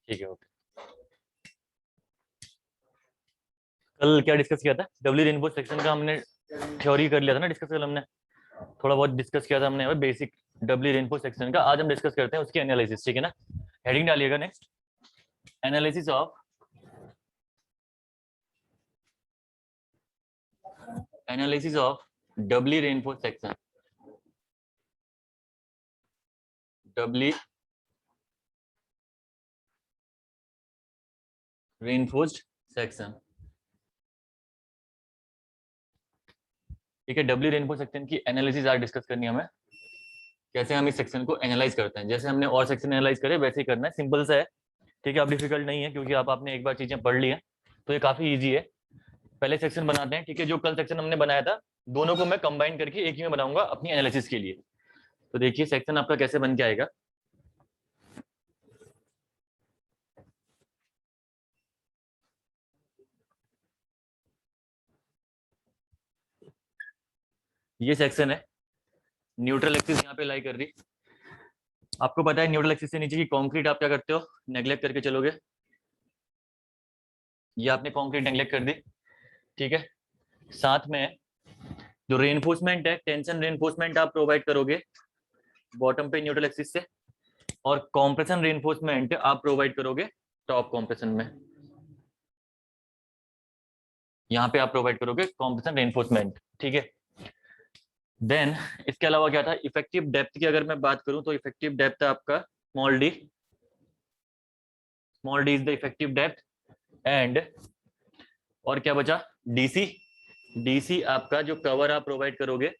ठीक है, ओके। कल क्या डिस्कस किया था? डब्ल्यू रेनफोर्स सेक्शन का हमने थ्योरी कर लिया था ना, डिस्कस कल हमने थोड़ा बहुत डिस्कस किया था हमने बेसिक डब्ल्यू रेनफोर्स सेक्शन का। आज हम डिस्कस करते हैं उसकी एनालिसिस, ठीक है ना। हेडिंग डालिएगा next, analysis of W reinforce section, W reinforced section, ठीक है। डब्ल्यू रेनफोर्स सेक्शन की एनालिसिस आज डिस्कस करनी है हमें, कैसे हम इस सेक्शन को एनालाइज करते हैं। जैसे हमने और सेक्शन एनालाइज करे वैसे ही करना है, सिंपल सा है, ठीक है। आप डिफिकल्ट नहीं है क्योंकि आपने एक बार चीजें पढ़ ली है, तो ये काफी इजी है। पहले सेक्शन बनाते हैं, ठीक है। जो कल सेक्शन हमने बनाया था दोनों को मैं कंबाइन करके एक ही में बनाऊंगा अपनी एनालिसिस के लिए। तो देखिए सेक्शन आपका कैसे बन के आएगा। ये सेक्शन है, न्यूट्रल एक्सिस यहाँ पे लाई कर रही। आपको पता है न्यूट्रल एक्सिस से नीचे की कंक्रीट आप क्या करते हो, नेग्लेक्ट करके चलोगे। ये आपने कंक्रीट नेग्लेक्ट कर दी, ठीक है। साथ में जो रेनफोर्समेंट है, टेंशन रेनफोर्समेंट आप प्रोवाइड करोगे बॉटम पे न्यूट्रल एक्सिस से, और कॉम्प्रेशन रेनफोर्समेंट आप प्रोवाइड करोगे टॉप कॉम्प्रेशन में। यहाँ पे आप प्रोवाइड करोगे कॉम्प्रेशन रेनफोर्समेंट, ठीक है। देन इसके अलावा क्या था, इफेक्टिव डेप्थ की अगर मैं बात करूं तो इफेक्टिव डेप्थ है आपका small D is the effective depth. And और क्या बचा, डीसी आपका जो कवर आप प्रोवाइड करोगे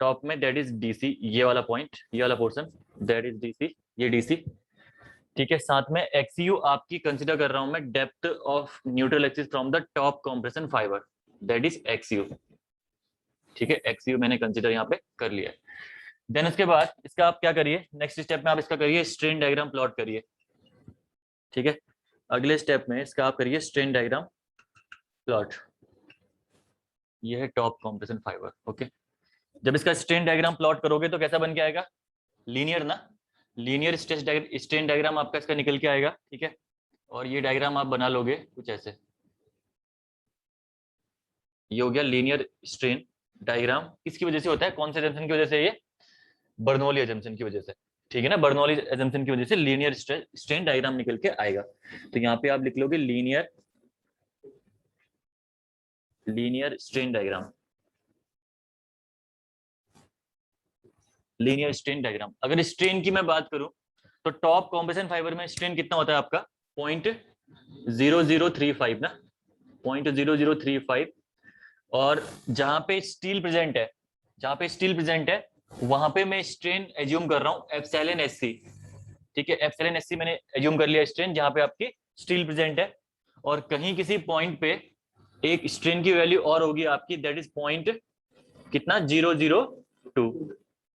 टॉप में, दैट इज डीसी, ये वाला पॉइंट, ये वाला पोर्शन, दैट इज डीसी, ये डीसी, ठीक है। साथ में एक्सयू आपकी कंसीडर कर रहा हूं मैं, depth of neutral axis from the top compression fibre, that is x u, ठीक है। एक्सयू मैंने कंसीडर यहाँ पे कर लिया है। देन उसके बाद इसका आप क्या करिए, नेक्स्ट स्टेप में आप इसका करिए स्ट्रेन डायग्राम प्लॉट करिए, ठीक है। अगले स्टेप में इसका आप करिए स्ट्रेन डायग्राम प्लॉट, ये है टॉप कंप्रेशन फाइबर, ओके। जब इसका स्ट्रेन डायग्राम प्लॉट करोगे तो कैसा बन के आएगा, लीनियर ना, लीनियर स्ट्रेन डायग्राम आपका इसका निकल के आएगा, ठीक है। और ये डायग्राम आप बना लोगे कुछ ऐसे, ये हो गया लीनियर स्ट्रेन डायग्राम। किसकी वजह से होता है, कौन से जंक्शन की वजह से, ये बर्नौली एजम्पशन की वजह से, ठीक है ना। बर्नौली एजम्पशन की वजह से लीनियर स्ट्रेन डायग्राम निकल के आएगा। तो यहाँ पे आप लिख लोगे linear strain diagram, linear strain diagram. अगर स्ट्रेन की मैं बात करूं तो टॉप कॉम्प्रेशन फाइबर में स्ट्रेन कितना होता है आपका, 0.0035 ना, 0.0035। और जहां पे स्टील प्रेजेंट है, वहां पे मैं स्ट्रेन एज्यूम कर रहा हूं एप्सिलॉन एससी, ठीक है। एप्सिलॉन एससी मैंने एज्यूम कर लिया स्ट्रेन जहां पे आपकी स्टील प्रेजेंट है। और कहीं किसी पॉइंट पे एक स्ट्रेन की वैल्यू और होगी आपकी, दैट इज पॉइंट कितना,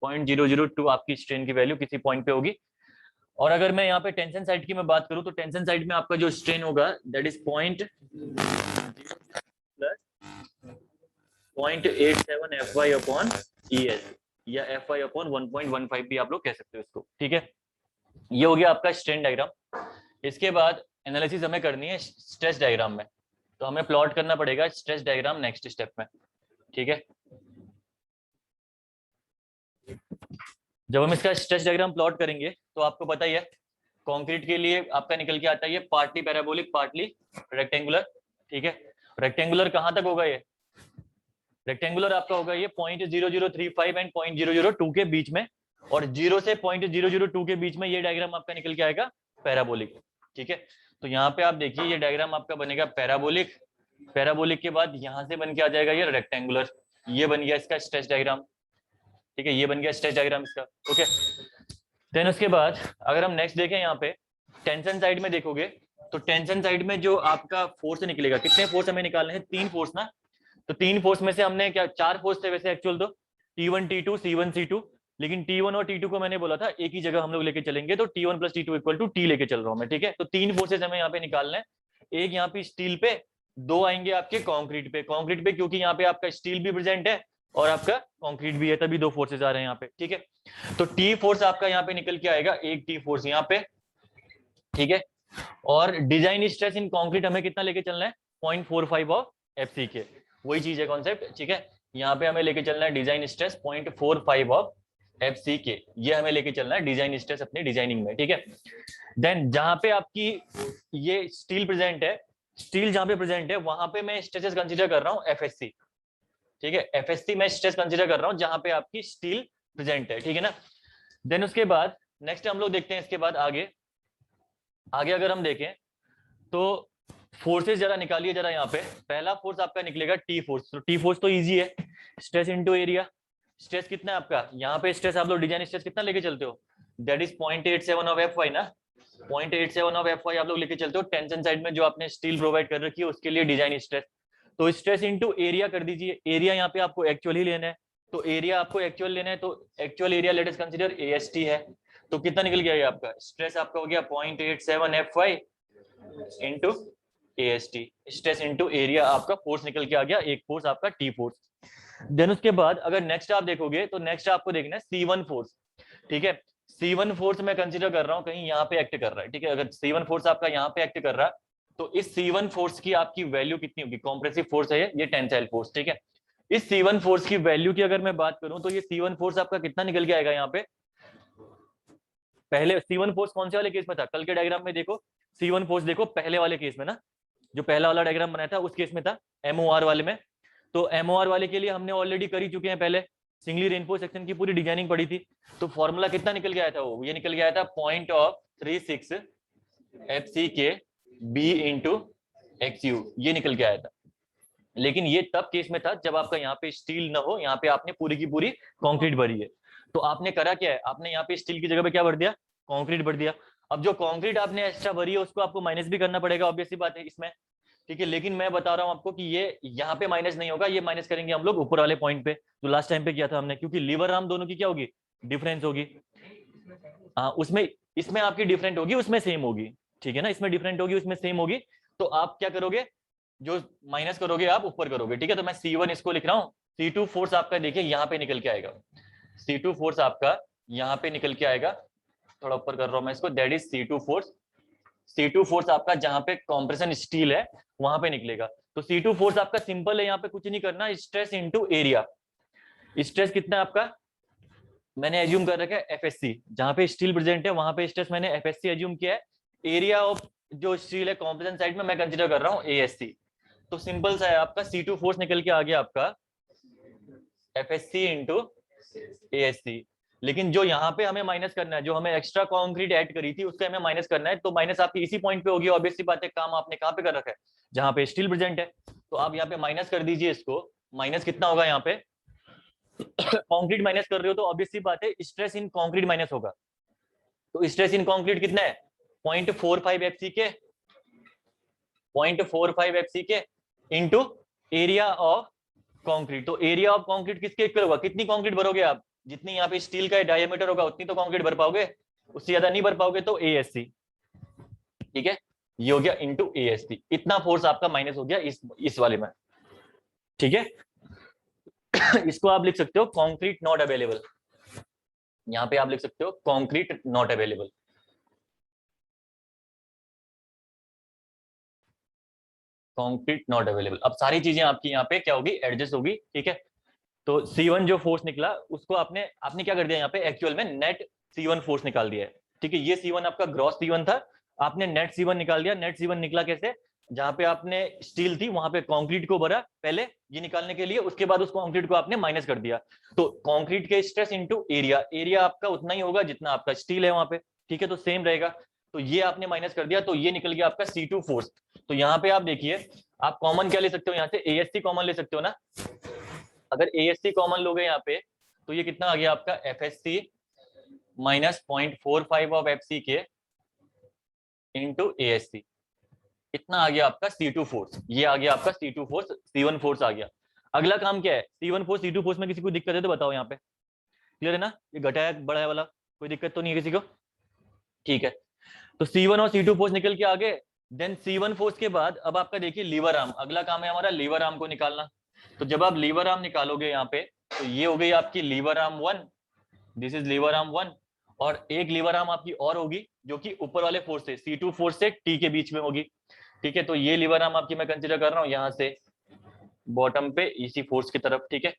0.002 आपकी स्ट्रेन की वैल्यू किसी पॉइंट पे होगी। और अगर मैं यहाँ पे टेंशन साइड की मैं बात करूं तो टेंशन साइड में आपका जो स्ट्रेन होगा that is 0.87 FY upon ES, या FY अपॉन 1.15 भी आप लोग कह सकते हो इसको, ठीक है। ये हो गया आपका स्ट्रेन डायग्राम। इसके बाद एनालिसिस हमें करनी है स्ट्रेस डायग्राम में, तो हमें प्लॉट करना पड़ेगा स्ट्रेस डायग्राम नेक्स्ट स्टेप में, ठीक है। जब हम इसका स्ट्रेस डायग्राम प्लॉट करेंगे तो आपको पता ही है कंक्रीट के लिए आपका निकल के आता है ये पार्टली पैराबोलिक पार्टली रेक्टेंगुलर, ठीक है। रेक्टेंगुलर कहां तक होगा, ये रेक्टेंगुलर आपका होगा ये 0.0035 एंड 0.002 के बीच में, और 0 से 0.002 के बीच में ये डायग्राम आपका निकल के आएगा पैराबोलिक, ठीक है। तो यहाँ पे आप देखिए ये डायग्राम आपका बनेगा पैराबोलिक, पैराबोलिक के बाद यहां से बन के आ जाएगा ये रेक्टेंगुलर, ये बन गया इसका स्ट्रेच डायग्राम, ठीक है। ये बन गया स्ट्रेच डायग्राम इसका, ओके। देन उसके बाद अगर हम नेक्स्ट देखें यहाँ पे टेंशन साइड में देखोगे तो टेंशन साइड में जो आपका फोर्स निकलेगा, कितने फोर्स हमें निकालने हैं, 3 फोर्स ना। तो 3 फोर्स में से हमने क्या, 4 फोर्स थे वैसे एक्चुअल तो, T1 T2 C1 C2, लेकिन T1 और T2 को मैंने बोला था एक ही जगह हम लोग लेके चलेंगे, तो T1 + T2 = T लेके चल रहा हूं मैं, ठीक है। तो 3 फोर्सेस हमें यहाँ पे निकालना है, एक यहाँ पे स्टील पे, 2 आएंगे आपके कंक्रीट पे, क्योंकि यहाँ पे आपका स्टील भी प्रेजेंट है और आपका कंक्रीट भी है, तभी 2 फोर्सेस आ रहे हैं यहाँ पे, ठीक है। तो T फोर्स आपका यहाँ पे निकल के आएगा, एक T फोर्स यहाँ पे, ठीक है। और डिजाइन स्ट्रेस इन कंक्रीट हमें कितना लेके चलना है 0.45 ऑफ एफसी के, वही चीज है कॉन्सेप्ट, ठीक है। यहाँ पे हमें लेके चलना है डिजाइन स्ट्रेस 0.45 ऑफ एफसी के, ये हमें लेके चलना है डिजाइन स्ट्रेस अपनी डिजाइनिंग में, ठीक है। देन जहां पे आपकी ये स्टील प्रेजेंट है, स्टील जहां पे प्रेजेंट है वहां पे मैं स्ट्रेसेस कंसीडर कर रहा हूँ एफएससी, ठीक है। एफएससी में स्ट्रेस कंसीडर कर रहा हूँ जहां पे आपकी स्टील प्रेजेंट है, ठीक है ना। देन उसके बाद नेक्स्ट हम लोग देखते हैं इसके बाद आगे अगर हम देखें तो फोर्सेस जरा निकालिए जरा। यहाँ पे पहला फोर्स आपका निकलेगा टी फोर्स, तो टी फोर्स तो इजी है, स्ट्रेस इनटू एरिया। स्ट्रेस कितना है आपका यहाँ पे, स्ट्रेस आप लोग डिजाइन स्ट्रेस कितना लेके चलते हो, that is 0.87 of F Y ना, 0.87 ऑफ एफ वाई आप लोग लेके चलते हो टेंशन साइड में जो आपने स्टील प्रोवाइड कर रखी है उसके लिए डिजाइन स्ट्रेस। तो स्ट्रेस इनटू एरिया कर दीजिए, एरिया यहाँ पे आपको एक्चुअल ही लेना है, तो एरिया आपको एक्चुअल लेना है, तो actual area let us consider AST है, तो कितना निकल गया आपका स्ट्रेस आपका हो गया 0.87 F Y into AST, stress into area आपका फोर्स निकल के आ गया, एक फोर्स आपका टी फोर्स। देन उसके बाद अगर नेक्स्ट आप देखोगे तो नेक्स्ट आपको देखना है C1 फोर्स, ठीक है। C1 फोर्स मैं कंसीडर कर रहा हूं कहीं यहाँ पे एक्ट कर रहा है, ठीक है। अगर C1 फोर्स आपका यहाँ पे एक्ट कर रहा है तो इस C1 फोर्स की आपकी वैल्यू कितनी होगी, कॉम्प्रेसिव फोर्स है ये टेंसाइल फोर्स, ठीक है। इस C1 फोर्स की वैल्यू की अगर मैं बात करूं तो ये C1 फोर्स आपका कितना निकल के आएगा यहाँ पे, पहले C1 फोर्स कौन से वाले केस में था, कल के डायग्राम में देखो C1 फोर्स देखो पहले वाले केस में ना, जो पहला वाला डायग्राम बनाया था उस केस में था MOR वाले में। तो MOR वाले के लिए हमने ऑलरेडी कर ही चुके हैं, पहले सिंगली रेनफोर्स सेक्शन की पूरी डिजाइनिंग पड़ी थी। तो फॉर्मूला कितना निकल के आया था, वो ये निकल के आया था 0.36 FCK B इंटू XU, ये निकल के आया था। लेकिन ये तब केस में था जब आपका यहाँ पे स्टील ना हो, यहाँ पे आपने पूरी की पूरी कंक्रीट भरी है। तो आपने करा क्या है, आपने यहाँ पे स्टील की जगह पे क्या भर दिया, कंक्रीट भर दिया। अब जो कंक्रीट आपने एक्स्ट्रा भरी है उसको आपको माइनस भी करना पड़ेगा, ऑब्वियस सी बात है इसमें, ठीक है। लेकिन मैं बता रहा हूँ आपको कि ये यहाँ पे माइनस नहीं होगा, ये माइनस करेंगे हम लोग ऊपर वाले पॉइंट पे जो लास्ट टाइम पे किया था हमने, क्योंकि लीवर आर्म दोनों की क्या होगी, डिफरेंस होगी। हाँ उसमें इसमें आपकी डिफरेंट होगी उसमें सेम होगी, ठीक है ना, इसमें डिफरेंट होगी उसमें सेम होगी। तो आप क्या करोगे, जो माइनस करोगे आप ऊपर करोगे, ठीक है। तो मैं C1 इसको लिख रहा हूँ, C2 फोर्स आपका देखिए यहाँ पे निकल के आएगा, C2 फोर्स आपका यहाँ पे निकल के आएगा, थोड़ा ऊपर कर रहा हूँ मैं इसको, that is C2 force. C2 force आपका जहां पे कॉम्प्रेशन स्टील है वहां पे निकलेगा। तो C2 फोर्स आपका सिंपल है, यहाँ पे कुछ नहीं करना, स्ट्रेस इनटू एरिया। स्ट्रेस कितना है आपका, मैंने एज्यूम कर रखा है FSC, जहां पे स्टील प्रेजेंट है वहां पे स्ट्रेस मैंने FSC एज्यूम किया है। एरिया ऑफ जो स्टील है कॉम्प्रेशन साइड में मैं कंसीडर कर रहा हूँ ASC। तो सिंपल सा है आपका C2 फोर्स निकल के आ गया आपका FSC इंटू ASC। लेकिन जो यहाँ पे हमें माइनस करना है, जो हमें एक्स्ट्रा कंक्रीट ऐड करी थी उससे हमें माइनस करना है, तो माइनस आपकी इसी पॉइंट पे होगी, ऑब्वियस सी बात है। काम आपने कहाँ पे कर रखा है, जहाँ पे स्टील प्रेजेंट है, तो आप यहाँ पे माइनस कर दीजिए इसको। माइनस कितना होगा यहाँ पे कंक्रीट माइनस कर रहे हो तो ऑब्वियस सी बात है स्ट्रेस इन कंक्रीट माइनस होगा। तो स्ट्रेस इन कंक्रीट कितना है 0.45 FCK, 0.45 FCK into area of concrete. तो एरिया ऑफ कंक्रीट किसके इक्वल होगा, कितनी कंक्रीट भरोगे आप, जितनी यहाँ पे स्टील का डायमीटर होगा उतनी तो कंक्रीट भर पाओगे, उससे ज्यादा नहीं भर पाओगे, तो ASC, ठीक है। ये हो गया इंटू ASC, इतना फोर्स आपका माइनस हो गया इस वाले में, ठीक है। इसको आप लिख सकते हो कंक्रीट नॉट अवेलेबल, यहाँ पे आप लिख सकते हो concrete not available, concrete not available. अब सारी चीजें आपकी यहाँ पे क्या होगी, एडजस्ट होगी, ठीक है। तो C1 जो फोर्स निकला उसको आपने क्या कर दिया, यहाँ पे एक्चुअल में नेट C1 फोर्स निकाल दिया है, ठीक है। ये C1 आपका ग्रॉस C1 था, आपने नेट C1 निकाल दिया। नेट C1 निकला कैसे, जहां पे आपने स्टील थी वहां पे कंक्रीट को भरा पहले ये निकालने के लिए, उसके बाद उस कंक्रीट को आपने माइनस कर दिया। तो कंक्रीट के स्ट्रेस इनटू एरिया, एरिया आपका उतना ही होगा जितना आपका स्टील है वहां पे, ठीक है, तो सेम रहेगा। तो ये आपने माइनस कर दिया, तो ये निकल गया आपका C2 फोर्स। तो यहाँ पे आप देखिए, आप कॉमन क्या ले सकते हो, यहाँ से ASC कॉमन ले सकते हो ना। अगर ASC कॉमन लोगे यहाँ पे तो ये कितना आ गया आपका FSC minus 0.45 of FCK into ASC, इतना आ गया आपका C2 फोर्स। ये आ गया आपका C2 फोर्स, C1 फोर्स आ गया। अगला काम क्या है, C1 फोर्स C2 फोर्स में किसी को दिक्कत है तो बताओ, यहाँ पे क्लियर है ना, ये घटा है बड़ा है वाला, कोई दिक्कत तो नहीं है किसी को, ठीक है। तो C1 और C2 फोर्स निकल के आ गए। देन C1 फोर्स के बाद अब आपका देखिए लीवर आर्म, अगला काम है हमारा लीवर आर्म को निकालना। तो जब आप लीवर आर्म निकालोगे यहाँ पे, तो ये हो गई आपकी lever arm 1, this is lever arm 1, और एक लीवर आर्म आपकी और होगी जो कि ऊपर वाले फोर्स से C2 फोर्स से T के बीच में होगी, ठीक है। तो ये लीवर आर्म आपकी मैं कंसीडर कर रहा हूँ यहाँ से बॉटम पे इसी फोर्स की तरफ, ठीक है।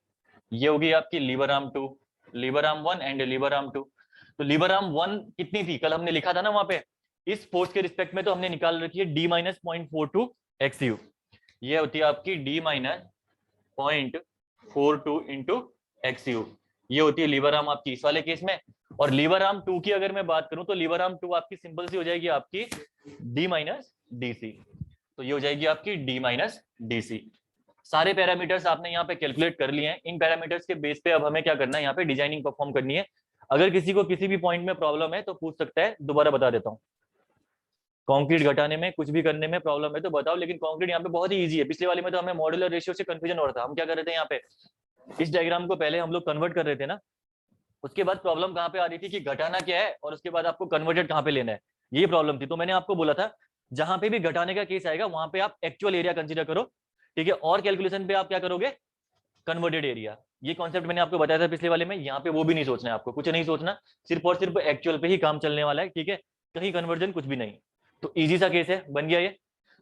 ये होगी आपकी lever arm 2, lever arm 1 and lever arm 2। तो लीवर आर्म 1 कितनी थी, कल हमने लिखा था ना वहां पे, इस फोर्स के रिस्पेक्ट में तो हमने निकाल रखी है D माइनस 0.42 XU। ये होती है आपकी D माइनस 0.42 इंटू XU। ये होती है लीवर आर्म आपकी इस वाले केस में। और लीवर आर्म 2 की अगर मैं बात करूं तो लीवर आर्म 2 आपकी सिंपल सी हो जाएगी आपकी D माइनस DC। तो ये हो जाएगी आपकी D माइनस DC। सारे पैरामीटर्स आपने यहाँ पे कैलकुलेट कर लिए हैं। इन पैरामीटर्स के बेस पे अब हमें क्या करना है, यहाँ पे डिजाइनिंग परफॉर्म करनी है। अगर किसी को किसी भी पॉइंट में प्रॉब्लम है तो पूछ सकता है, दोबारा बता देता हूँ। कंक्रीट घटाने में कुछ भी करने में प्रॉब्लम है तो बताओ, लेकिन कंक्रीट यहाँ पे बहुत ही इजी है। पिछले वाले में तो हमें मॉड्यूलर रेशियो से कंफ्यूजन हो रहा था। हम क्या कर रहे थे, यहाँ पे इस डायग्राम को पहले हम लोग कन्वर्ट कर रहे थे ना, उसके बाद प्रॉब्लम कहाँ पे आ रही थी कि घटाना क्या है और उसके बाद आपको कन्वर्टेड कहाँ पे लेना है, ये प्रॉब्लम थी। तो मैंने आपको बोला था जहां पे भी घटाने का केस आएगा वहां पे आप एक्चुअल एरिया कंसीडर करो, ठीक है, और कैलकुलेशन पे आप क्या करोगे, कन्वर्टेड एरिया। ये कॉन्सेप्ट मैंने आपको बताया था पिछले वाले में। यहाँ पे वो भी नहीं सोचना है आपको, कुछ नहीं सोचना, सिर्फ और सिर्फ एक्चुअल पे ही काम चलने वाला है, ठीक है, कहीं कन्वर्जन कुछ भी नहीं। तो इजी सा केस है, बन गया ये।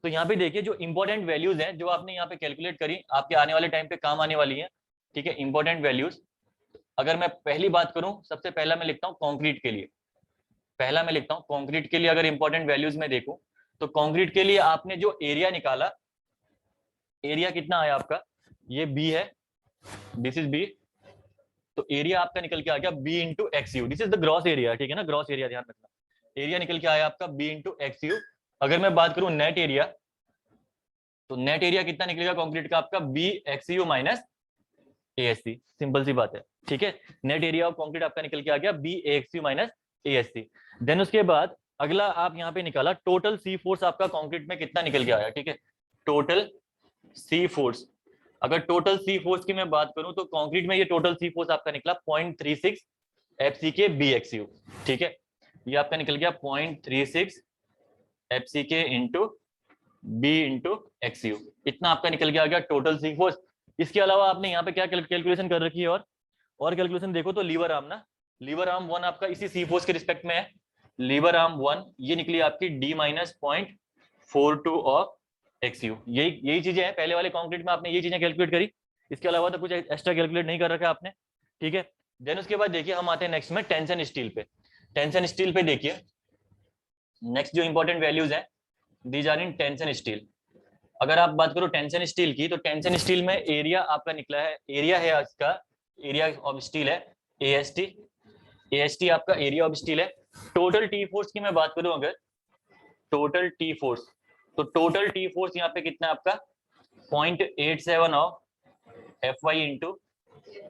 तो यहाँ पे देखिए जो इंपॉर्टेंट वैल्यूज हैं जो आपने यहाँ पे कैलकुलेट करी, आपके आने वाले टाइम पे काम आने वाली है, ठीक है, इंपॉर्टेंट वैल्यूज। अगर मैं पहली बात करूं, सबसे पहला मैं लिखता हूँ कॉन्क्रीट के लिए, पहला मैं लिखता हूँ कॉन्क्रीट के लिए अगर इंपॉर्टेंट वैल्यूज में देखूं तो कॉन्क्रीट के लिए आपने जो एरिया निकाला, एरिया कितना आया आपका, ये बी है, दिस इज बी। तो एरिया आपका निकल के आ गया B into X U, this is the gross area, ठीक है ना, ग्रॉस एरिया ध्यान रखना। एरिया निकल के आया आपका बी इंटू एक्स यू। अगर मैं बात करूं नेट एरिया, तो नेट एरिया कितना निकलेगा कंक्रीट का आपका, b x you minus ASC। Simple सी बात है, ठीक है। नेट एरिया ऑफ कंक्रीट आपका निकल के आ गया B x you minus ASC। Then उसके बाद अगला आप यहाँ पे निकाला टोटल सी फोर्स आपका कंक्रीट में कितना निकल के आया, ठीक है, टोटल सी फोर्स। अगर टोटल सी फोर्स की मैं बात करूं तो कंक्रीट में ये टोटल सी फोर्स आपका निकला 0.36 FCK BXU, ठीक है। ये आपका निकल गया 0.36 FCK into B into XU, इतना आपका निकल के आ गया टोटल सी फोर्स। इसके अलावा आपने यहाँ पे क्या कैलकुलेशन कर रखी है, और कैलकुलेशन देखो तो लीवर आर्म ना, लीवर आर्म 1 आपका इसी सी फोर्स के रिस्पेक्ट में है, लीवर आर्म 1 ये निकली आपकी D माइनस 0.42 ऑफ XU। यही चीजें हैं, पहले वाले कंक्रीट में आपने ये चीजें कैलकुलेट करी, इसके अलावा तो कुछ एक्स्ट्रा कैलकुलेट नहीं कर रखा आपने, ठीक है। देन उसके बाद देखिए हम आते हैं नेक्स्ट में टेंशन स्टील पे। टेंशन स्टील पे देखिए नेक्स्ट जो इंपॉर्टेंट वैल्यूज है, these are in tension steel. अगर आप बात करो टेंशन स्टील की, तो टेंशन स्टील में एरिया आपका निकला है, एरिया है इसका, एरिया ऑफ स्टील है AST। AST आपका एरिया ऑफ स्टील है। टोटल टी फोर्स की मैं बात करूं अगर, टोटल टी फोर्स, तो टोटल टी फोर्स यहाँ पे कितना है आपका 0.87 ऑफ FY इंटू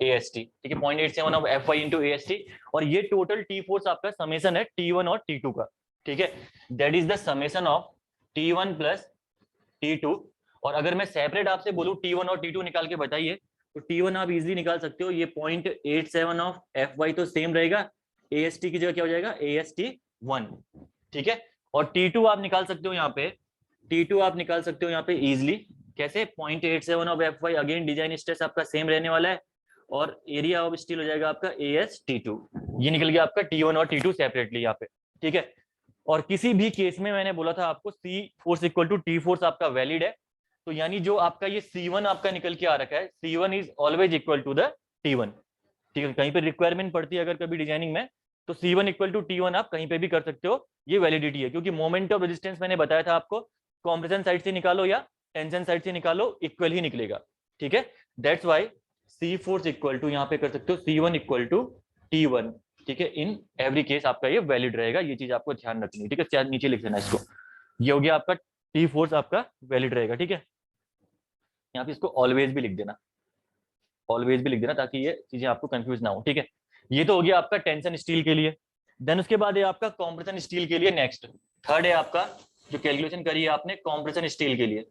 AST, ठीक है, 0.87 ऑफ FY इंटू AST। और ये टोटल टी फोर्स आपका समेसन है T1 और T2 का, ठीक है, that is the summation of T1 plus T2। और अगर मैं सेपरेट आपसे बोलूं T1 और T2 निकाल के बताइए, तो T1 आप इजीली निकाल सकते हो, ये 0.87 ऑफ FY तो सेम रहेगा, AST की जगह क्या हो जाएगा AST1, ठीक है। और T2 आप निकाल सकते हो यहाँ पे, T2 आप निकाल सकते हो यहाँ पे इजीली, कैसे, 0.87 of FY, again design stress आपका सेम रहने वाला है, और एरिया ऑफ स्टील हो जाएगा आपका AST2। ये निकल गया आपका T1 और T2 सेपरेटली यहाँ पे, ठीक है। और किसी भी केस में मैंने बोला था आपको C force equal to T force आपका वैलिड है, तो यानी जो आपका ये C1 आपका निकल के आ रखा है, C1 is always equal to the T1, ठीक है। कहीं पे रिक्वायरमेंट पड़ती है अगर कभी डिजाइनिंग में, तो C1 इक्वल टू T1 आप कहीं पे भी कर सकते हो, ये वैलिडिटी है। क्योंकि मोमेंट ऑफ रेजिस्टेंस मैंने बताया था आपको, कॉम्प्रेशन साइड से निकालो या टेंशन साइड से निकालो, इक्वल ही निकलेगा, ठीक है। That's why C force equal to यहाँ पे कर सकते हो C1 इक्वल टू T1, ठीक है। इन एवरी केस आपका ये वैलिड रहेगा, ये चीज आपको ध्यान रखनी है, ठीक है। नीचे लिख देना इसको, ये हो गया आपका टी फोर्स आपका वैलिड रहेगा, ठीक है। यहाँ पे इसको ऑलवेज भी लिख देना, ऑलवेज भी लिख देना, ताकि ये चीजें आपको कंफ्यूज ना हो, ठीक है। ये तो हो गया आपका टेंशन स्टील के लिए। देन उसके बाद है आपका कॉम्प्रेशन स्टील के लिए। नेक्स्ट थर्ड है आपका जो कैलकुलेशन करी है आपने कॉम्प्रेशन स्टील के लिए।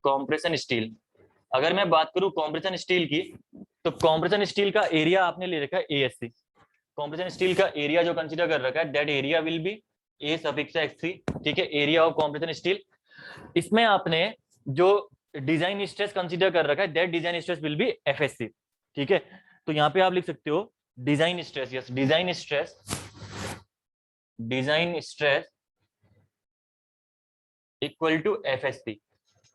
कॉम्प्रेशन स्टील, अगर मैं बात करूं कॉम्प्रेशन स्टील की, तो कॉम्प्रेशन स्टील का एरिया आपने ले रखा है ASC। कॉम्प्रेशन स्टील का एरिया जो कंसीडर कर रखा है, that area will be A suffix x3, ठीक है, एरिया ऑफ कॉम्प्रेशन स्टील। इसमें आपने जो डिजाइन स्ट्रेस कंसीडर कर रखा है, that design stress will be FSC, ठीक है। तो यहाँ पे आप लिख सकते हो design stress, yes design stress, design stress equal to FSC.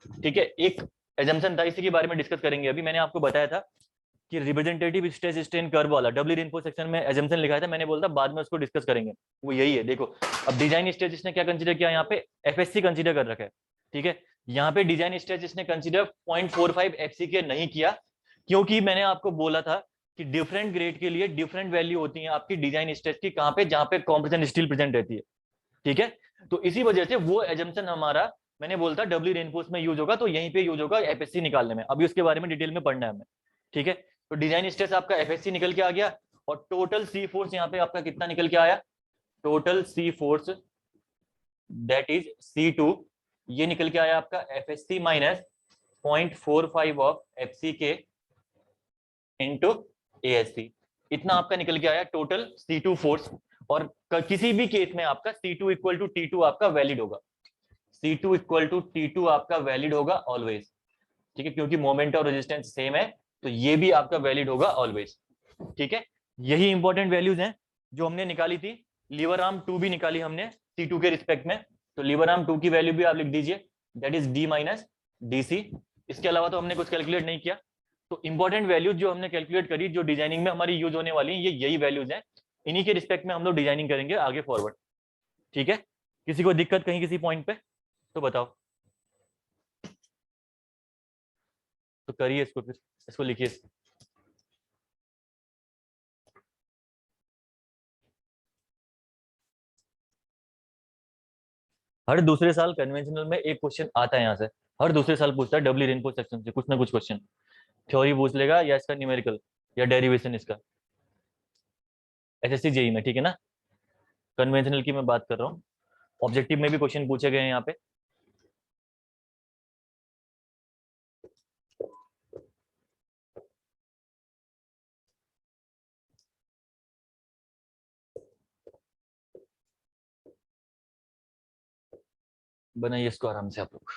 ठीक है, एक एजम्पशन था, इसी के बारे में डिस्कस करेंगे अभी। मैंने आपको बताया था कि रिप्रेजेंटेटिव स्ट्रेस स्ट्रेन कर्व वाला डब्ल्यू रेनफोर्स सेक्शन में एजम्पशन लिखा था, मैंने बोला था बाद में उसको डिस्कस करेंगे, वो यही है। देखो अब डिजाइन स्ट्रेस इसने क्या कंसीडर किया, यहाँ पे एफएससी कंसीडर कर रखा है। ठीक है, यहाँ पे डिजाइन स्ट्रेस इसने कंसीडर 0.45 एफसी के नहीं किया, क्योंकि मैंने आपको बोला था कि डिफरेंट ग्रेड के लिए डिफरेंट वैल्यू होती है आपकी डिजाइन स्ट्रेस की, कहाँ पे, जहाँ पे कॉम्प्रेशन स्टील प्रेजेंट रहती है। ठीक है, तो इसी वजह से वो एजम्पशन हमारा, मैंने बोलता डब्ल्यू रेनफोर्स में यूज होगा, तो यहीं पे यूज होगा एफएससी निकालने में। अभी उसके बारे में डिटेल में पढ़ना है हमें। ठीक है, तो डिजाइन स्ट्रेस आपका एफएससी निकल के आ गया, और टोटल सी फोर्स यहाँ पे आपका कितना निकल के आया, total C force that is C2, ये निकल के आया आपका एफएससी माइनस 0.45 ऑफ एफसी के इंटू एएससी, इतना आपका निकल के आया टोटल C2 फोर्स। और किसी भी केस में आपका C2 इक्वल टू T2 आपका वैलिड होगा, C2 इक्वल टू T2 आपका वैलिड होगा ऑलवेज। ठीक है, क्योंकि मोमेंट और रेजिस्टेंस सेम है, तो ये भी आपका वैलिड होगा ऑलवेज। ठीक है, यही इंपॉर्टेंट वैल्यूज हैं जो हमने निकाली थी। लीवर आर्म 2 भी निकाली हमने C2 के रिस्पेक्ट में, तो लीवर आर्म 2 की वैल्यू भी आप लिख दीजिए, that is D minus DC। इसके अलावा तो हमने कुछ कैलकुलेट नहीं किया। तो इंपॉर्टेंट वैल्यूज जो हमने कैलकुलेट करी, जो डिजाइनिंग में हमारी यूज होने वाली है, ये यही वैल्यूज हैं। इन्हीं के रिस्पेक्ट में हम लोग डिजाइनिंग करेंगे आगे फॉरवर्ड। ठीक है, किसी को दिक्कत कहीं किसी पॉइंट पे तो बताओ, तो करिए इसको, फिर इसको लिखिए। हर दूसरे साल कन्वेंशनल में एक क्वेश्चन आता है यहाँ से, हर दूसरे साल पूछता है डब्ल्यू रेनफोर्स सेक्शन से कुछ ना कुछ क्वेश्चन, थ्योरी पूछ लेगा या इसका न्यूमेरिकल या डेरिवेशन इसका, एसएससी जेई में। ठीक है ना, कन्वेंशनल की मैं बात कर रहा हूँ, ऑब्जेक्टिव में भी क्वेश्चन पूछे गए हैं यहाँ पे। बनाइए इसको आराम से आप लोग,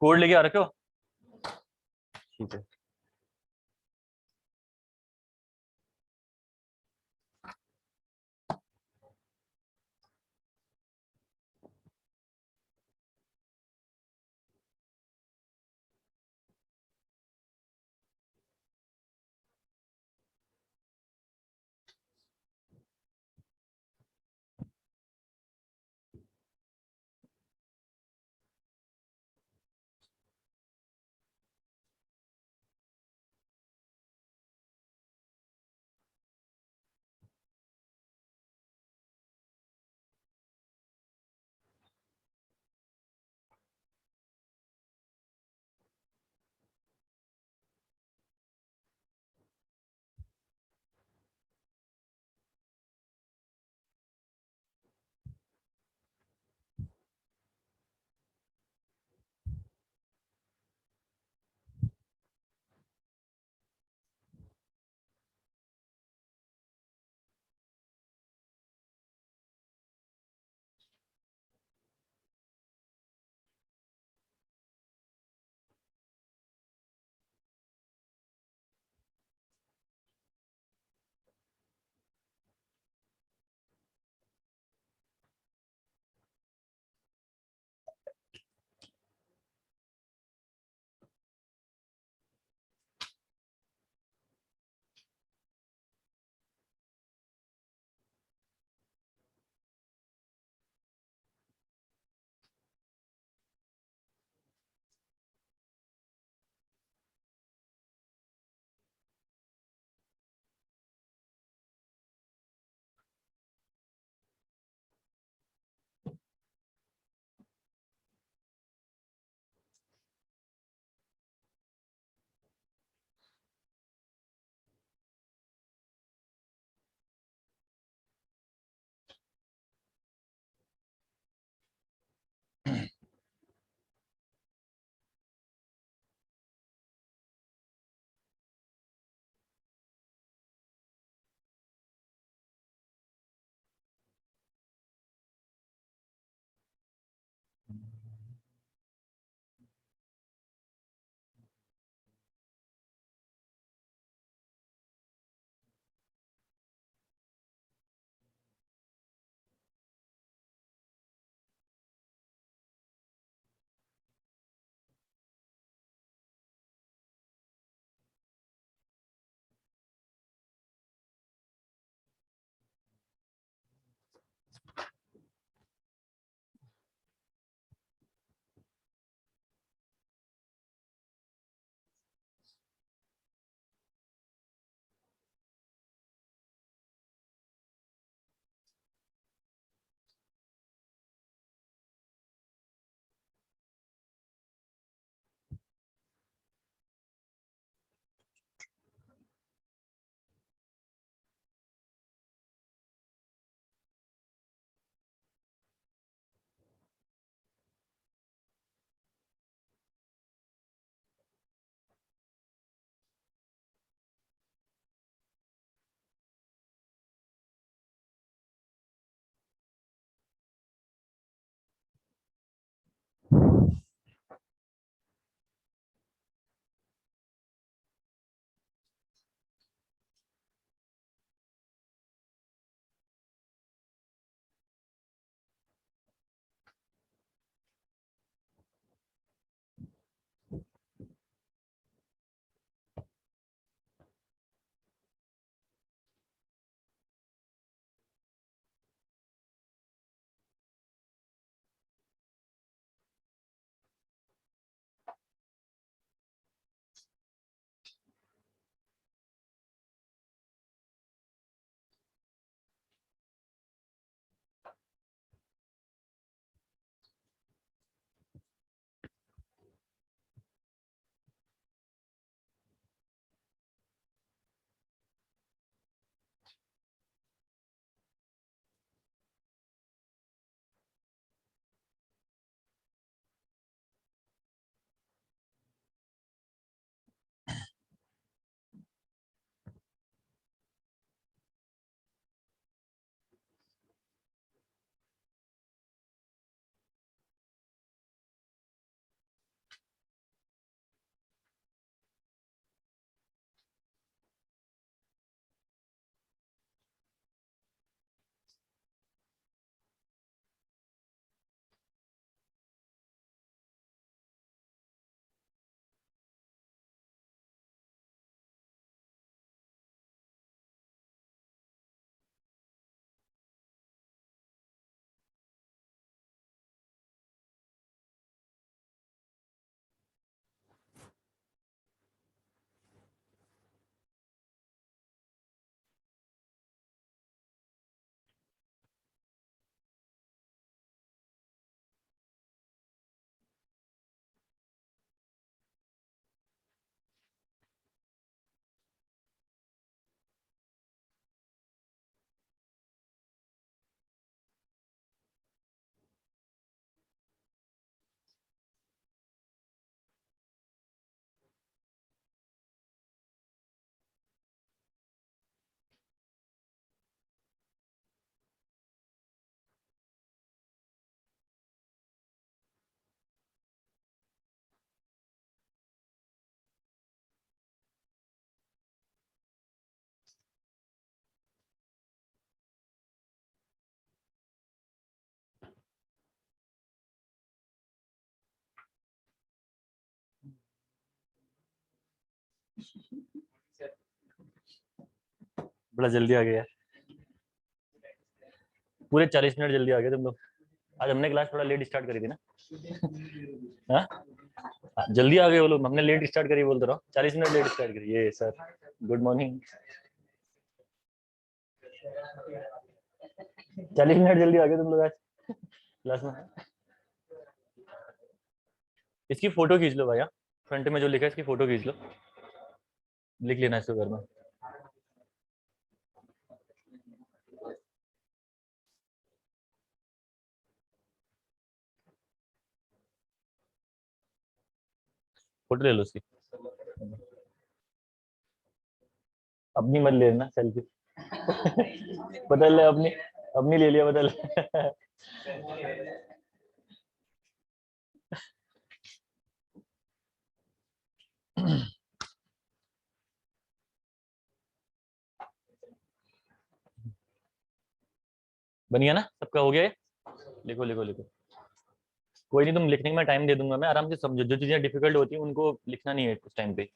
कोड लेके आ रखे हो। ठीक है, बड़ा जल्दी आ गया, पूरे 40 मिनट जल्दी आ गए तुम लोग। आज हमने क्लास थोड़ा लेट स्टार्ट करी थी ना। हाँ, जल्दी आ गए वो लोग, हमने लेट स्टार्ट करी बोलते रहो, 40 मिनट लेट स्टार्ट करी। ये सर गुड मॉर्निंग। 40 मिनट जल्दी आ गए तुम लोग आज क्लास में। इसकी फोटो खींच लो भैया, फ्रंट में जो लिखा है इसकी फोटो खींच लो, लिख लेना इसको घर में। फोटो ले लो उसकी, अपनी मत लेना सेल्फी। बदल ले अपनी, अपनी ले लिया बदल। बनिया ना, सबका हो गया है? लिखो लिखो लिखो, कोई नहीं, तुम लिखने में टाइम दे दूंगा मैं, आराम से समझो, जो चीजें डिफिकल्ट होती हैं उनको लिखना नहीं है उस टाइम पे।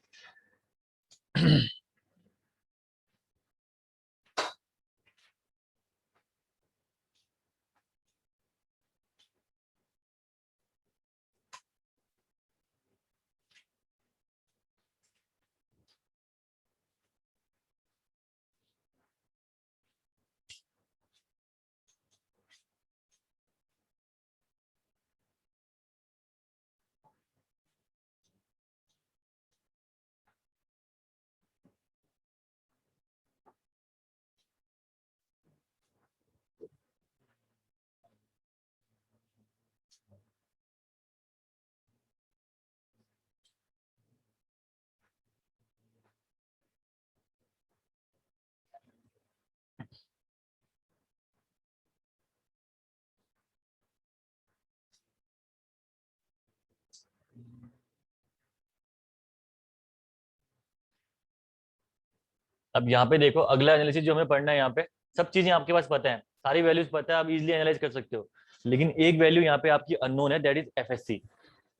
अब यहाँ पे देखो, अगला एनालिसिस जो हमें पढ़ना है, यहाँ पे सब चीजें आपके पास पता है, सारी वैल्यूज पता है, आप इजिली एनालाइज कर सकते हो। लेकिन एक वैल्यू यहाँ पे आपकी अननोन है, that is FSc.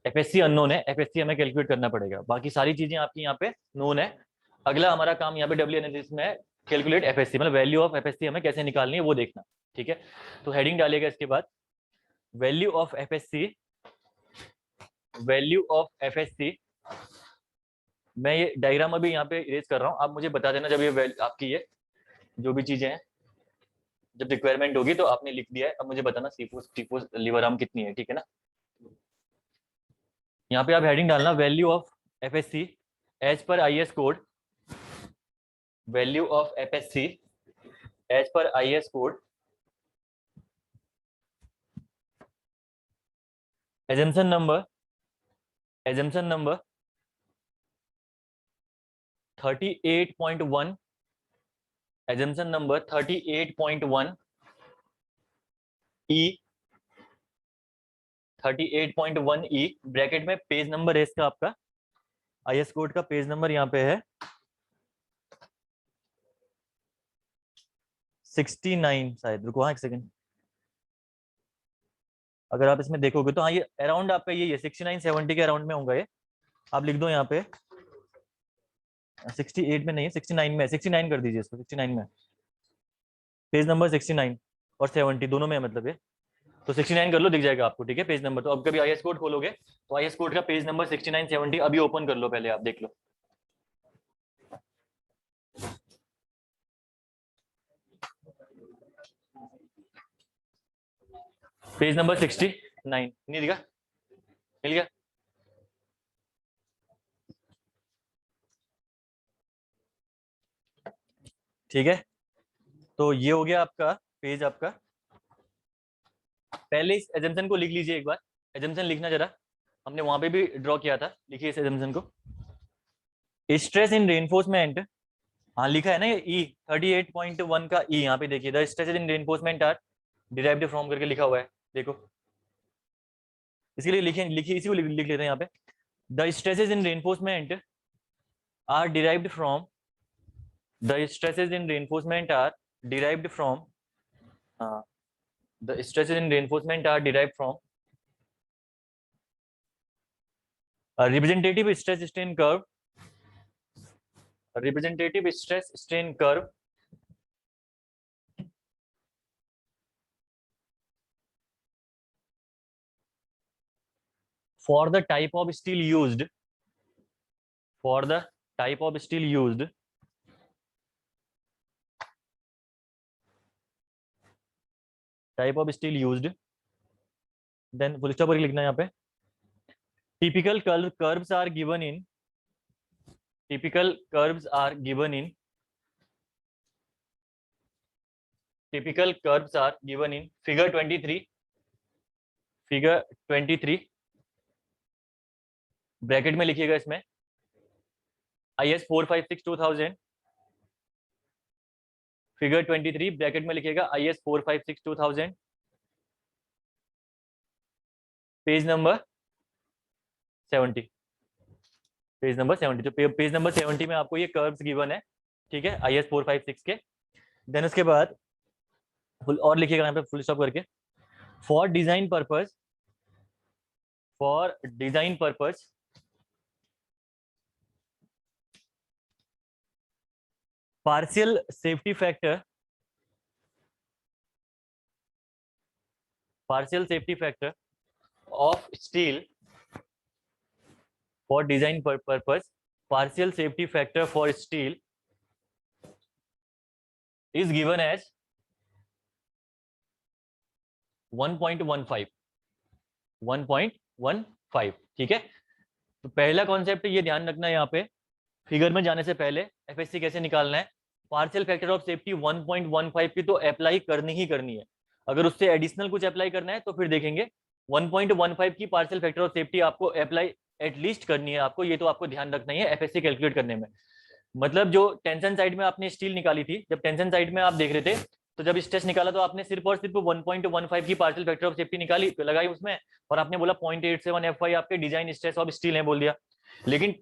FSc unknown है, एफएससी हमें कैलकुलेट करना पड़ेगा, बाकी सारी चीजें आपकी यहाँ पे नोन है। अगला हमारा काम यहाँ पे डब्ल्यू एनालिसिस में कैलकुलेट एफएससी, मतलब वैल्यू ऑफ एफएससी हमें कैसे निकालनी है वो देखना। ठीक है, तो हेडिंग डालेगा इसके बाद value of FSc, value of FSc. मैं ये डायग्राम अभी यहाँ पे इरेज कर रहा हूँ, आप मुझे बता देना जब ये आपकी ये जो भी चीजें हैं, जब रिक्वायरमेंट होगी तो आपने लिख दिया है, अब मुझे बताना सीपोस टीपोस लीवर आर्म कितनी है, ठीक है ना। यहाँ पे आप हेडिंग डालना value of FSC as per IS code, value of FSC as per IS code, assumption number, assumption number 38.1, assumption number 38.1 E, 38.1 E, bracket में पेज नंबर है इसका, आपका आईएस कोड का पेज नंबर यहाँ पे है 69 शायद, रुको हाँ एक सेकंड, अगर आप इसमें देखोगे तो हाँ ये अराउंड आपका ये 69 70 के अराउंड में होगा ये, आप लिख दो यहाँ पे 68 में नहीं है, 69 में, 69 कर दीजिए इसको, 69 में, पेज नंबर 69 और 70 दोनों में है मतलब ये, तो 69 कर लो, दिख जाएगा आपको, ठीक है पेज नंबर। तो अब कभी आईएस कोड खोलोगे तो आईएस कोड का पेज नंबर 69 70 अभी ओपन कर लो, पहले आप देख लो। पेज नंबर 69 नहीं दिखा, मिल गया? ठीक है, तो ये हो गया आपका पेज आपका। पहले इस एजम्पशन को लिख लीजिए एक बार, एजम्पशन लिखना जरा, हमने वहां पे भी ड्रॉ किया था, लिखिए इस एजम्पशन को। स्ट्रेस इन रेनफोर्समेंट, हाँ लिखा है ना ये ई 38.1 का ई, यहाँ पे देखिए the stresses in reinforcement are derived from करके लिखा हुआ है, देखो इसके लिए लिखिए, लिखिए इसी को लिख लेते हैं यहाँ पे, the stresses in reinforcement are derived from, the stresses in reinforcement are derived from the stresses in reinforcement are derived from a representative stress strain curve representative stress strain curve for the type of steel used, for the type of steel used, type of steel used, then full stop करके लिखना है यहाँ पे. Typical curves are given in, typical curves are given in, typical curves are given in figure 23, figure 23 bracket में लिखिएगा इसमें IS 456-2000, figure 23 bracket में लिखिएगा IS 456-2000, page number 70, page number 70. तो पेज नंबर 70 में आपको ये कर्व्स गिवन है, ठीक है, IS 456 के. देन उसके बाद और लिखिएगा यहाँ पे फुल स्टॉप करके, for design purpose, for design purpose partial safety factor, partial safety factor of steel, for design purpose, partial safety factor for steel is given as 1.15, 1.15, ठीक है. तो पहला कॉन्सेप्ट ये ध्यान रखना है यहाँ पे, फिगर में जाने से पहले एफएससी कैसे निकालना है. पार्शियल फैक्टर ऑफ सेफ्टी 1.15 की तो अप्लाई करनी ही करनी है. अगर उससे एडिशनल कुछ अप्लाई करना है तो फिर देखेंगे. 1.15 की पार्शियल फैक्टर ऑफ सेफ्टी आपको अप्लाई एटलीस्ट करनी है आपको, ये तो आपको ध्यान रखना ही है एफएससी कैलकुलेट करने में. मतलब जो टेंशन साइड में आपने स्टील निकाली थी, जब टेंशन साइड में आप देख रहे थे तो जब स्ट्रेस निकाला तो आपने सिर्फ और सिर्फ 1.15 की पार्शियल फैक्टर ऑफ सेफ्टी निकाली, लगाई उसमें, और आपने बोला 0.87 FY आपके डिजाइन स्ट्रेस ऑफ स्टील है बोल दिया. लेकिन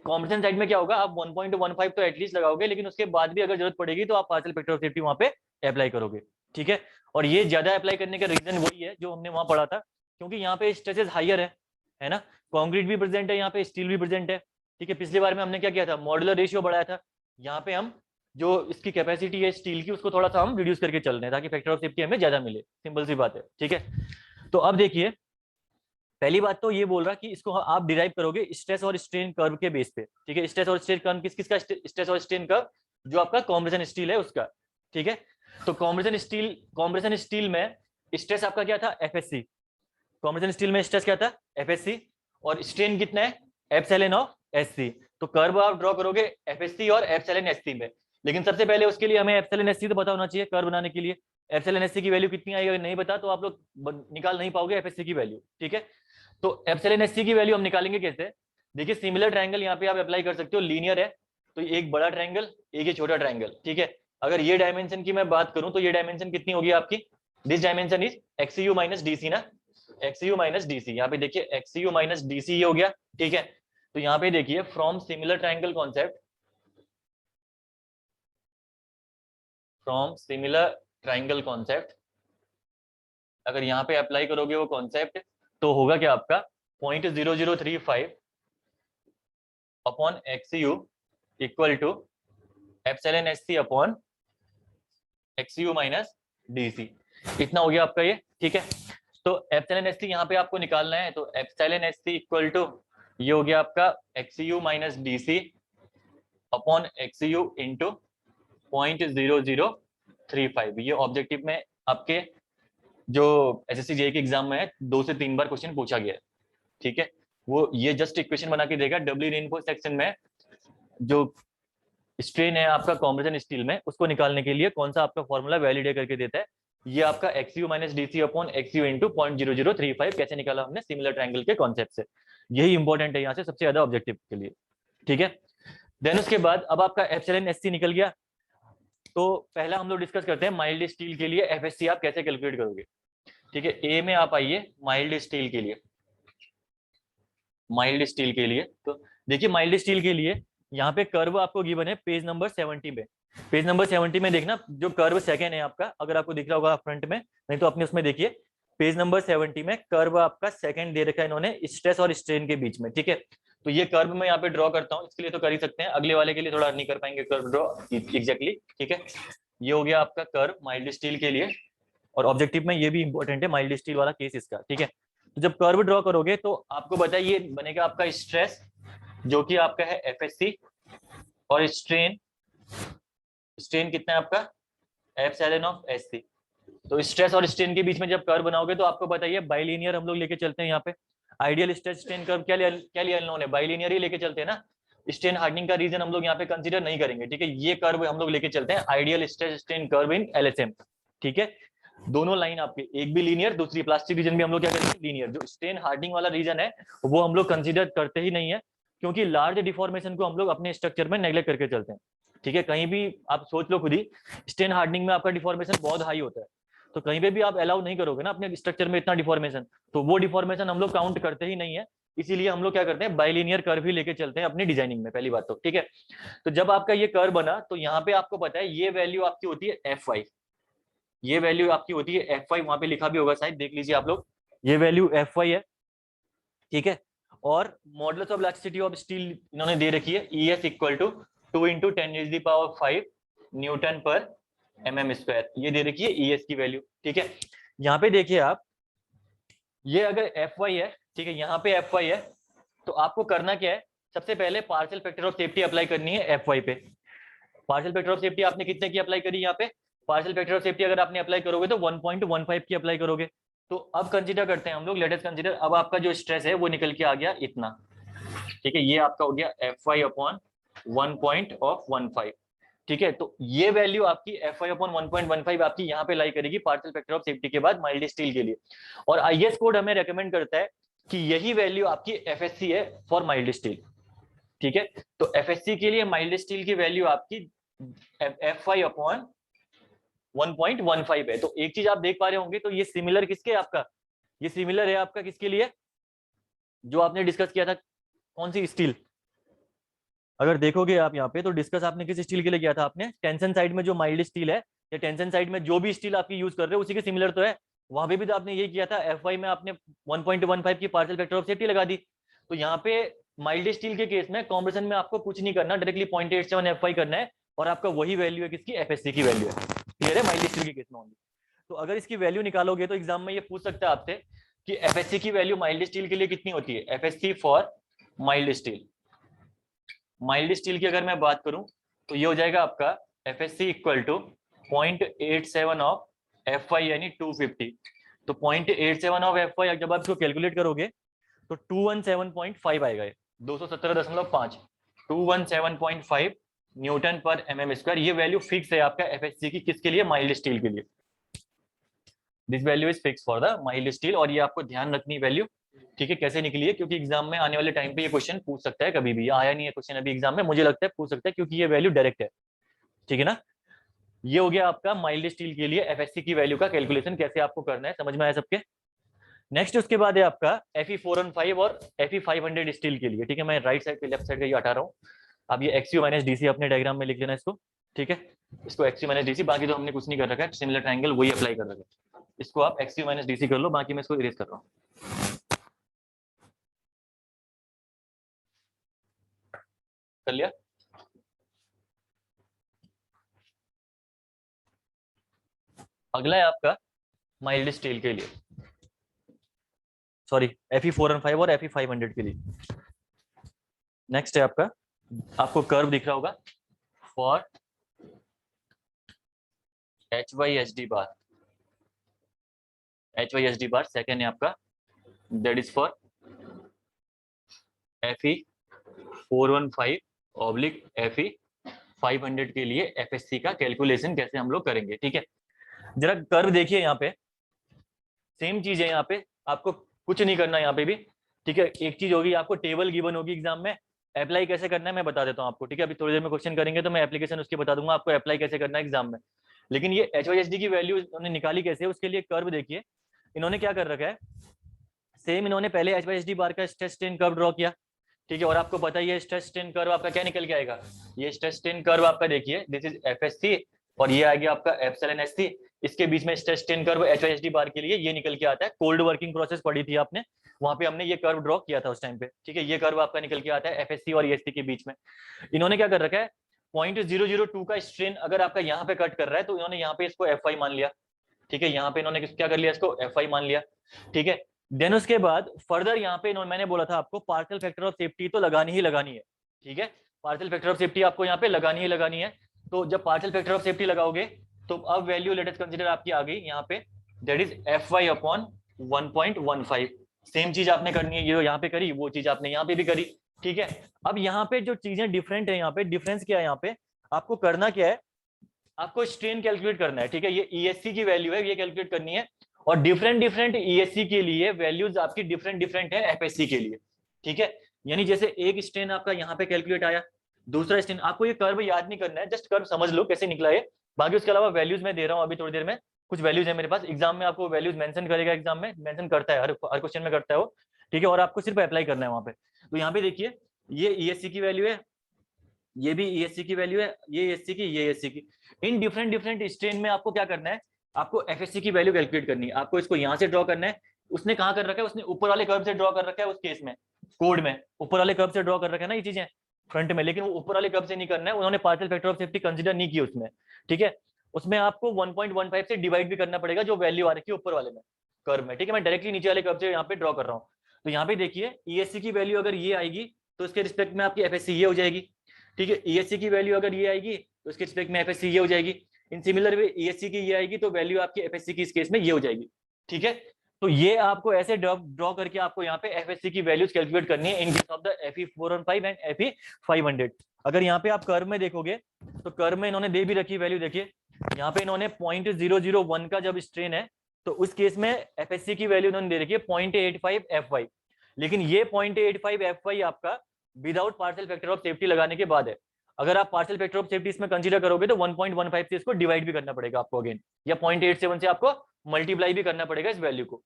कॉम्पिटिशन साइड में क्या होगा, आप 1.15 तो एटलीस्ट लगाओगे, लेकिन उसके बाद भी अगर जरूरत पड़ेगी तो आप पार्शियल फैक्टर ऑफ सेफ्टी वहां पे अप्लाई करोगे, ठीक है. और ये ज्यादा अप्लाई करने का रीजन वही है जो हमने वहां पढ़ा था, क्योंकि यहाँ पे स्ट्रेसेस हायर है ना. कॉन्क्रीट भी प्रेजेंट है यहाँ पे, स्टील भी प्रेजेंट है, ठीक है. पिछली बार में हमने क्या किया था, मॉड्यूलर रेशियो बढ़ाया था. यहाँ पे हम जो इसकी कैपेसिटी है स्टील की उसको थोड़ा सा हम रिड्यूस करके चल रहे हैं ताकि फैक्टर ऑफ सेफ्टी हमें ज्यादा मिले. सिंपल सी बात है, ठीक है. तो अब देखिए, पहली बात तो ये बोल रहा कि इसको आप डिराइव करोगे स्ट्रेस और स्ट्रेन कर्व के बेस पे, ठीक है. स्ट्रेस और स्ट्रेन कर्व किस किसका, स्ट्रेस और स्ट्रेन कर्व जो आपका कॉम्प्रेशन स्टील है उसका, ठीक है. तो कॉम्प्रेशन स्टील में स्ट्रेस आपका क्या था, एफएससी. कॉम्प्रेशन स्टील में स्ट्रेस क्या था, एफएससी, और स्ट्रेन कितना है, एप्सिलॉन ऑफ एससी. तो कर्व आप ड्रॉ करोगे एफएससी और एप्सिलॉन एससी में, लेकिन सबसे पहले उसके लिए हमें एप्सिलॉन एससी तो पता होना चाहिए कर्व बनाने के लिए. एप्सिलॉन एससी की वैल्यू कितनी आएगी, अगर नहीं पता तो आप लोग निकाल नहीं पाओगे एफएससी की वैल्यू, ठीक है. तो एप्सिलॉन एससी की वैल्यू हम निकालेंगे कैसे, देखिए सिमिलर ट्रायंगल यहाँ पे आप अप्लाई कर सकते हो. लीनियर है तो एक बड़ा ट्रायंगल, एक ही छोटा ट्रायंगल, ठीक है. अगर ये डायमेंशन की मैं बात करूं तो ये डायमेंशन कितनी होगी आपकी, this dimension is एक्सयू minus DC ना, एक्सयू माइनस डीसी. यहाँ पे देखिए एक्सयू माइनस डीसी ये हो गया, ठीक है. तो यहाँ पे देखिए from similar triangle concept, from similar triangle concept अगर यहाँ पे अप्लाई करोगे वो कॉन्सेप्ट तो होगा क्या आपका 0.0035 upon XU equal to epsilon SC upon XU minus DC. इतना हो गया आपका ये, ठीक है. तो एप्सिलॉन एससी यहाँ पे आपको निकालना है, तो एप्सिलॉन एससी इक्वल टू ये हो गया आपका एक्सयू minus DC upon XU into 0.0035. ये ऑब्जेक्टिव में आपके जो एसएससी जेईई के एग्जाम में है 2 से 3 बार क्वेश्चन पूछा गया है, ठीक है. वो ये जस्ट इक्वेशन बना के देगा. डब्ल्यू रेनफोर्स सेक्शन में जो स्ट्रेन है आपका कॉम्प्रेशन स्टील में, उसको निकालने के लिए कौन सा आपका फॉर्मूला वैलिडेट करके देता है, ये आपका एक्सयू minus DC upon XU into 0.0035 कैसे निकाला हमने, सिमिलर ट्रायंगल के कॉन्सेप्ट से. यही इंपॉर्टेंट है यहाँ से सबसे ज्यादा ऑब्जेक्टिव के लिए, ठीक है. देन उसके बाद अब आपका एप्सिलॉन एससी निकल गया. तो पहला हम लोग डिस्कस करते हैं माइल्ड स्टील के लिए एफएससी आप कैसे कैलकुलेट करोगे, ठीक है. ए में आप आइए माइल्ड स्टील के लिए, माइल्ड स्टील के लिए. तो देखिए माइल्ड स्टील के लिए यहाँ पे कर्व आपको गिवन है पेज नंबर 70 में. पेज नंबर 70 में देखना जो कर्व सेकंड है आपका, अगर आपको दिख रहा होगा फ्रंट में, नहीं तो अपने उसमें देखिए पेज नंबर 70 में कर्व आपका सेकंड दे रखा है इन्होंने स्ट्रेस और स्ट्रेन के बीच में, ठीक है. तो ये कर्व मैं यहाँ पे ड्रॉ करता हूँ, इसके लिए तो कर ही सकते हैं, अगले वाले के लिए थोड़ा नहीं कर पाएंगे कर्व ड्रॉ एग्जैक्टली। ठीक है, ये हो गया आपका कर्व माइल्ड स्टील के लिए, और ऑब्जेक्टिव में ये भी इंपॉर्टेंट है माइल्ड स्टील वाला केस इसका। ठीक है, तो जब कर्व ड्रॉ करोगे तो आपको बताइए बनेगा आपका स्ट्रेस जो कि आपका है एफएससी, और स्ट्रेन, स्ट्रेन कितना है आपका एप्सिलॉन ऑफ एससी। तो स्ट्रेस और स्ट्रेन के बीच में जब कर्व बनाओगे तो आपको बताइए बाइलिनियर हम लोग लेके चलते हैं यहाँ पे। आइडियल स्ट्रेस स्ट्रेन कर्व क्या लिया इन लोगों ने, बाइलिनियर ही लेके चलते हैं ना, स्ट्रेन हार्डनिंग का रीजन हम लोग यहाँ पे कंसीडर नहीं करेंगे। ठीक है, ये कर्व हम लोग लेके चलते हैं आइडियल स्ट्रेस स्ट्रेन कर्व इन एलएसएम। ठीक है, दोनों लाइन आपके, एक भी लीनियर, दूसरी प्लास्टिक रीजन भी हम लोग क्या करेंगे लीनियर। जो स्ट्रेन हार्डनिंग वाला रीजन है वो हम लोग कंसीडर करते ही नहीं है, क्योंकि लार्ज डिफॉर्मेशन को हम लोग अपने स्ट्रक्चर में नेग्लेक्ट करके चलते हैं। ठीक है, कहीं भी आप सोच लो खुद ही, स्ट्रेन हार्डनिंग में आपका डिफॉर्मेशन बहुत हाई होता है, तो कहीं पे भी आप अलाउ नहीं करोगे ना अपने स्ट्रक्चर में इतना डिफॉर्मेशन, तो वो डिफॉर्मेशन हम लोग काउंट करते ही नहीं है। इसीलिए हम लोग क्या करते हैं बाइलिनियर कर्व ही लेके चलते हैं अपनी डिजाइनिंग में, पहली बात तो। ठीक है, तो जब आपका ये कर्व बना तो यहाँ पे आपको पता है ये वैल्यू आपकी होती है Fy, ये वैल्यू आपकी होती है Fy, वहां पे लिखा भी होगा शायद, देख लीजिए आप लोग, ये वैल्यू Fy है। ठीक है, और modulus of elasticity of steel इन्होंने दे रखी है ES equal to 2 × 10⁵ Newton per mm square, ये दे रखी है ES की वैल्यू। ठीक है, यहाँ पे देखिए आप, ये अगर Fy है, ठीक है, यहाँ पे Fy है, तो आपको करना क्या है, सबसे पहले partial factor of safety apply करनी है Fy पे। पार्शियल फैक्टर ऑफ सेफ्टी आपने कितने की अप्लाई करी यहाँ पे, पार्शियल फैक्टर ऑफ सेफ्टी अगर आपने अप्लाई करोगे तो 1.15 की अप्लाई करोगे। तो अब कंसीडर करते हैं हम लोग, लेट अस कंसीडर, अब आपका जो स्ट्रेस है वो निकल के आ गया इतना। ठीक है, ये आपका हो गया Fy/1.15। ठीक है, तो ये वैल्यू आपकी Fy/1.15 आपकी यहाँ पे लाई करेगी पार्शियल फैक्टर ऑफ सेफ्टी के बाद माइल्ड स्टील के लिए। और आईएस कोड हमें रेकमेंड करता है कि यही वैल्यू आपकी एफएससी है फॉर माइल्ड स्टील। ठीक है, तो एफएससी के लिए माइल्ड स्टील की वैल्यू आपकी Fy/1.15 है। तो एक चीज आप देख पा रहे होंगे, तो ये सिमिलर किसके, आपका ये सिमिलर है आपका किसके लिए, जो आपने डिस्कस किया था, कौन सी स्टील, अगर देखोगे आप यहाँ पे तो डिस्कस आपने किस स्टील के लिए किया था, आपने टेंशन साइड में जो माइल्ड स्टील है, या टेंशन साइड में जो भी स्टील आपकी यूज कर रहे हो उसी के सिमिलर तो है, वहां पे भी तो आपने यही किया था, Fy में आपने 1.15 की पार्शियल फैक्टर ऑफ सेफ्टी लगा दी। तो यहाँ पे माइल्ड स्टील के केस में कॉम्प्रेशन में आपको कुछ नहीं करना, डायरेक्टली 0.87 Fy करना है, और आपका वही वैल्यू है किसकी, एफएससी की वैल्यू है। क्लियर है, माइल्ड स्टील के केस में ओनली। तो अगर इसकी वैल्यू निकालोगे तो एग्जाम में ये पूछ सकता है आपसे कि एफएससी की वैल्यू माइल्ड स्टील के लिए कितनी होती है, FSc for mild steel. Mild steel की अगर मैं बात करूं तो ये हो जाएगा आपका FSC equal to 0.87 of Fy यानी 250। तो 0.87 ऑफ Fy जब आप इसको कैलकुलेट करोगे तो 217.5 आएगा, 217.5, 217.5 न्यूटन पर mm स्क्वायर। ये वैल्यू फिक्स है आपका एफएससी की, किसके लिए, माइल्ड स्टील के लिए। This value is fix for the mild steel, और ये आपको ध्यान रखनी वैल्यू। ठीक है, कैसे निकली है, क्योंकि एग्जाम में आने वाले टाइम पे ये क्वेश्चन पूछ सकता है, कभी भी आया नहीं है क्वेश्चन अभी एग्जाम में, मुझे लगता है पूछ सकता है क्योंकि ये वैल्यू डायरेक्ट है। ठीक है ना, ये हो गया आपका माइल्ड स्टील के लिए एफएससी की वैल्यू का कैलकुलेशन कैसे आपको करना है, समझ में आया सबके। नेक्स्ट उसके बाद है आपका Fe415 और Fe500 स्टील के लिए। ठीक है, मैं राइट साइड पे लेफ्ट साइड का ये हटा रहा हूँ, अब ये XU - DC अपने डायग्राम में लिख लेना इसको। ठीक है, इसको XU - DC, बाकी तो हमने कुछ नहीं कर रखा है, सिमिलर ट्रायंगल वही अप्लाई कर रखा है, इसको आप XU - DC कर लो, बाकी मैं इसको इरेज कर रहा हूँ। कर लिया, अगला है आपका माइल्ड स्टील के लिए, सॉरी Fe415 और Fe500 के लिए। नेक्स्ट है आपका, आपको कर्व दिख रहा होगा for HYSD bar, HYSD bar second है आपका, that is for Fe415 oblique Fe500 के लिए एफएससी का कैलकुलेशन कैसे हम लोग करेंगे। ठीक है, जरा कर्व देखिए, यहाँ पे सेम चीज है, यहाँ पे आपको कुछ नहीं करना यहाँ पे भी। ठीक है, एक चीज होगी, आपको टेबल गिवन होगी एग्जाम में, अप्लाई कैसे करना है मैं बता देता हूँ आपको। ठीक है, अभी थोड़ी देर में क्वेश्चन करेंगे तो मैं एप्लीकेशन उसकी बता दूंगा आपको अप्लाई कैसे करना है एग्जाम में। लेकिन ये HYSD की वैल्यू उन्होंने निकाली कैसे, उसके लिए कर्व देखिए, इन्होंने क्या कर रखा है, सेम इन्होंने पहले HYSD बार का स्ट्रेस स्ट्रेन कर्व ड्रॉ किया। ठीक है, और आपको पता ही है स्ट्रेस स्ट्रेन कर्व आपका क्या निकल के आएगा, ये स्ट्रेस स्ट्रेन कर्व आपका देखिए, दिस इज एफएससी, और ये आ गया आपका एप्सिलॉन एससी, इसके बीच में स्ट्रेस स्ट्रेन कर्व HYSD बार के लिए ये निकल के आता है। कोल्ड वर्किंग प्रोसेस पढ़ी थी आपने, वहां पे हमने ये कर्व ड्रॉ किया था उस टाइम पे, ठीक है। ये कर्व आपका निकल के आता है FSC और ESC के बीच में। इन्होंने क्या कर रखा है, 0.002 का स्ट्रेन अगर आपका यहाँ पे कट कर रहा है तो इन्होंने यहाँ पे इसको FI मान लिया, ठीक है। यहाँ पे इन्होंने क्या कर लिया, इसको FI मान लिया, ठीक है। देन उसके बाद फर्दर यहाँ पे मैंने बोला था आपको पार्शियल फैक्टर ऑफ सेफ्टी तो लगानी ही लगानी है, ठीक है। पार्शियल फैक्टर ऑफ सेफ्टी आपको यहाँ पे लगानी ही लगानी है। तो जब पार्शियल फैक्टर ऑफ सेफ्टी लगाओगे तो अब वैल्यू लेट अस कंसीडर आपकी आ गई यहाँ पे, that is FY upon 1.15। Same चीज आपने करनी है, ये यहाँ पे करी वो चीज आपने यहाँ पे भी करी, ठीक है। अब यहाँ पे जो चीजें डिफरेंट है, यहाँ पे डिफरेंस क्या है, यहाँ पे आपको करना क्या है, आपको स्ट्रेन कैलकुलेट करना है, ठीक है। ये ESC की वैल्यू है, ये कैलकुलेट करनी है। और डिफरेंट डिफरेंट ESC के लिए वैल्यूज आपकी डिफरेंट डिफरेंट है FSC के लिए, ठीक है। यानी जैसे एक स्ट्रेन आपका यहाँ पे कैलकुलेट आया, दूसरा स्ट्रेन, आपको ये कर्व याद नहीं करना है, जस्ट कर्व समझ लो कैसे निकला है। बाकी उसके अलावा वैल्यूज मैं दे रहा हूँ अभी थोड़ी देर में, कुछ वैल्यूज है मेरे पास, एग्जाम में आपको वैल्यूज मेंशन करेगा, एग्जाम में मेंशन करता है, हर क्वेश्चन में करता है वो, ठीक है। और आपको सिर्फ अप्लाई करना है वहां पे। तो यहाँ पे देखिए ये ESC की वैल्यू है, ये भी ESC की वैल्यू है, ये ESC की, ये ESC की। इन डिफरेंट डिफरेंट स्ट्रेन में आपको क्या करना है, आपको FSC की वैल्यू कैलकुलेट करनी है। आपको इसको यहाँ से ड्रॉ करना है, उसने कहाँ कर रखा है, उसने ऊपर वाले कर्व से ड्रॉ कर रखा है, उस केस में कोड में ऊपर वाले कर्व से ड्रॉ कर रखा है ना ये चीजें फ्रंट में, लेकिन वो ऊपर वाले कर्व से नहीं करना है, उन्होंने partial factor of safety consider नहीं की उसमें, ठीक है। उसमें आपको 1.15 से डिवाइड भी करना पड़ेगा जो वैल्यू आ रही है ऊपर वाले में कर्व में, ठीक है। मैं डायरेक्टली नीचे वाले कर्व से यहाँ पे ड्रॉ कर रहा हूँ। तो यहाँ पे देखिए ESC की वैल्यू अगर ये आएगी तो इसके रिस्पेक्ट में आपकी FSC ये हो जाएगी, ठीक है। ESC की वैल्यू अगर ये आएगी तो इसके रिस्पेक्ट में FSC ये हो जाएगी। इन सिमिलर वे ESC की ये आएगी तो वैल्यू आपकी FSC की इस केस में ये हो जाएगी, ठीक है। तो ये आपको ऐसे ड्रॉ करके आपको यहाँ पे FSC की वैल्यूज कैलकुलेट करनी है इन case of the FE 415 and FE 500। अगर यहाँ पे आप कर्व में देखोगे तो कर्व में इन्होंने दे भी रखी वैल्यू, देखिए यहाँ पे इन्होंने 0.001 का जब स्ट्रेन है तो उस केस में FSC की वैल्यू इन्होंने दे रखी है 0.85 FY, लेकिन ये 0.85 FY आपका without partial factor of safety लगाने के बाद है। अगर आप पार्शियल फैक्टर ऑफ सेफ्टी इसमें कंसीडर करोगे तो 1.15 से इसको डिवाइड भी करना पड़ेगा आपको अगेन, या 0.87 से आपको मल्टीप्लाई भी करना पड़ेगा इस वैल्यू को,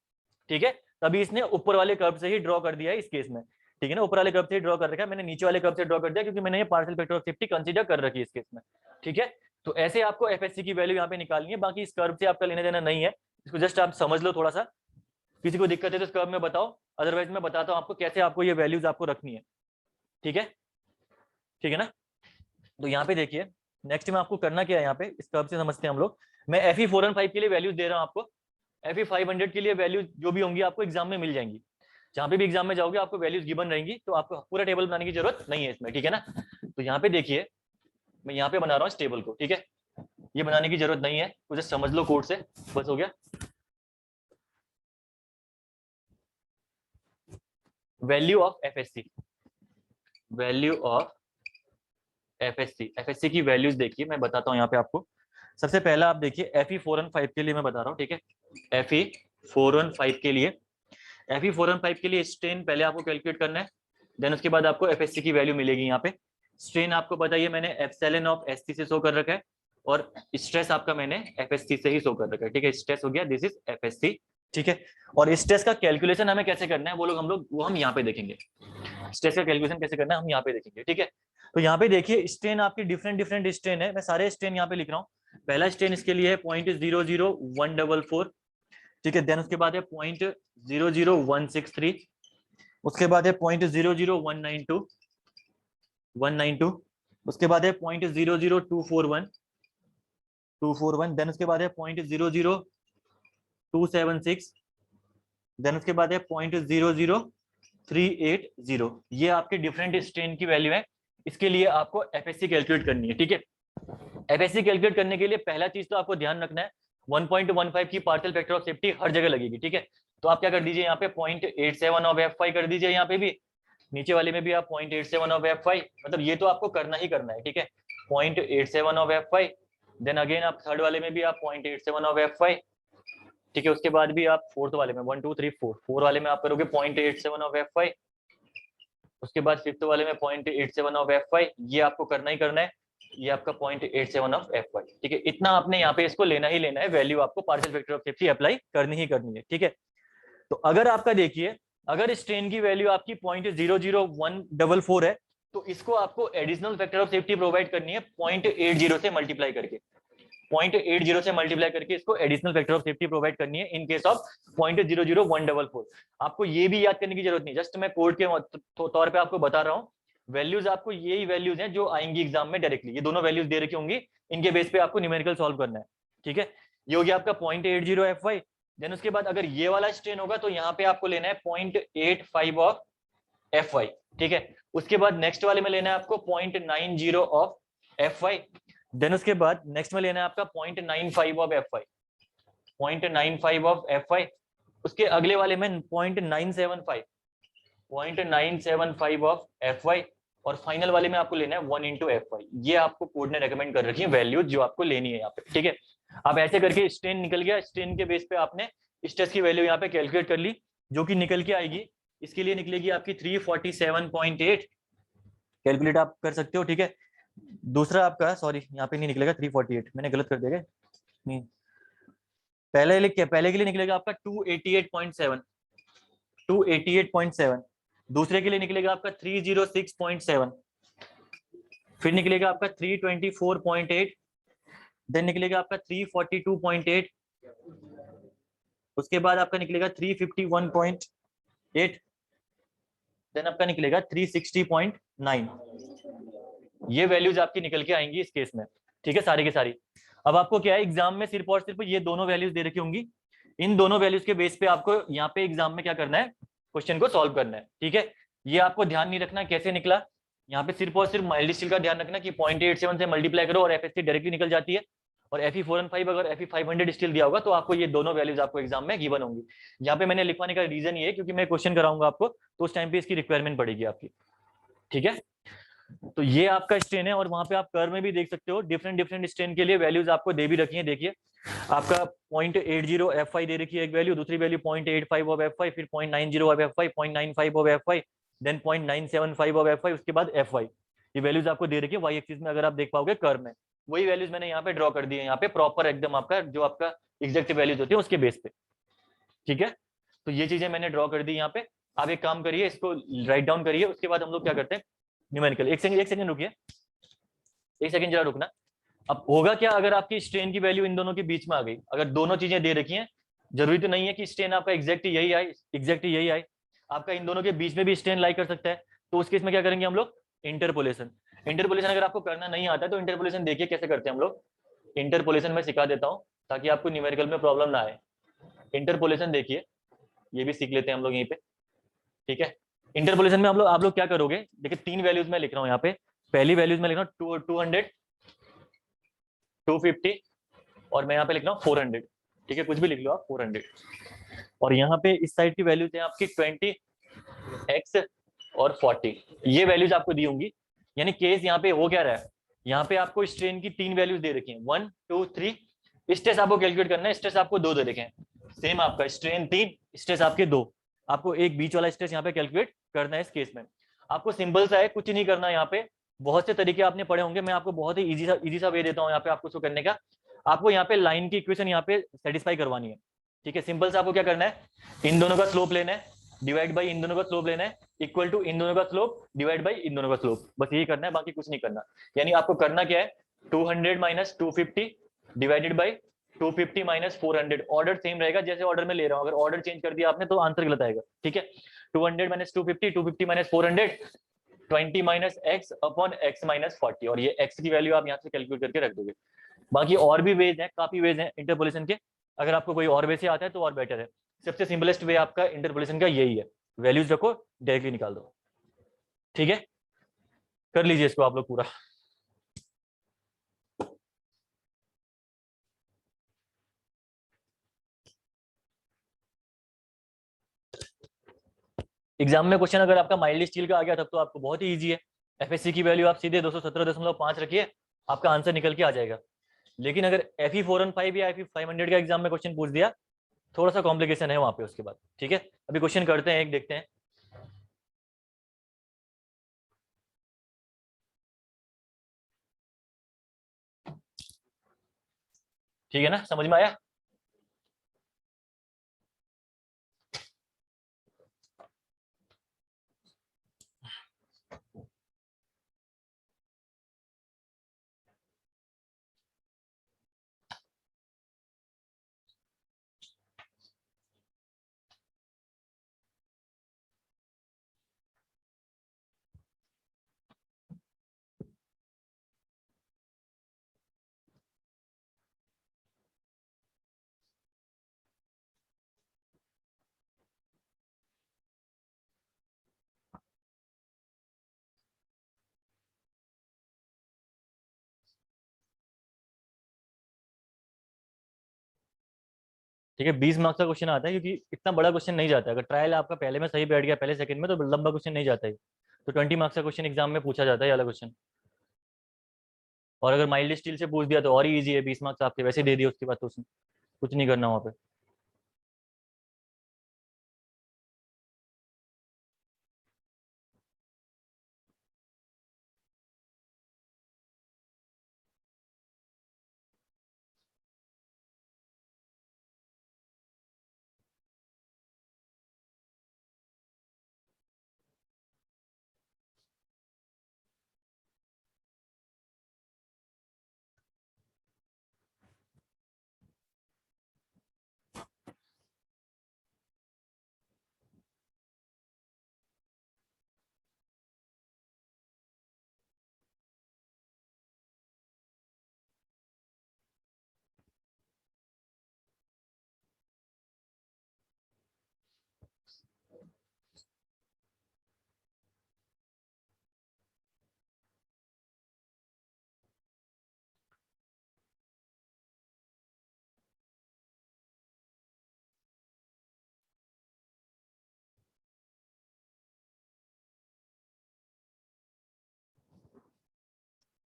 ठीक है। तभी इसने ऊपर वाले कर्व से ही ड्रॉ कर दिया है इस केस में, ठीक है ना। ऊपर वाले कर्व से ही ड्रॉ कर रखा है, मैंने नीचे वाले कर्व से ड्रॉ कर दिया क्योंकि मैंने ये partial factor of safety consider कर रखी है इस केस में, ठीक है। तो ऐसे आपको FSC की वैल्यू यहाँ पे निकालनी है। बाकी इस कर्व से आपका लेना देना नहीं है, इसको जस्ट आप समझ लो थोड़ा सा। किसी को दिक्कत है तो इस कर्व में बताओ, अदरवाइज मैं बताता हूँ आपको कैसे आपको ये वैल्यूज आपको रखनी है, ठीक है, ठीक है ना। तो यहाँ पे देखिए नेक्स्ट में आपको करना क्या है, यहाँ पे इस कर्व से समझते हैं हम लोग। मैं FE 415 के लिए वैल्यूज दे रहा हूँ आपको, FE 500 के लिए वैल्यू जो भी होंगी आपको एग्जाम में मिल जाएंगी। जहाँ पे भी एग्जाम में जाओगे आपको वैल्यूज गिवन रहेंगी, तो आपको पूरा टेबल बनाने की जरूरत नहीं है इसमें, ठीक है ना। तो यहाँ पे देखिए मैं यहाँ पे बना रहा हूँ इस टेबल को, ठीक है। ये बनाने की जरूरत नहीं है, तो जस्ट समझ लो कोड से, बस हो गया। Value of FSC, value of FSC की वैल्यूज देखिए मैं बताता हूँ यहाँ पे आपको। सबसे पहला आप देखिए FE 415 के लिए मैं बता रहा हूँ, ठीक है। FE 415 के लिए, FE 415 के लिए स्ट्रेन पहले आपको कैलकुलेट करना है, देन उसके बाद आपको FSC की वैल्यू मिलेगी। यहाँ पे स्ट्रेन आपको बताइए मैंने एप्सिलॉन ऑफ SC से शो कर रखा है, और स्ट्रेस आपका मैंने FSC से ही शो कर रखा है, ठीक है। स्ट्रेस हो गया, दिस इज FSC, ठीक है। और स्ट्रेस का कैलकुलेशन हमें कैसे करना है वो हम यहाँ पे देखेंगे। स्ट्रेस का कैलकुलेशन कैसे करना है हम यहाँ पे देखेंगे, ठीक है। तो यहाँ पे देखिए स्ट्रेन आपकी डिफरेंट डिफरेंट स्ट्रेन है, मैं सारे स्ट्रेन यहाँ पे लिख रहा हूँ। पहला स्ट्रेन इसके लिए है 0.00144, ठीक है। देन उसके बाद है 0.00163, उसके बाद है 0.00192, उसके बाद है 0.00241, देन उसके बाद है 0.00276, देन उसके बाद है 0.00380। ये आपके डिफरेंट स्ट्रेन की वैल्यू है। इसके लिए आपको FSC कैलकुलेट करनी है, ठीक है। FSC कैलकुलेट करने के लिए पहला चीज तो आपको ध्यान रखना है 1.15 की पार्शियल फैक्टर ऑफ सेफ्टी हर जगह लगेगी, ठीक है। तो आप क्या कर दीजिए यहाँ पे 0.87 ऑफ FY कर दीजिए, यहाँ पे भी नीचे वाले में भी आप 0.87 ऑफ FY, मतलब ये तो आपको करना ही करना है, ठीक है। 0.87 ऑफ FY, देन अगेन आप थर्ड वाले में भी आप 0.87 ऑफ FY, ठीक है। उसके बाद भी आप फोर्थ वाले में 1 2 3 4 वाले में आप करोगे 0.87 ऑफ FY, उसके बाद फिफ्थ वाले में 0.87 ऑफ FY, ये आपको करना ही करना है। ये आपका 0.87 ऑफ FY, ठीक है। इतना आपने यहाँ पे इसको लेना ही लेना है, वैल्यू आपको partial factor of safety apply करनी ही करनी है, ठीक है। तो अगर आपका देखिए अगर स्ट्रेन की वैल्यू आपकी 0.00144 है तो इसको आपको additional factor of safety provide करनी है 0.80 से मल्टीप्लाई करके, 0.80 से मल्टीप्लाई करके इसको additional factor of safety provide करनी है इन केस ऑफ 0.00144। आपको ये भी याद करने की जरूरत नहीं, जस्ट मैं कोड के तौर पे आपको बता रहा हूँ। वैल्यूज आपको यही वैल्यूज हैं जो आएंगी एग्जाम में डायरेक्टली, ये दोनों वैल्यूज दे रखी होंगी, इनके बेस पे आपको न्यूमेरिकल सॉल्व करना है। ठीक है, ये हो गया आपका 0.80 देन उसके बाद अगर ये वाला स्ट्रेन होगा तो यहाँ पे आपको लेना है 0.85 ऑफ Fy। ठीक है, उसके बाद नेक्स्ट वाले में लेना है आपको 0.90 ऑफ Fy। देन उसके बाद नेक्स्ट में लेना है आपका 0.95 ऑफ Fy, 0.95 ऑफ Fy। उसके अगले वाले में 0.975, 0.975 ऑफ Fy। और फाइनल वाले में आपको लेना है 1 into Fy। ये आपको कोड ने रेकमेंड कर रखी है वैल्यूज जो आपको लेनी है यहाँ पे। ठीक है, आप ऐसे करके स्ट्रेन निकल गया, स्ट्रेन के बेस पे आपने स्ट्रेस की वैल्यू यहाँ पे कैलकुलेट कर ली, जो कि निकल के आएगी, इसके लिए निकलेगी आपकी 347.8, कैलकुलेट आप कर सकते हो। ठीक है, दूसरा आपका, सॉरी यहाँ पे नहीं निकलेगा 348, मैंने गलत कर दिया, नहीं पहले के लिए निकलेगा आपका 288.7, 288.7। दूसरे के लिए निकलेगा आपका 306.7, फिर निकलेगा आपका 324.8, देन निकलेगा आपका 342.8, उसके बाद आपका निकलेगा 351.8, देन आपका निकलेगा 360.9। ये वैल्यूज आपकी निकल के आएंगी इस केस में। ठीक है, सारी की सारी। अब आपको क्या है, एग्जाम में सिर्फ और सिर्फ ये दोनों वैल्यूज दे रखी होंगी, इन दोनों वैल्यूज के बेस पे आपको यहाँ पे एग्जाम में क्या करना है, क्वेश्चन को सॉल्व करना है। ठीक है, ये आपको ध्यान नहीं रखना कैसे निकला, यहाँ पे सिर्फ और सिर्फ माइल्ड स्टील का ध्यान रखना कि 0.87 से मल्टीप्लाई करो और एफएससी डायरेक्टली निकल जाती है, और Fe415 अगर Fe500 स्टील दिया होगा तो आपको ये दोनों वैल्यूज आपको एग्जाम में गिवन होंगी। यहाँ पे मैंने लिखवाने का रीजन ये है क्योंकि मैं क्वेश्चन कराऊंगा आपको, तो उस टाइम पे इसकी रिक्वायरमेंट पड़ेगी आपकी। ठीक है, तो ये आपका स्ट्रेन है, और वहां पे आप कर्व में भी देख सकते हो डिफरेंट डिफरेंट स्ट्रेन के लिए वैल्यूज आपको दे भी रखी है। देखिए आपका 0.80 Fy दे रखी है एक वैल्यू, दूसरी वैल्यू 0.85 ऑफ Fy, फिर 0.90 of Fy, 0.95 of Fy, then 0.975 of Fy, उसके बाद Fy। ये वैल्यूज आपको दे रखी है वाई एक्सिस में, अगर आप देख पाओगे कर्व में, वही वैल्यूज मैंने यहाँ पे ड्रॉ कर दी है, यहाँ पे प्रॉपर एकदम आपका जो आपका एग्जैक्ट वैल्यूज होती है उसके बेस पे। ठीक है, तो ये चीजें मैंने ड्रॉ कर दी यहाँ पे। आप एक काम करिए, इसको राइट डाउन करिए, उसके बाद हम लोग क्या करते हैं न्यूमेरिकल। एक सेकंड रुकिए, एक सेकंड जरा रुकना। अब होगा क्या अगर आपकी स्ट्रेन की वैल्यू इन दोनों के बीच में आ गई, अगर दोनों चीजें दे रखी हैं, जरूरी तो नहीं है कि स्ट्रेन आपका एग्जैक्ट यही आए, एग्जैक्ट यही आए, आपका इन दोनों के बीच में भी स्ट्रेन लाई कर सकता है। तो उस केस में क्या करेंगे हम लोग, इंटरपोलेशन। इंटरपोलेशन अगर आपको करना नहीं आता है तो इंटरपोलेशन देखिए कैसे करते हैं हम लोग। इंटरपोलेशन में सिखा देता हूँ ताकि आपको न्यूमेरिकल में प्रॉब्लम ना आए। इंटरपोलेशन देखिए, ये भी सीख लेते हैं हम लोग यहीं पे। ठीक है, इंटरपोलेशन में हम लोग, आप लोग क्या करोगे, देखिए 3 वैल्यूज में लिख रहा हूँ यहाँ पे। पहली वैल्यूज में लिख रहा हूँ 200, 250, और मैं यहाँ पे लिख रहा हूँ 400। ठीक है, कुछ भी लिख लो आप, 400। और यहाँ पे इस साइड की वैल्यूज है आपकी 20x और 40, ये वैल्यूज आपको दी होंगी। यानी केस यहाँ पे हो क्या रहा है, यहाँ पे आपको स्ट्रेन की 3 वैल्यूज दे रखी हैं, 1 2 3। स्ट्रेस आपको कैलकुलेट करना है, स्ट्रेस आपको 2 दे रखे हैं, सेम आपका स्ट्रेन 3, स्ट्रेस आपके 2। आपको एक बीच वाला स्ट्रेस यहाँ पे कैलकुलेट करना है। इस केस में आपको सिंपल सा है, कुछ नहीं करना यहाँ पे। बहुत से तरीके आपने पढ़े होंगे, मैं आपको बहुत ही इजी सा वे देता हूँ यहाँ पे आपको शो करने का। आपको यहाँ पे लाइन की इक्वेशन यहाँ पे सेटिस्फाई करवानी है। ठीक है, सिंपल से आपको क्या करना है, इन दोनों का स्लोप लेना है, डिवाइड बाई इन दोनों का स्लोप लेना है, इक्वल टू इन दोनों का स्लोप डिवाइड बाई इन दोनों का स्लोप, बस यही करना है, बाकी कुछ नहीं करना। यानी आपको करना क्या है, 200 minus 250 divided by 250 minus 400। Order same रहेगा जैसे ऑर्डर में ले रहा हूँ, अगर ऑर्डर चेंज कर दिया आपने तो आंसर गलत आएगा। ठीक है, 200 minus 250, 250 minus 400, 20 minus x upon x minus 40, और ये एक्स की वैल्यू आप यहाँ से कैलकुलेट करके रख दोगे। बाकी और भी वेज हैं, काफी वेज हैं इंटरपोलेशन के, अगर आपको कोई और वे से आता है तो और बेटर है। सबसे सिंपलेस्ट वे आपका इंटरपोलेशन का यही है, वैल्यूज रखो डायरेक्टली निकाल दो। ठीक है, कर लीजिए इसको आप लोग पूरा। एग्जाम में क्वेश्चन अगर आपका माइल्ड स्टील का आ गया तब तो आपको बहुत ही ईजी है, एफएससी की वैल्यू आप सीधे 217.5 रखिए, आपका आंसर निकल के आ जाएगा। लेकिन अगर Fe415 या Fe500 का एग्जाम में क्वेश्चन पूछ दिया, थोड़ा सा कॉम्प्लिकेशन है वहां पे उसके बाद। ठीक है, अभी क्वेश्चन करते हैं, एक देखते हैं। ठीक है ना, समझ में आया। ठीक है, 20 मार्क्स का क्वेश्चन आता है, क्योंकि इतना बड़ा क्वेश्चन नहीं जाता है। अगर ट्रायल आपका पहले में सही बैठ गया, पहले सेकंड में, तो लंबा क्वेश्चन नहीं जाता है। तो 20 मार्क्स का क्वेश्चन एग्जाम में पूछा जाता है, ये वाला क्वेश्चन। और अगर माइल्ड स्टील से पूछ दिया तो और ही ईजी है, 20 मार्क्स आपके वैसे दे दिए, उसके बाद तो उसमें कुछ नहीं करना वहाँ पे।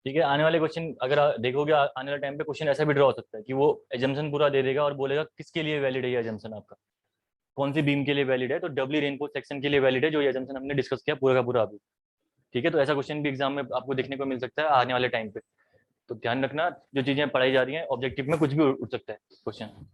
ठीक है, आने वाले क्वेश्चन अगर देखोगे, आने वाले टाइम पे क्वेश्चन ऐसा भी ड्रॉ हो सकता है कि वो एजम्पशन पूरा दे देगा और बोलेगा किसके लिए वैलिड है ये एजम्पशन आपका, कौन सी बीम के लिए वैलिड है। तो डबली रेनफोर्स सेक्शन के लिए वैलिड है जो ये एजम्पशन हमने डिस्कस किया पूरा का पूरा अभी। ठीक है, तो ऐसा क्वेश्चन भी एग्जाम में आपको देखने को मिल सकता है आने वाले टाइम पे। तो ध्यान रखना, जो चीजें पढ़ाई जा रही हैं ऑब्जेक्टिव में कुछ भी उठ सकता है क्वेश्चन।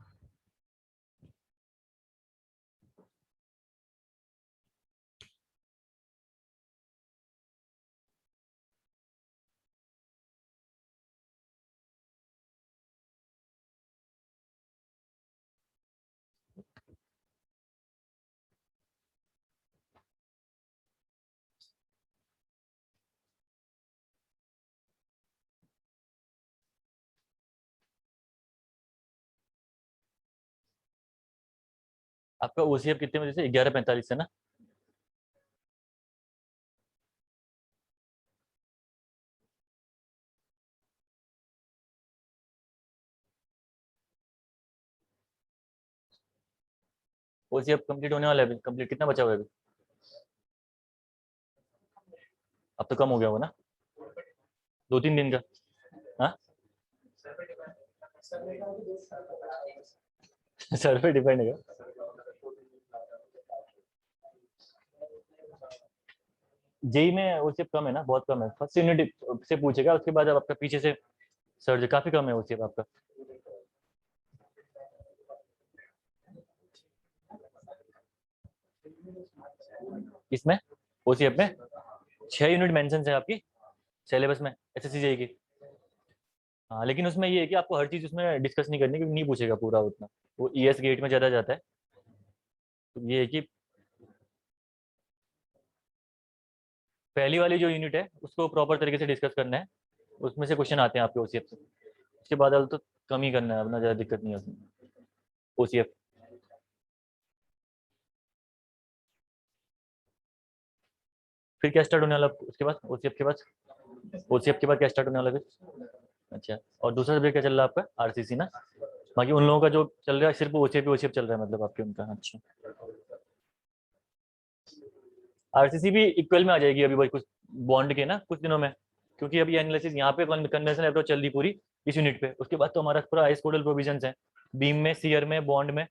आपका ओसीएफ कितने बजे से? 11:45 से ना? ओसीएफ कंप्लीट होने वाला है अभी, कंप्लीट कितना बचा हुआ है अभी? अब तो कम हो गया होगा ना, 2-3 दिन का। हाँ सर पे डिपेंड है। जेई में ओसीएफ कम है ना, बहुत कम है। फर्स्ट यूनिट से पूछेगा, उसके बाद अब आपका पीछे से सर्च काफी कम है ओसीएफ आपका। इसमें ओसीएफ में 6 यूनिट मेंशन है आपकी सिलेबस में एसएससी जेई की। हाँ, लेकिन उसमें ये है कि आपको हर चीज उसमें डिस्कस नहीं करनी, क्योंकि नहीं पूछेगा पूरा उतना। वो ईएस गेट में ज्यादा जाता है। तो ये है कि पहली वाली जो यूनिट है उसको प्रॉपर तरीके से डिस्कस करना है, उसमें से क्वेश्चन आते हैं आपके ओसीएफ से। उसके बाद तो कम ही करना है, अपना ज़्यादा दिक्कत नहीं है उसमें। ओसीएफ फिर क्या स्टार्ट होने वाला उसके बाद? ओसीएफ के बाद, ओसीएफ के बाद क्या स्टार्ट होने वाला फिर? अच्छा, और दूसरा सब्जेक्ट क्या चल रहा है आपका? आरसीसी ना? बाकी उन लोगों का जो चल रहा है सिर्फ ओसीएफ ओसीएफ चल रहा है मतलब आपके उनका। अच्छा, आरसीसी भी इक्वल में आ जाएगी अभी भाई कुछ बॉन्ड के ना कुछ दिनों में, क्योंकि अभी एनालिसिस यहाँ पे कन्वेंशनल अप्रोच चल रही पूरी इस यूनिट पे। उसके बाद तो हमारा पूरा आइस कोडल प्रोविजन है, बीम में, सीयर में, बॉन्ड में,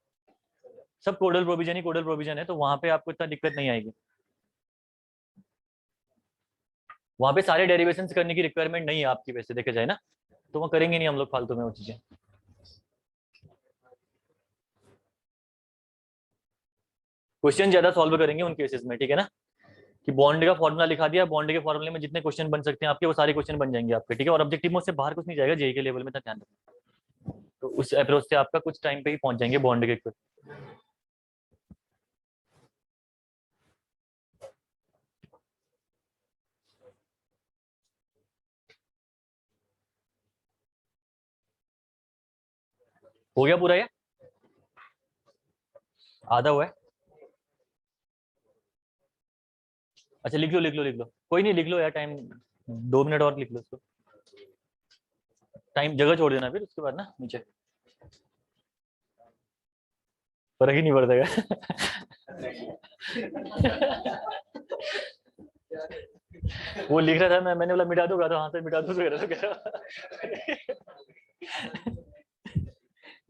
सब कोडल प्रोविजन ही कोडल प्रोविजन है। तो वहाँ पे आपको इतना दिक्कत नहीं आएगी। वहाँ पे सारे डेरिवेशन करने की रिक्वायरमेंट नहीं है आपकी, वैसे देखा जाए ना, तो वो करेंगे नहीं हम लोग फालतू में वो चीजें। क्वेश्चन ज्यादा सॉल्व करेंगे उन केसेस में, ठीक है ना, कि बॉन्ड का फॉर्मूला लिखा दिया, बॉन्ड के फॉर्मूले में जितने क्वेश्चन बन सकते हैं आपके वो सारे क्वेश्चन बन जाएंगे आपके। ठीक है, और ऑब्जेक्टिव में उससे बाहर कुछ नहीं जाएगा जेई के लेवल में, इतना ध्यान रखना। तो उस अप्रोच से आपका कुछ टाइम पे ही पहुंच जाएंगे बॉन्ड के ऊपर। हो गया पूरा ये? आधा हुआ है? अच्छा, लिख लो लिख लो लिख लो, कोई नहीं, लिख लो यार, टाइम 2 मिनट और लिख लो उसको। टाइम जगह छोड़ देना फिर उसके बाद ना नीचे। फर्क ही नहीं पड़ता है। वो लिख रहा था, मैंने बोला मिटा दूंगा, तो हाँ से मिटा दूँ, तो कह रहा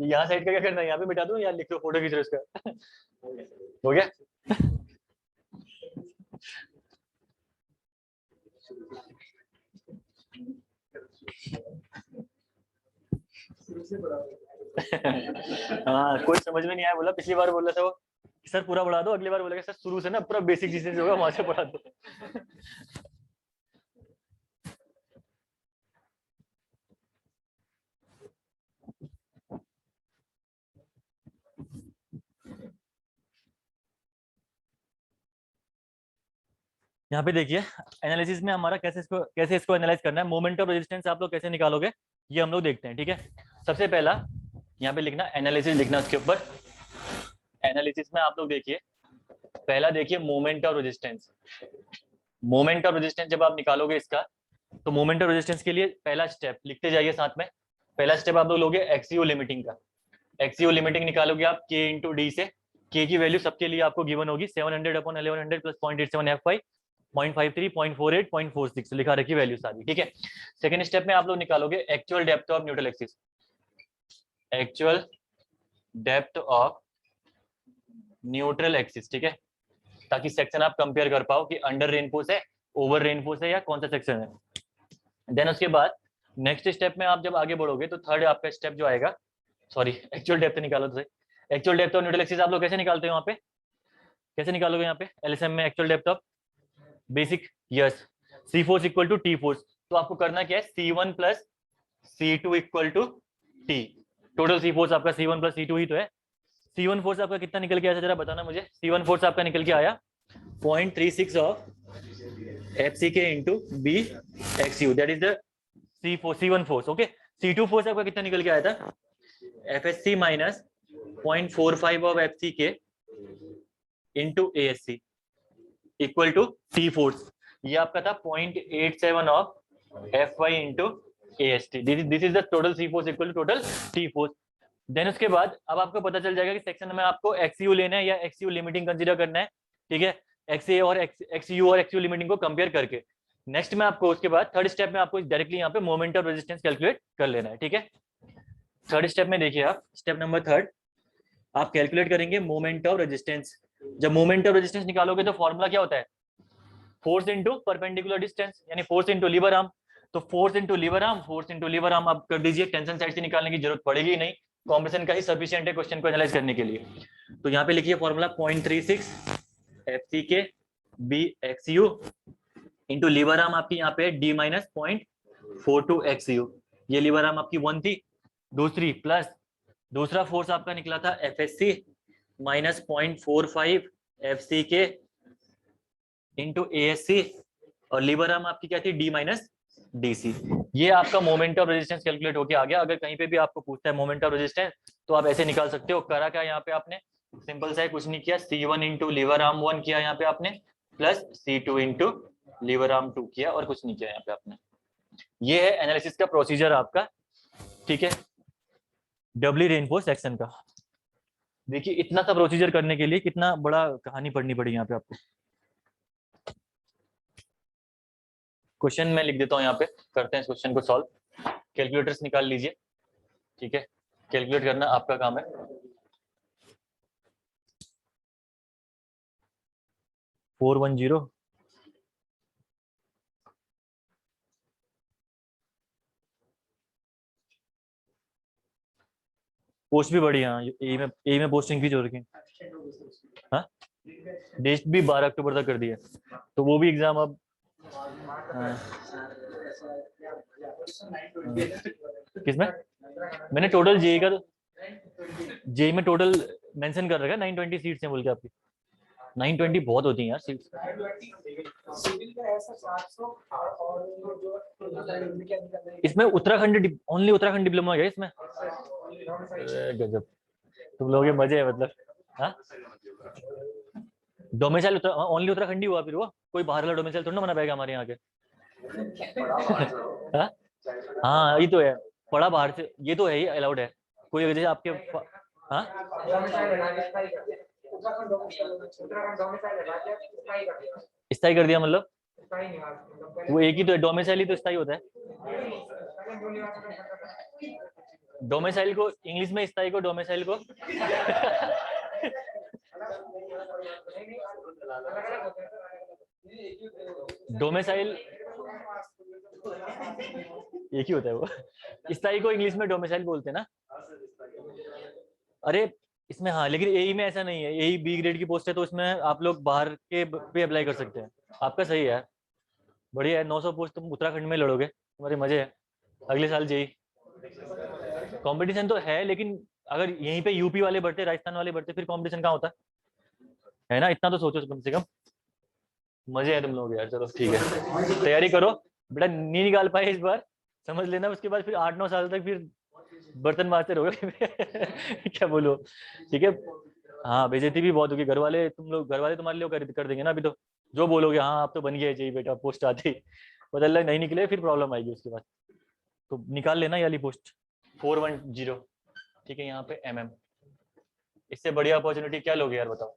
यहाँ साइड का क्या करना है, यहाँ पे मिटा दूँ या लिख दो, फोटो खींच रहे इसका। हो गया। हाँ कोई समझ में नहीं आया, बोला पिछली बार बोल रहा था वो सर पूरा बढ़ा दो, अगली बार बोलेगा सर शुरू से ना पूरा बेसिक चीजें जो होगा वहां से पढ़ा दो। यहाँ पे देखिए एनालिसिस में हमारा कैसे इसको एनालाइज करना है, मोमेंट ऑफ रेजिस्टेंस आप लोग कैसे निकालोगे ये हम लोग देखते हैं। ठीक है, सबसे पहला यहाँ पे लिखना एनालिसिस, लिखना उसके ऊपर। एनालिसिस में आप लोग देखिए, पहला देखिए moment of resistance. Moment of resistance जब आप निकालोगे इसका, तो मोमेंट ऑफ रेजिस्टेंस के लिए पहला स्टेप लिखते जाइए साथ में। पहला स्टेप आप लोग लोगे एक्सीओ लिमिटिंग का। एक्सीओ लिमिटिंग निकालोगे आप के इंटू डी से। के की वैल्यू सबके लिए आपको गिवन होगी 700/1100 प्लस 0.87 F5, 0.53, 0.48, 0.46 लिखा रखी वैल्यू सारी। ठीक है, सेकंड स्टेप में आप लोग निकालोगे actual depth of neutral axis. Actual depth of neutral axis, ठीक है, ताकि सेक्शन आप कंपेयर कर पाओ कि अंडर रेनफोर्स है, ओवर रेनफोर्स है, या कौन सा सेक्शन है। देन उसके बाद नेक्स्ट स्टेप में आप जब आगे बढ़ोगे तो थर्ड आपका स्टेप जो आएगा, सॉरी एक्चुअल डेप्थ निकालो तो सही। Actual depth of neutral axis आप लोग कैसे निकालते हो, वहां पे कैसे निकालोगे, यहाँ पे एलएसएम में actual depth of basic, yes, C force equal to T force. तो आपको करना क्या है, C1 plus C2 equal to T. Total C force आपका C1 प्लस C2 ही तो है। C1 फोर्स आपका कितना निकल के आया, जरा बताना मुझे। C1 फोर्स आपका निकल के आया 0.36 of FCK into B XU, that is the C1 force. Okay, C2 force आपका कितना निकल के आया था, FSC minus 0.45 of FCK into ASC equal to T force. ये आपका था 0.87 of FY into AST। This is the total C force equal to total T force. Then उसके बाद अब आपको पता चल जाएगा कि सेक्शन में आपको XU लेना है या XU लिमिटिंग कंसीडर करना है। ठीक है, XA और XU और XU लिमिटिंग को कंपेयर करके नेक्स्ट में आपको उसके बाद थर्ड स्टेप में आपको डायरेक्टली यहाँ पे मोमेंट ऑफ रेजिस्टेंस कैलकुलेट कर लेना है। ठीक है, थर्ड स्टेप में देखिए आप, स्टेप नंबर थर्ड आप कैलकुलेट करेंगे मोमेंट ऑफ रेजिस्टेंस। जब मोमेंट ऑफ रेजिस्टेंस निकालोगे तो फॉर्मूला क्या होता है, फोर्स इंटू परपेंडिकुलर डिस्टेंस, यानी फोर्स इंटू लीवर आर्म। तो force into lever arm, force into lever arm आप कर दीजिए, टेंशन साइड से निकालने की जरूरत पड़ेगी नहीं, कॉम्प्रेशन का ही सफिशिएंट है क्वेश्चन को एनालाइज करने के लिए। तो यहाँ पे लिखिए formula 0.36 FCK BXU into lever arm आपकी यहाँ पे D माइनस 0.42 XU। ये लीवर आर्म आपकी 1 थी, दूसरी प्लस दूसरा फोर्स आपका निकला था FSC minus 0.45 FCK into ASC, और लीवर आर्म आपकी क्या थी, D माइनस DC। ये आपका मोमेंट ऑफ रेजिस्टेंस कैलकुलेट होके आ गया। अगर कहीं पे भी आपको पूछता है मोमेंट ऑफ रेजिस्टेंस तो आप ऐसे निकाल सकते हो। करा क्या यहाँ पे आपने, सिंपल सा है, कुछ नहीं किया, C1 इंटू लीवर आर्म 1 किया यहाँ पे आपने, plus C2 into lever arm 2 किया, और कुछ नहीं किया यहाँ पे आपने। ये है एनालिसिस का प्रोसीजर आपका। ठीक है, डबली रेनफोर्स सेक्शन का। देखिए इतना सा प्रोसीजर करने के लिए कितना बड़ा कहानी पढ़नी पड़ी यहाँ पे आपको। क्वेश्चन मैं लिख देता हूँ यहाँ पे, करते हैं इस क्वेश्चन को सॉल्व। कैलकुलेटर्स निकाल लीजिए। ठीक है, कैलकुलेट करना आपका काम है। 410 पोस्ट भी बढ़ी, हाँ ए में पोस्टिंग भी जो रखी। हाँ, डेट भी 12 अक्टूबर तक कर दिया, तो वो भी एग्जाम अब किसमें, मैंने टोटल जेई का, जेई में टोटल मेंशन कर रखा है 920 सीट्स हैं बोल के आपकी। 920 बहुत होती हैं यार सीट्स। इसमें उत्तराखंड, ओनली उत्तराखंड डिप्लोमा है इसमें। गजब, तुम लोग के मजे है मतलब। हाँ, डोमिसाइल ओनली उत्तराखंड ही हुआ फिर वो, कोई बाहर वाला डोमिसाइल थोड़ा ना बना पाएगा हमारे यहाँ के। हाँ ये तो है, पढ़ा बाहर से, ये तो है ही अलाउड है। कोई अगर जैसे आपके हाँ स्थायी कर दिया मतलब वो एक ही तो डोमिसाइल ही तो स्थायी होता है। डोमिसाइल को इंग्लिश में स्थायी को डोमिसाइल को डोमिसाइल एक ही होता है वो। स्थायी को इंग्लिश में डोमिसाइल बोलते हैं ना। अरे इसमें हाँ, लेकिन एई में ऐसा नहीं है। एई बी ग्रेड की पोस्ट है तो इसमें आप लोग बाहर के पे अप्लाई कर सकते हैं। आपका सही है, बढ़िया है। 900 पोस्ट तुम उत्तराखंड में लड़ोगे, तुम्हारे मजे है। अगले साल जेई कंपटीशन तो है, लेकिन अगर यहीं पे यूपी वाले बढ़ते, राजस्थान वाले बढ़ते, फिर कंपटीशन कहाँ होता है ना। इतना तो सोचो कम से कम। मजे है तुम लोग यार। चलो ठीक है, तैयारी करो बेटा। नहीं निकाल पाए इस बार समझ लेना, उसके बाद फिर 8-9 साल तक फिर बर्तन मारते रहोगे। क्या बोलो, ठीक है। हाँ बेइज्जती भी बहुत होगी। घर वाले घर वाले तुम्हारे लिए कर देंगे ना अभी तो। जो बोलोगे हाँ आप तो बन गए चाहिए बेटा, पोस्ट आती बदल नहीं निकले फिर प्रॉब्लम आएगी उसके बाद। तो निकाल लेना ये वाली पोस्ट 410। ठीक है, यहाँ पे इससे बढ़िया अपॉर्चुनिटी क्या लोगे यार बताओ।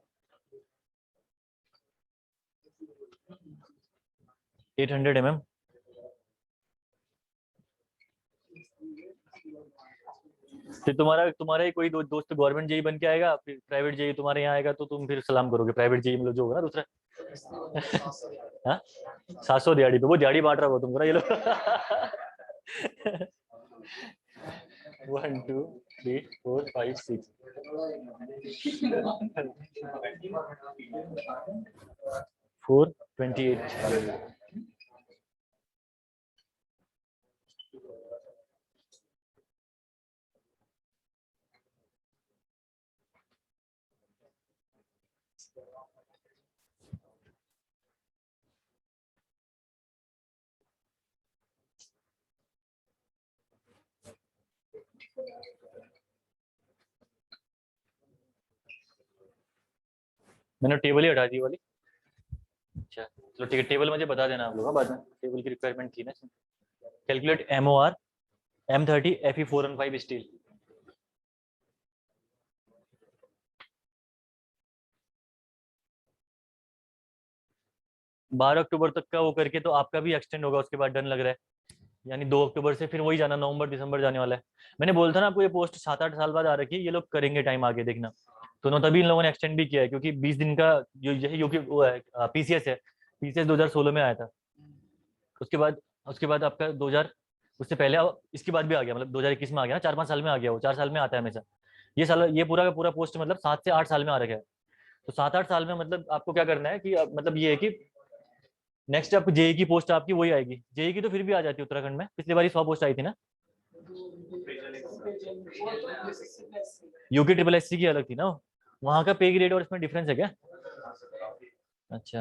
800 फिर तुम्हारा ही कोई दोस्त गवर्नमेंट जेई बन के आएगा, फिर प्राइवेट जेई तुम्हारे यहाँ आएगा तो तुम फिर सलाम करोगे। प्राइवेट जेई मतलब जो होगा ना दूसरा। हाँ 700 दिहाड़ी पे, वो दिहाड़ी बांट रहा हो तुमको ना ये लोग। 1 2 3 4 5 6 428। मैंने टेबल ही हटा दी वाली। अच्छा चलो ठीक है, टेबल मुझे बता देना आप लोग बाद में। टेबल की रिक्वायरमेंट थी ना। Calculate MOR M30 Fe415 steel. 12 अक्टूबर तक का वो करके तो आपका भी एक्सटेंड होगा उसके बाद, डन लग रहा है। यानी 2 अक्टूबर से फिर वही जाना, नवंबर दिसंबर जाने वाला है। मैंने बोला था ना आपको, ये पोस्ट 7-8 साल बाद आ रखी है, ये लोग करेंगे टाइम आगे देखना। तो तभी इन लोगों ने एक्सटेंड भी किया है, क्योंकि 20 दिन का जो यही यूपी वो है PCS है। PCS 2016 में आया था। उसके बाद आपका 2000, उससे पहले इसके बाद भी आ गया, मतलब 2021 में आ गया ना। 4-5 साल में आ गया वो, 4 साल में आता है हमेशा। ये पूरा का पूरा पोस्ट मतलब 7 से 8 साल में आ रखा है। तो 7-8 साल में मतलब आपको क्या करना है कि मतलब ये है कि नेक्स्ट आपको जेई की पोस्ट आपकी वही आएगी। जेई की तो फिर भी आ जाती है उत्तराखंड में, पिछली बार 100 पोस्ट आई थी ना। यूके SSC की अलग थी ना। वहाँ का पे ग्रेड और इसमें डिफरेंस है क्या? अच्छा।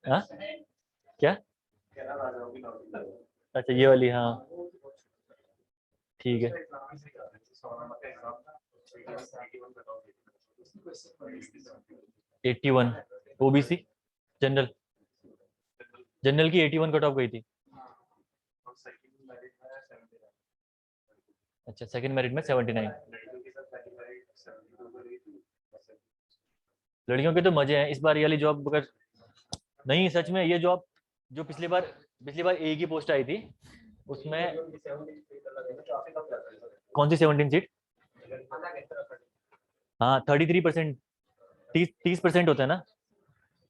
हाँ क्या? अच्छा ये वाली, हाँ ठीक है। 81 OBC जनरल। जनरल की 81 कट ऑफ गई थी। अच्छा सेकंड मेरिट में 79। लड़कियों के तो मजे हैं इस बार। ये वाली जॉब अगर नहीं, सच में ये जॉब जो पिछली बार एक ही पोस्ट आई थी उसमें। कौन सी 17 सीट? हाँ 33%। 30% होता है ना।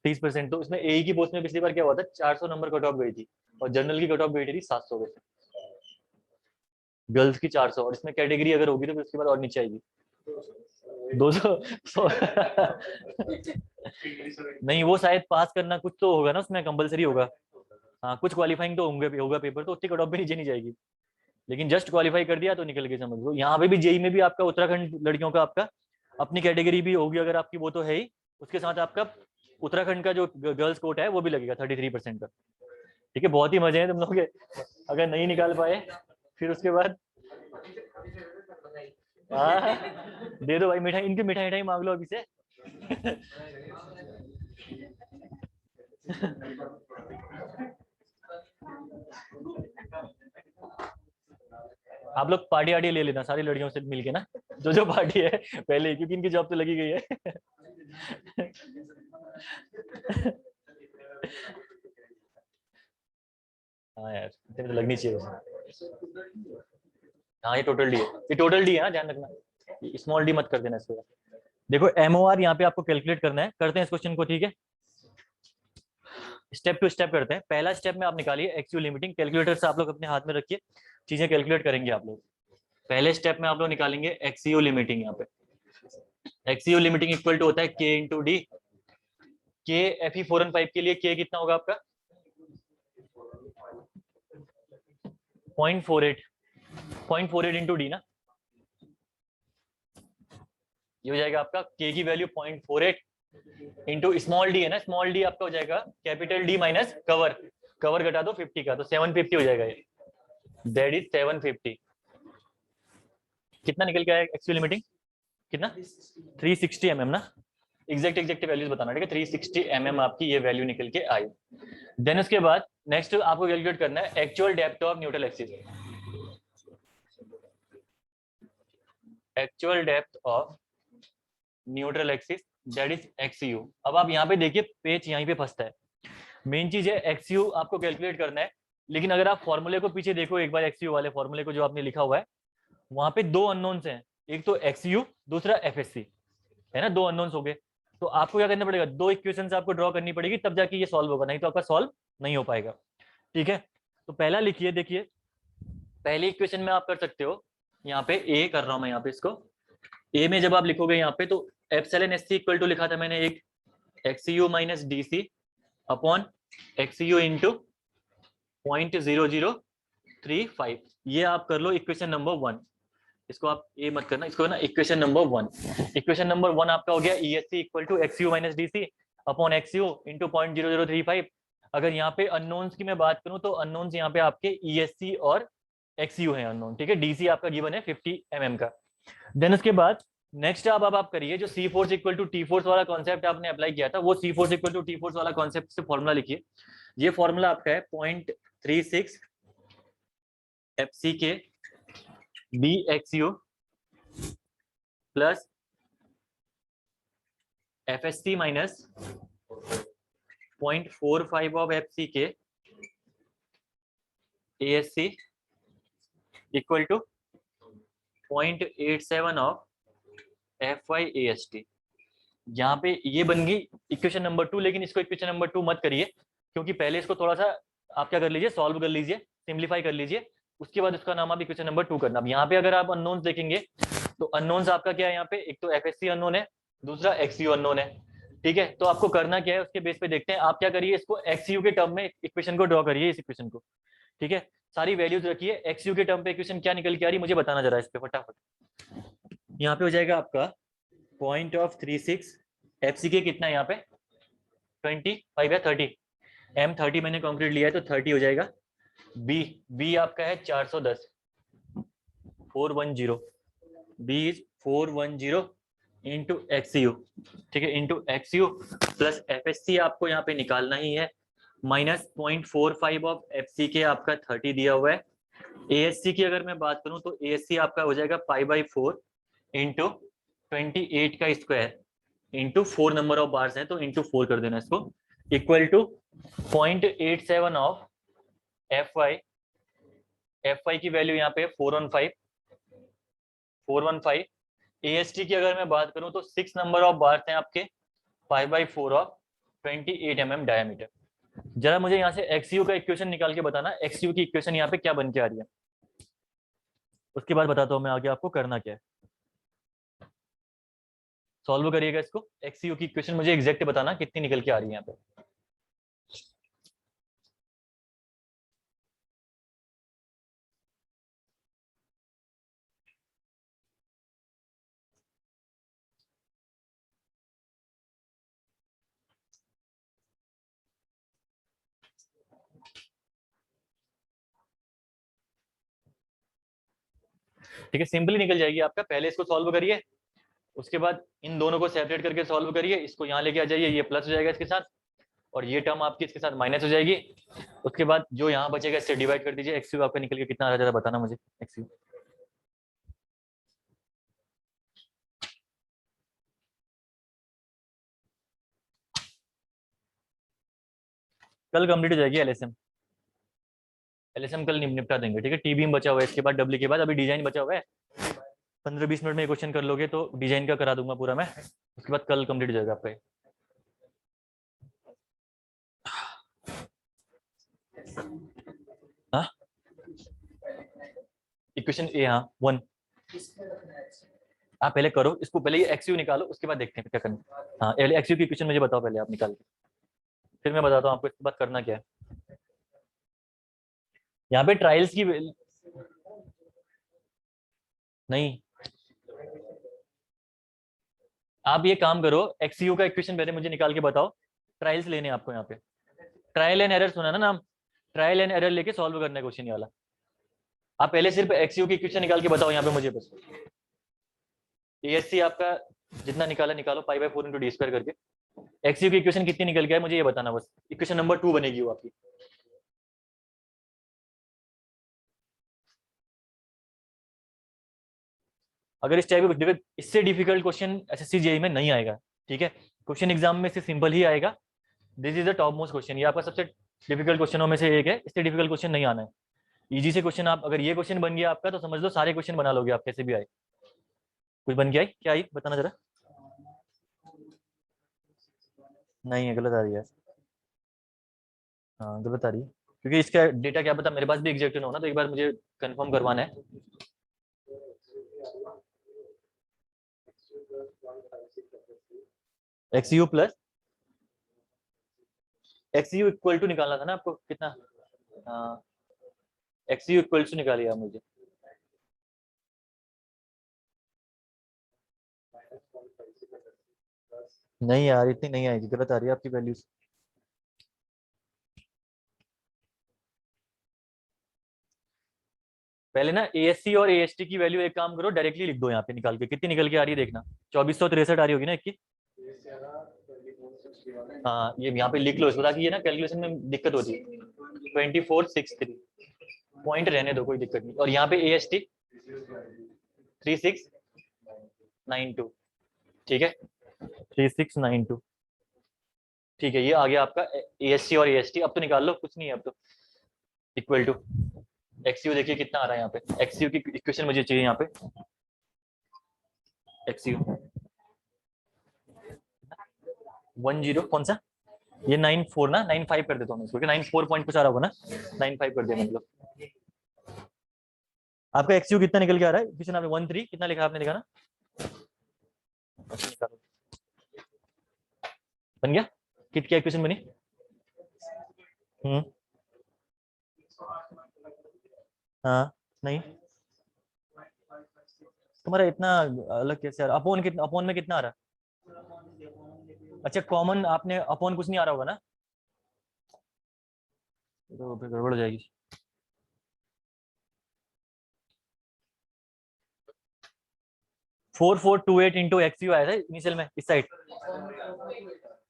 30%। तो उसमें एक ही पोस्ट में पिछली बार क्या हुआ था, 400 नंबर कट ऑफ गई थी। और जनरल की कट ऑफ गई थी 700 में। गर्ल्स की 400, और इसमें कैटेगरी अगर होगी तो फिर उसके बाद और नीचे आएगी 200। नहीं वो शायद पास करना कुछ तो होगा ना उसमें, कंपलसरी होगा। हाँ कुछ क्वालिफाइंग तो होंगे भी, होगा पेपर तो उतनी कट ऑफ भी नीचे नहीं जाएगी। लेकिन जस्ट क्वालिफाई कर दिया तो निकल गए समझ लो। यहाँ पे भी जेई में भी आपका उत्तराखंड लड़कियों का आपका अपनी कैटेगरी भी होगी अगर आपकी, वो तो है ही। उसके साथ आपका उत्तराखंड का जो गर्ल्स कोटा है वो भी लगेगा 33% का। ठीक है, बहुत ही मजे हैं तुम लोग के। अगर नहीं निकाल पाए फिर उसके बाद हाँ दे दो भाई मिठाई, इनकी मिठाई मिठाई मांग लो अभी से। आप लोग पार्टी आर्टी ले लेना सारी लड़कियों से मिलके ना, जो पार्टी है पहले, क्योंकि इनकी जॉब तो लगी गई है। हाँ यार, इतनी तो लगनी चाहिए वैसे। हाँ ये टोटल डी है, ये टोटल डी है ना, ध्यान रखना, स्मॉल डी मत कर देना इसको। देखो एमओआर यहाँ पे आपको कैलकुलेट करना है, करते हैं इस क्वेश्चन को, ठीक है। स्टेप टू स्टेप करते हैं। पहला स्टेप में आप निकालिए एक्सयू लिमिटिंग, कैलकुलेटर से आप लोग अपने हाथ में रखिए, चीजें कैलकुलेट करेंगे आप लोग। पहले स्टेप में आप लोग निकालेंगे एक्सयू लिमिटिंग। यहाँ पे एक्सयू लिमिटिंग इक्वल टू होता है के इंटू डी। के एफई 415 के लिए के कितना होगा आपका 0.48 इंटू डी ना, ये हो जाएगा आपका के की वैल्यू 0.48 इंटू स्मॉल डी है ना, स्मॉल डी आपका हो जाएगा capital D minus cover, cover घटा दो 50 का, तो 750 हो जाएगा ये, दैट इज 750। कितना निकल के आया एक्चुअल लिमिटिंग, कितना 360 mm ना, एग्जैक्ट वैल्यूज बताना, ठीक है। 360 mm आपकी ये वैल्यू निकल के आई। देन उसके बाद नेक्स्ट आपको कैलकुलेट करना है actual depth of neutral axis, actual depth of neutral axis that is x u. अब आप यहाँ पे देखिए पेज यहीं पे फंसता है, मेन चीज है एक्सयू आपको कैलकुलेट करना है, लेकिन अगर आप फॉर्मूले को पीछे देखो एक बार, एक्सयू वाले फॉर्मूले को जो आपने लिखा हुआ है, वहां पे दो अननोन्स हैं, एक तो एक्सयू दूसरा एफएससी है ना, दो अननोन्स हो गए। तो आपको क्या करना पड़ेगा, दो इक्वेशंस आपको ड्रॉ करनी पड़ेगी, तब जाके ये सॉल्व होगा, नहीं तो आपका सॉल्व नहीं हो पाएगा, ठीक है। तो पहला लिखिए, देखिए पहली इक्वेशन में आप कर सकते हो, यहाँ पे ए कर रहा हूं मैं, यहाँ पे इसको ए में जब आप लिखोगे यहाँ पे, तो एप्सिलॉन एससी इक्वल टू लिखा था मैंने एक एक्सयू minus DC upon XU into 0.0035, ये आप कर लो इक्वेशन नंबर 1। इसको आप ए मत करना, इसको ना इक्वेशन नंबर 1। इक्वेशन नंबर 1 आपका हो गया ESC equal to XU minus DC upon XU into 0.0035। अगर यहाँ पे अननोन्स की मैं बात करूं, तो अननोन्स यहाँ पे आपके ईएससी और एक्सयू है अननोन, ठीक है। डीसी आपका गिवन है 50 mm का। देन उसके बाद नेक्स्ट आप करिए, जो C force equal to T force वाला कॉन्सेप्ट आपने अप्लाई किया था, वो C force equal to T force वाला कॉन्सेप्ट से फॉर्मूला लिखिए। ये फॉर्मूला आपका है 0.36 f c k b x u plus f s c minus 0.45 of FC k a s c equal to 0.87 of f y a s t. यहाँ पे ये बन गई इक्वेशन नंबर 2, लेकिन इसको इक्वेशन नंबर 2 मत करिए, क्योंकि पहले इसको थोड़ा सा आप क्या कर लीजिए, सॉल्व कर लीजिए, सिंप्लीफाई कर लीजिए, उसके बाद उसका नाम आप इक्वेशन नंबर 2 करना। अब यहाँ पे अगर आप अननोन्स देखेंगे, तो अननोन्स आपका क्या है, यहाँ पे एक तो एफएससी अननोन है, दूसरा एक्सयू अननोन है, ठीक है। तो आपको करना क्या है, उसके बेस पे देखते हैं। आप क्या करिए, इसको एक्सयू के टर्म में इक्वेशन को ड्रॉ करिए, इस इक्वेशन को, ठीक है। सारी वैल्यूज रखिए, एक्सयू के टर्म पे इक्वेशन क्या निकल के आ रही है मुझे बताना जरा इस पे फटाफट। यहाँ पे हो जाएगा आपका 0.36 एफसी के कितना है यहाँ पे 25 या 30, एम 30 मैंने कंक्रीट लिया है, तो 30 हो जाएगा। बी आपका है 410, 410, बी इज 410 इंटू एक्सयू, ठीक है, इंटू एक्सयू प्लस एफएससी आपको यहाँ पे निकालना ही है, माइनस 0.45 ऑफ एफसी के आपका 30 दिया हुआ है। एएससी की अगर मैं बात करूं, तो एएससी आपका हो जाएगा π/4 इंटू 28 का square into 4 number of bars हैं, तो इंटू 4 कर देना इसको, इक्वल टू 0.87 ऑफ एफवाई की वैल्यू यहाँ पे 415। एएसटी की अगर मैं बात करूं, तो 6 नंबर ऑफ बार्स हैं आपके, π/4 ऑफ 28 mm डायमीटर। जरा मुझे यहाँ से एक्सयू का इक्वेशन निकाल के बताना, एक्सयू की इक्वेशन यहाँ पे क्या बन के आ रही है, उसके बाद बताता हूँ मैं आगे आपको करना क्या है। सॉल्व करिएगा इसको, एक्सयू की इक्वेशन मुझे एग्जैक्ट बताना कितनी निकल के आ रही है यहाँ पे। ठीक है, सिंपली निकल जाएगी आपका। पहले इसको सॉल्व करिए, उसके बाद इन दोनों को सेपरेट करके सॉल्व करिए, इसको यहाँ लेके आ जाइए, ये प्लस हो जाएगा इसके साथ, और ये टर्म आपकी इसके साथ माइनस हो जाएगी। उसके बाद जो यहाँ बचेगा इससे डिवाइड कर दीजिए। एक्सयू आपका निकल के कितना आ रहा है जरा बताना मुझे, एक्सयू कल कंप्लीट हो जाएगी एलएसएम। एलएसएम कल निपटा देंगे, ठीक है। टीबीएम बचा हुआ है, इसके बाद डब्ल्यू के बाद अभी डिजाइन बचा हुआ है। 15-20 मिनट में क्वेश्चन कर लोगे तो डिजाइन का करा दूंगा पूरा मैं, उसके बाद कल कंप्लीट हो जाएगा आपका। हाँ इक्वेशन ए, हाँ 1। आप पहले करो इसको, पहले ये एक्सयू निकालो, उसके बाद देखते हैं क्या करना। हाँ एक्सयू की इक्वेशन मुझे बताओ पहले आप निकाल के, फिर मैं बताता हूँ आपको इसके बाद करना क्या है। यहाँ पे ट्रायल्स की नहीं, आप ये काम करो, एक्सयू का इक्वेशन पहले मुझे निकाल के बताओ। ट्रायल्स लेने आपको यहाँ पे, ट्रायल एंड एरर सुना ना नाम, ट्रायल एंड एरर लेके सॉल्व करना है क्वेश्चन ये वाला। आप पहले सिर्फ एक्सयू की इक्वेशन निकाल के बताओ यहाँ पे मुझे बस। एएससी आपका जितना निकाला निकालो, pi by 4 into D square करके। एक्सयू की इक्वेशन कितनी निकल गया है मुझे ये बताना बस। इक्वेशन नंबर 2 बनेगी वो आपकी। अगर इस टाइप के इससे डिफिकल्ट क्वेश्चन एसएससी जेईई में नहीं आएगा, ठीक है। क्वेश्चन एग्जाम में से सिंपल ही आएगा। This is the top most question, ये आपका सबसे डिफिकल्ट क्वेश्चनों में से एक है। इससे डिफिकल्ट क्वेश्चन नहीं आना है। इजी से क्वेश्चन आप, अगर ये क्वेश्चन बन गया आपका तो समझ लो सारे क्वेश्चन बना लोगे आप, कैसे भी आए। कुछ बन गया है क्या, आई बताना जरा। नहीं है, गलत आ रही है। हाँ गलत आ रही है, क्योंकि इसका डेटा क्या पता मेरे पास भी एग्जैक्ट ना हो ना, तो एक बार मुझे कंफर्म करवाना है। एक्सयू प्लस एक्सयू इक्वल टू निकालना था ना आपको कितना। हाँ एक्सयू इक्वल टू निकालिए आप मुझे। नहीं यार इतनी नहीं आएगी, गलत आ रही है आपकी वैल्यूज। पहले ना एएससी और एएसटी की वैल्यू एक काम करो डायरेक्टली लिख दो यहाँ पे निकाल के, कितनी निकल के आ रही है देखना। 2463 आ रही होगी ना इसकी। हाँ ये यहाँ पे लिख लो इसको, ताकि ये ना कैलकुलेशन में दिक्कत होती है। 2463 पॉइंट रहने दो, कोई दिक्कत नहीं। और यहाँ पे एएसटी 3692, ठीक है 3692, ठीक है। ये आ गया आपका एएससी और एएसटी। अब तो निकाल लो, कुछ नहीं है अब तो। इक्वल टू एक्सयू देखिए कितना आ रहा है यहाँ पे। एक्सयू की इक्वेशन मुझे चाहिए यहाँ पे। एक्सयू 10 कौन सा, ये 94 ना, 95 कर देता हूँ इसको, 94 पॉइंट कुछ आ रहा होगा ना, 95 कर दिया मतलब। आपका एक्सयू कितना निकल के आ रहा है इक्वेशन आपने 13 कितना लिखा आपने, देखा ना। बन गया, कित क्या इक्वेशन बनी। हाँ नहीं तुम्हारा इतना अलग कैसे आ रहा, अपोन कितना, अपोन में कितना आ रहा। अच्छा कॉमन आपने अपोन कुछ नहीं आ रहा होगा ना, तो फिर गड़बड़ हो जाएगी। Four four two eight into X U आया था इनिशियल में इस साइड,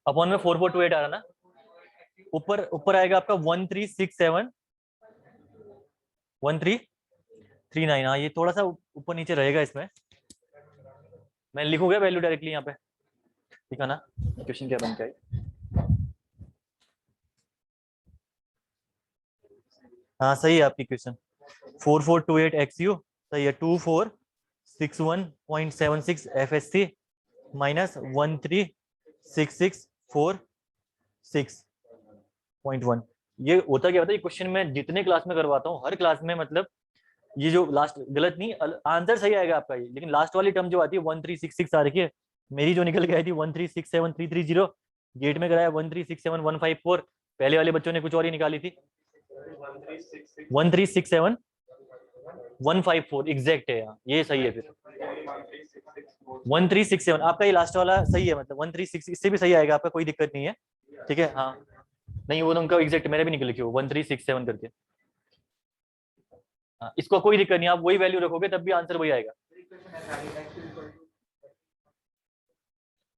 अपॉन में 4428 आ रहा ना। ऊपर ऊपर आएगा आपका 1367 1339। हाँ ये थोड़ा सा ऊपर नीचे रहेगा इसमें, मैं लिखूंगा वैल्यू डायरेक्टली यहाँ पे, ठीक है ना। क्वेश्चन क्या बनता है। हाँ सही है आपकी क्वेश्चन, 4428 एक्स यू सही है। 2461.76 एफ एस सी माइनस 13664.1। ये होता क्या होता है, ये क्वेश्चन मैं जितने क्लास में करवाता हूँ हर क्लास में, मतलब ये जो लास्ट गलत नहीं, आंसर सही आएगा आपका ये, लेकिन लास्ट वाली टर्म जो आती है 1366 आ रही है। मेरी जो निकल के आई थी 1367330, गेट में कराया 1367154, पहले वाले बच्चों ने कुछ और ही निकाली थी। 1367154 एग्जैक्ट है यहाँ, ये सही है। फिर 1367 आपका ये लास्ट वाला सही है, मतलब 136 इससे भी सही आएगा आपका, कोई दिक्कत नहीं है, ठीक है। हाँ नहीं वो तो उनका एग्जैक्ट मेरे भी निकल के 1367 करके। हाँ इसको कोई दिक्कत नहीं, आप वही वैल्यू रखोगे तब भी आंसर वही आएगा।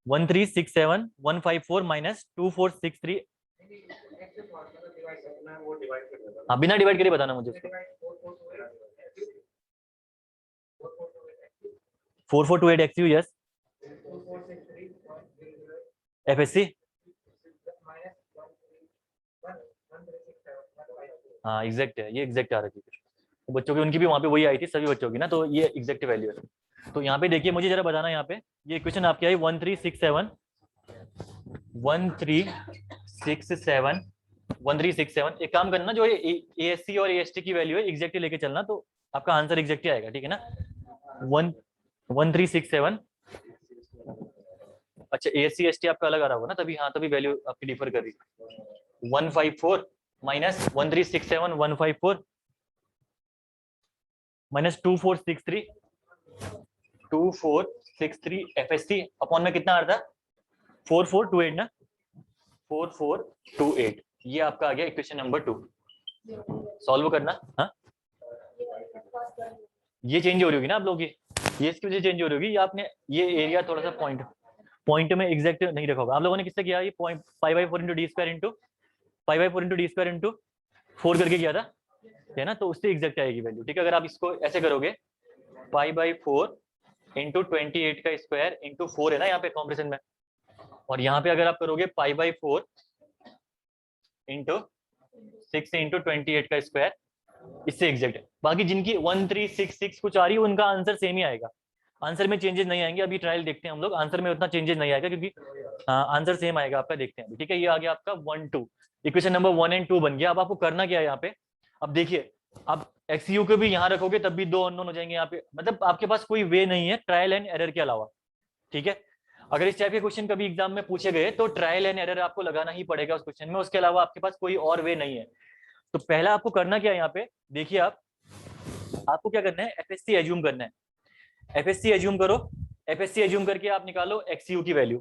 1367154 माइनस 2463। हाँ बिना डिवाइड करे बताना मुझे उसको। 4428 X U yes, F S C हाँ एग्जैक्ट है, ये एग्जैक्ट आ रखी है तो बच्चों की, उनकी भी वहाँ पे वही आई थी सभी बच्चों की ना, तो ये एग्जैक्ट वैल्यू है। तो यहाँ पे देखिए, मुझे जरा बताना यहाँ पे, ये इक्वेशन आपकी आई 1367 1367 एक काम करना, जो ASC और AST की वैल्यू है एग्जैक्ट लेके चलना, तो आपका आंसर एग्जैक्ट आएगा, ठीक है ना। 1367। अच्छा ASC ST आपका अलग आ रहा होगा ना, तभी हाँ तभी वैल्यू आपकी डिफर कर रही है। 154 माइनस 1367 154 माइनस 2463 FSC अपॉन में कितना आ रहा था 4428 ना, 4428, ये आपका आ गया इक्वेशन नंबर 2। सॉल्व करना। हाँ ये चेंज हो रही होगी ना आप लोगों की, ये इसकी वजह से चेंज हो रही होगी, ये आपने ये एरिया थोड़ा सा पॉइंट में एग्जैक्ट नहीं रखा होगा आप लोगों ने। किससे किया ये point 5/4 into D square into 5/4 into D square into 4 करके किया था, है ना, तो उससे एग्जैक्ट आएगी वैल्यू, ठीक है। अगर आप इसको ऐसे करोगे 5/4 इंटू 28 का स्क्वायर इंटू 4 है ना यहाँ पे कॉम्प्रेशन में, और यहाँ पे अगर आप करोगे 5/4 इंटू 6 इंटू 28 का स्क्वायर, इससे एग्जैक्ट है। बाकी जिनकी 1366 कुछ आ रही है उनका आंसर सेम ही आएगा, आंसर में चेंजेस नहीं आएंगे। अभी ट्रायल देखते हैं हम लोग, आंसर में उतना चेंजेस नहीं आएगा क्योंकि आंसर सेम आएगा आपका, देखते हैं अभी, ठीक है। ये आ गया आपका 1 2, इक्वेशन नंबर 1 और 2 बन गया। अब आपको करना क्या है यहाँ पे, अब देखिए, अब XU को भी यहाँ रखोगे तब भी 2 अननोन हो जाएंगे यहाँ पे, मतलब आपके पास कोई वे नहीं है ट्रायल एंड एरर के अलावा, ठीक है। अगर इस टाइप के क्वेश्चन कभी एग्जाम में पूछे गए तो ट्रायल एंड एरर आपको लगाना ही पड़ेगा उस क्वेश्चन में, उसके अलावा आपके पास कोई और वे नहीं है। तो पहला आपको करना क्या है यहाँ पे, देखिए आपको क्या करना है, FSC एज्यूम करना है। FSC एज्यूम करो, FSC एज्यूम करके आप निकालो XU की वैल्यू,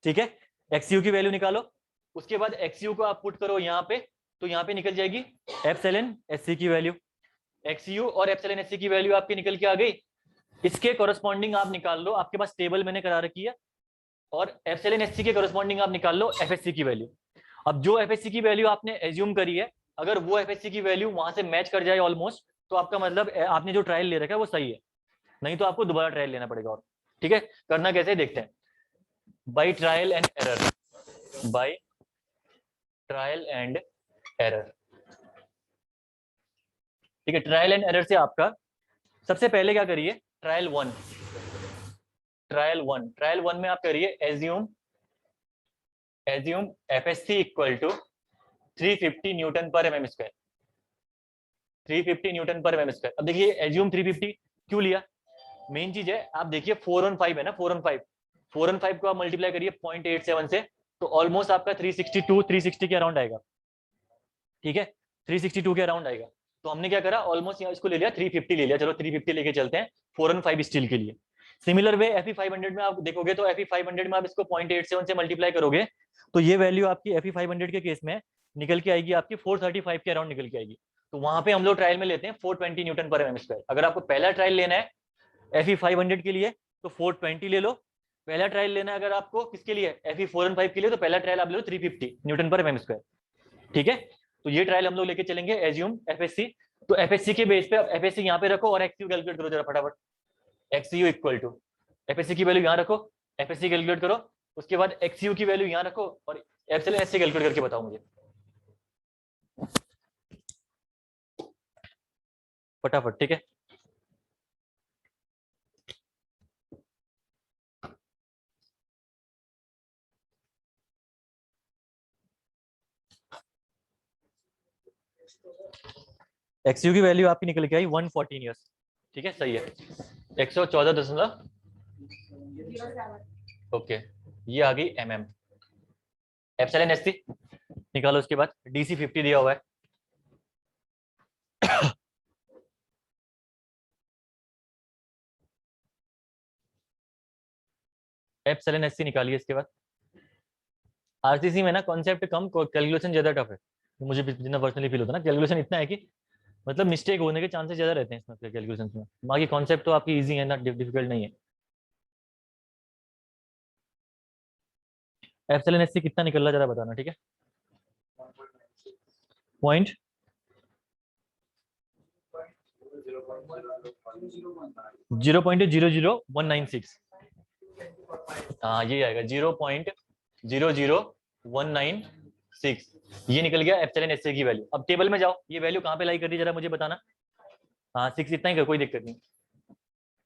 ठीक है। XU की वैल्यू निकालो, उसके बाद XU को आप पुट करो यहाँ पे, तो यहाँ पे निकल जाएगी एप्सिलॉन SC की वैल्यू। XU और एप्सिलॉन SC की वैल्यू आपकी निकल के आ गई, इसके कोरस्पॉन्डिंग आप निकाल लो, आपके पास टेबल मैंने करा रखी है, और एप्सिलॉन SC के कोरस्पॉन्डिंग आप निकाल लो FSC की वैल्यू। अब जो FSC की वैल्यू आपने एज्यूम करी है, अगर वो FSC की वैल्यू वहां से मैच कर जाए ऑलमोस्ट, तो आपका मतलब आपने जो ट्रायल ले रखा है वो सही है, नहीं तो आपको दोबारा ट्रायल लेना पड़ेगा। और ठीक है, करना कैसे देखते हैं, by trial and error, by trial and error, ठीक है। ट्रायल एंड एरर से आपका सबसे पहले क्या करिए, ट्रायल वन में आप करिए assume FSC equal to 350 newton per mm square, 350 newton per mm square. अब देखिए एज्यूम 350 क्यों लिया, मेन चीज है, आप देखिए 4 on 5 है ना, 4 on 5 को आप मल्टीप्लाई करिए 0.87 से, तो ऑलमोस्ट आपका 360 के अराउंड आएगा, ठीक है, 362 के अराउंड आएगा। तो हमने क्या करा, ऑलमोस्ट यहाँ इसको ले लिया 350 ले लिया, चलो 350 लेके चलते हैं 4 on 5 स्टील के लिए। सिमिलर वे Fe500 में आप देखोगे तो Fe500 में आप इसको 0.87 से मल्टीप्लाई करोगे, तो ये वैल्यू आपकी Fe500 के केस में निकल के आएगी आपकी 435 के अराउंड निकल के आएगी। तो वहां पे हम लोग ट्रायल में लेते हैं 420 न्यूटन पर mm स्क्वायर। अगर आपको पहला ट्रायल लेना है Fe500 के लिए तो 420 ले लो, पहला ट्रायल लेना है अगर आपको किसके लिए, Fe415 के लिए, तो पहला ट्रायल आप ले लो 350 न्यूटन पर mm स्क्वायर, ठीक है। तो ये ट्रायल हम लोग लेके चलेंगे एज्यूम FSC। तो FSC के बेस पे FSC यहाँ पे रखो और XU कैलकुलेट करो जरा फटाफट। XU इक्वल टू FSC की वैल्यू यहाँ रखो, FSC कैलकुलेट करो, उसके बाद XU की वैल्यू यहाँ रखो और एप्सिलॉन SC कैलकुलेट करके बताओ मुझे फटाफट, ठीक है। XU की वैल्यू आपकी निकल के आई 114 ईयर्स, ठीक है, सही है, 114.07, ओके, ये आ गई mm। एप्सिलॉन SC निकालो, उसके बाद DC 50 दिया हुआ है, एप्सिलॉन SC निकालिए। इसके बाद RCC में ना कॉन्सेप्ट कम, कैलकुलेशन ज्यादा टफ है, मुझे जितना पर्सनली फील होता है ना, कैलकुलेशन इतना है कि मतलब मिस्टेक होने के चांसेस ज्यादा रहते हैं इसमें कैलकुलेशन में, बाकी कॉन्सेप्ट तो आपकी इजी है ना, डिफिकल्ट नहीं है। एप्सिलॉन SC कितना निकल रहा है जरा बताना, ठीक है। पॉइंट 0.00196, हाँ ये आएगा 0.00196, 6, ये निकल गया एप्सिलॉन एस की वैल्यू। अब टेबल में जाओ, ये वैल्यू कहाँ पे लाई कर रही है जरा मुझे बताना। हाँ 6 इतना ही कर, कोई दिक्कत नहीं।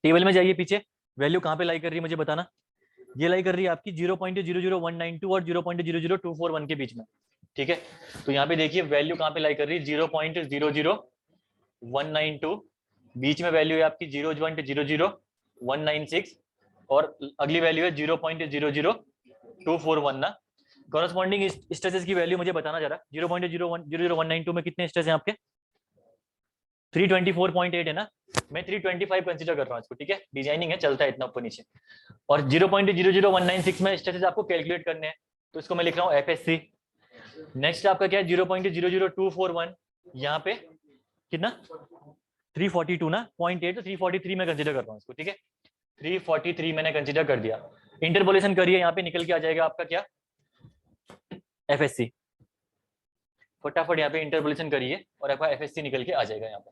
टेबल में जाइए पीछे, वैल्यू कहाँ पे लाई कर रही है मुझे बताना। ये लाई कर रही है आपकी 0.00192 और 0.00241 के बीच में, ठीक है। तो यहाँ पे देखिए वैल्यू कहाँ पे लाई कर रही है, 0.00192, बीच में वैल्यू है आपकी 0.00196 और अगली वैल्यू है 0.00241 ना। कॉरेस्पॉन्डिंग स्ट्रेसेस की वैल्यू मुझे बताना जरा। 0.00192 में कितने स्ट्रेस हैं आपके, 324.8 है ना। मैं 325 कंसीडर कर रहा हूँ इसको, ठीक है, डिजाइनिंग है, चलता है इतना ऊपर नीचे। और 0.00196 में स्ट्रेसेस आपको कैलकुलेट करने हैं, तो इसको मैं लिख रहा हूँ एफएससी। नेक्स्ट आपका क्या है 0.00241, यहाँ पे कितना 342 ना, 0.8, तो 343 में कंसीडर कर रहा हूँ इसको, ठीक है। 343 मैंने कंसीडर कर दिया। इंटरपोलेशन करिए, यहाँ पे निकल के आ जाएगा आपका क्या, एफएससी। फटाफट यहाँ पे इंटरपोलेशन करिए और आपका एफएससी निकल के आ जाएगा यहाँ पे।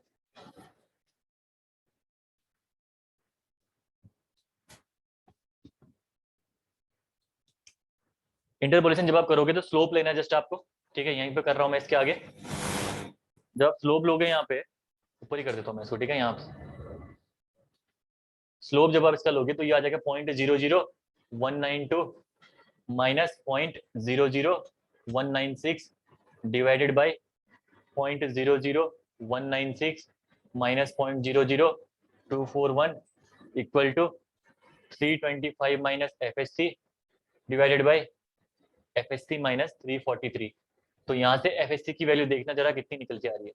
इंटरपोलेशन जब आप करोगे तो स्लोप लेना है जस्ट आपको, ठीक है, यहीं पे कर रहा हूँ मैं इसके आगे। जब आप स्लोप लोगे यहाँ पे, ऊपर ही कर देता हूँ मैं इसको, ठीक है, यहाँ पे स्लोप जब आप इसका लोगे तो ये आ जाएगा 0.00192 minus 0.00196 divided by 0.00196 minus 0.00241 equal to 325 minus FSC divided by FSC minus 343। तो यहाँ से एफएससी की वैल्यू देखना जरा कितनी निकल के आ रही है,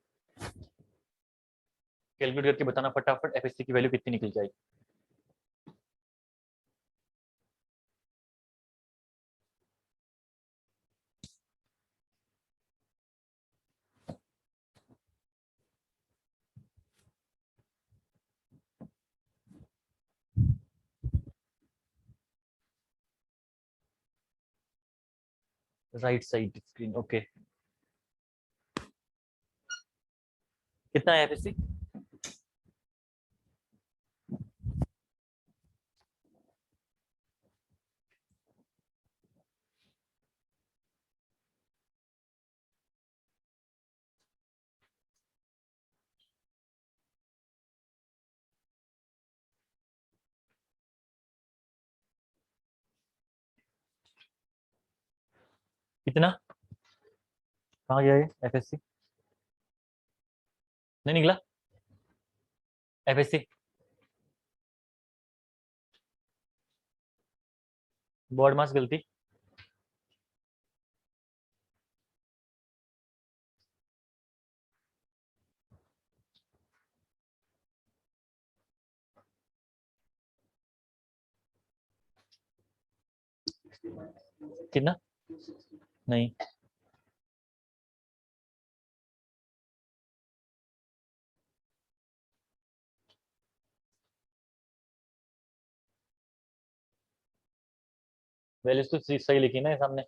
कैलकुलेट करके बताना फटाफट एफएससी की वैल्यू कितनी निकल के आई। Right side screen, okay. कितना है एफएससी, कितना, कहाँ गया ये एफएससी, नहीं निकला एफएससी, बॉड मास गलती। कितना, नहीं वैल्यूज तो सही लिखी ना सामने।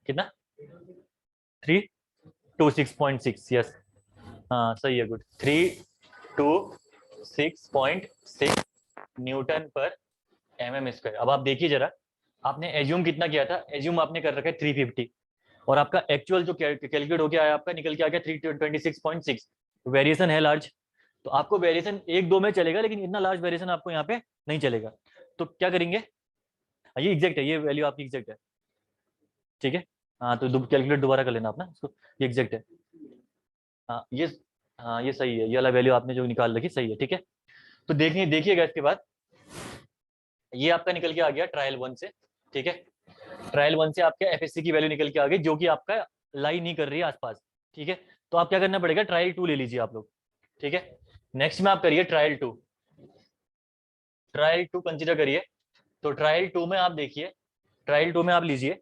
कितना 326.6, यस, हाँ सही है, गुड। 326.6 न्यूटन पर एमएम स्क्वायर। अब आप देखिए जरा, आपने एज्यूम कितना किया था, एज्यूम आपने कर रखा है 350 और आपका एक्चुअल जो कैलकुलेट हो गया है आपका निकल के आ गया 326.6। वेरिएशन है लार्ज, तो आपको वेरिएशन 1-2 में चलेगा, लेकिन इतना लार्ज वेरिएशन आपको यहाँ पे नहीं चलेगा। तो क्या करेंगे, ये एग्जैक्ट है, ये वैल्यू आपकी एग्जैक्ट है, ठीक है। हाँ तो कैलकुलेट दोबारा कर लेना अपना इसको, ये एग्जैक्ट है। हाँ ये, हाँ ये सही है, ये वाला वैल्यू आपने जो निकाल रखी सही है, ठीक है। तो देखिएगा इसके बाद ये आपका निकल के आ गया ट्रायल 1 से, ठीक है। ट्रायल 1 से आपके एफएससी की वैल्यू निकल के आ गई, जो कि आपका लाई नहीं कर रही है आसपास, ठीक है। तो आप क्या करना पड़ेगा, ट्रायल 2 ले लीजिए आप लोग, ठीक है। नेक्स्ट में आप करिए ट्रायल 2, ट्रायल 2 कंसिडर करिए। तो ट्रायल 2 में आप देखिए, ट्रायल 2 में आप लीजिए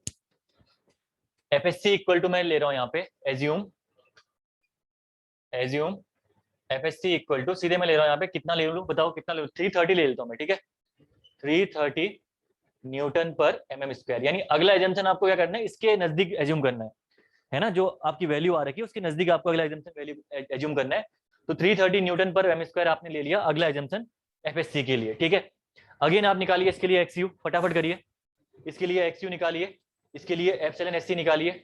एफएससी इक्वल टू, मैं ले रहा हूं यहाँ पे एज्यूम एफएससी इक्वल टू, सीधे मैं ले रहा हूँ यहाँ पे कितना ले लूँ बताओ, कितना ले लूँ, 330 ले लेता हूँ मैं, ठीक है। 330 न्यूटन पर एमएम स्क्वायर, यानी अगला एजम्पशन आपको क्या करना है, इसके नजदीक एज्यूम करना है। है ना, जो आपकी वैल्यू आ रखी है उसके नजदीक आपको अगला एजम्पशन वैल्यू एज्यूम करना है। तो 330 न्यूटन पर एम स्क्वायर आपने ले लिया अगला एजम्पशन एफएससी के लिए, ठीक है। अगेन आप निकालिए इसके लिए एक्सयू, फटाफट करिए, इसके लिए एक्सयू निकालिए, इसके लिए एप्सिलॉन एससी निकालिए,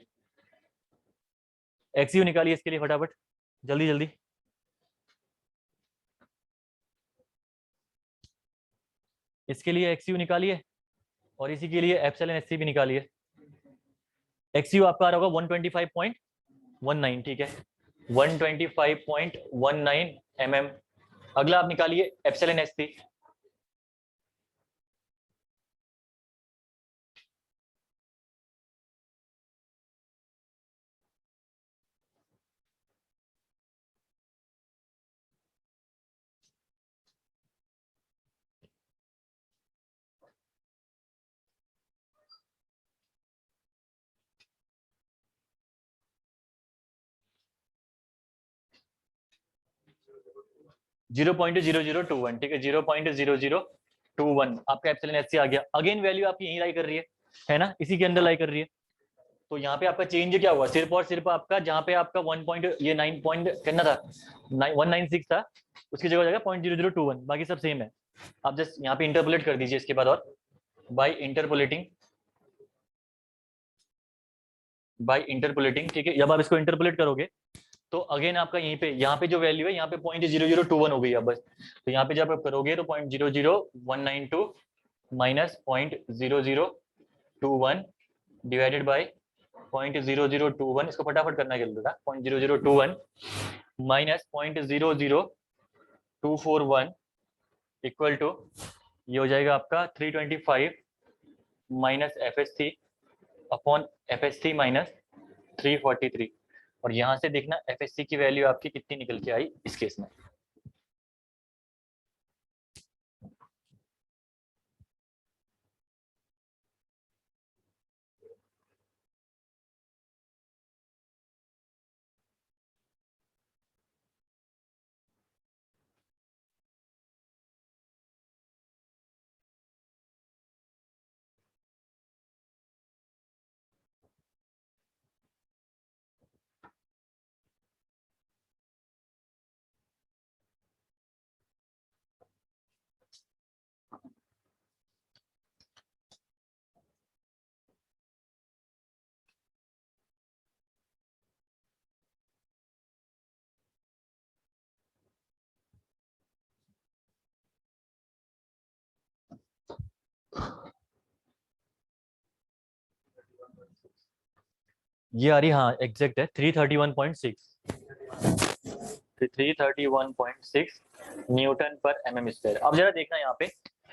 एक्सयू निकालिए इसके लिए फटाफट, जल्दी जल्दी। इसके लिए एक्सयू निकालिए और इसी के लिए एप्सिलॉन एससी भी निकालिए। एक्सयू आपका आ रहा होगा 125.19, ठीक है, 125.19 mm। अगला आप निकालिए एप्सिलॉन एससी, जीरो पॉइंट 0021, ठीक है, 0.0021 आपका एप्सिलॉन एससी आ गया। अगेन वैल्यू आपकी यहीं लाई कर रही है ना, इसी के अंदर लाई कर रही है। तो यहाँ पे आपका चेंज क्या हुआ, सिर्फ और सिर्फ आपका जहाँ पे आपका 1 पॉइंट ये 9 पॉइंट करना था 196 था, उसकी जगह हो जाएगा 0.0021, बाकी सब सेम है। आप जस्ट यहाँ पे इंटरपोलेट कर दीजिए इसके बाद, और बाय इंटरपोलेटिंग, ठीक है। जब आप इसको इंटरपोलेट करोगे तो अगेन आपका यहीं पे, यहाँ पे जो वैल्यू है यहाँ पे 0.0021 हो गई है बस। तो यहाँ पे जब आप करोगे तो 0.00192 माइनस 0.0021 डिवाइडेड बाय 0.0021, इसको फटाफट करना है बेटा, 0.0021 माइनस 0.00241 इक्वल टू, ये हो जाएगा आपका 325 minus FSc upon FSc minus 343। और यहां से देखना एफएससी की वैल्यू आपकी कितनी निकल के आई इस केस में। ये आ रही, हाँ एग्जैक्ट है 331.6, 331.6 न्यूटन पर एमएम स्क्वायर। अब जरा देखना यहाँ पे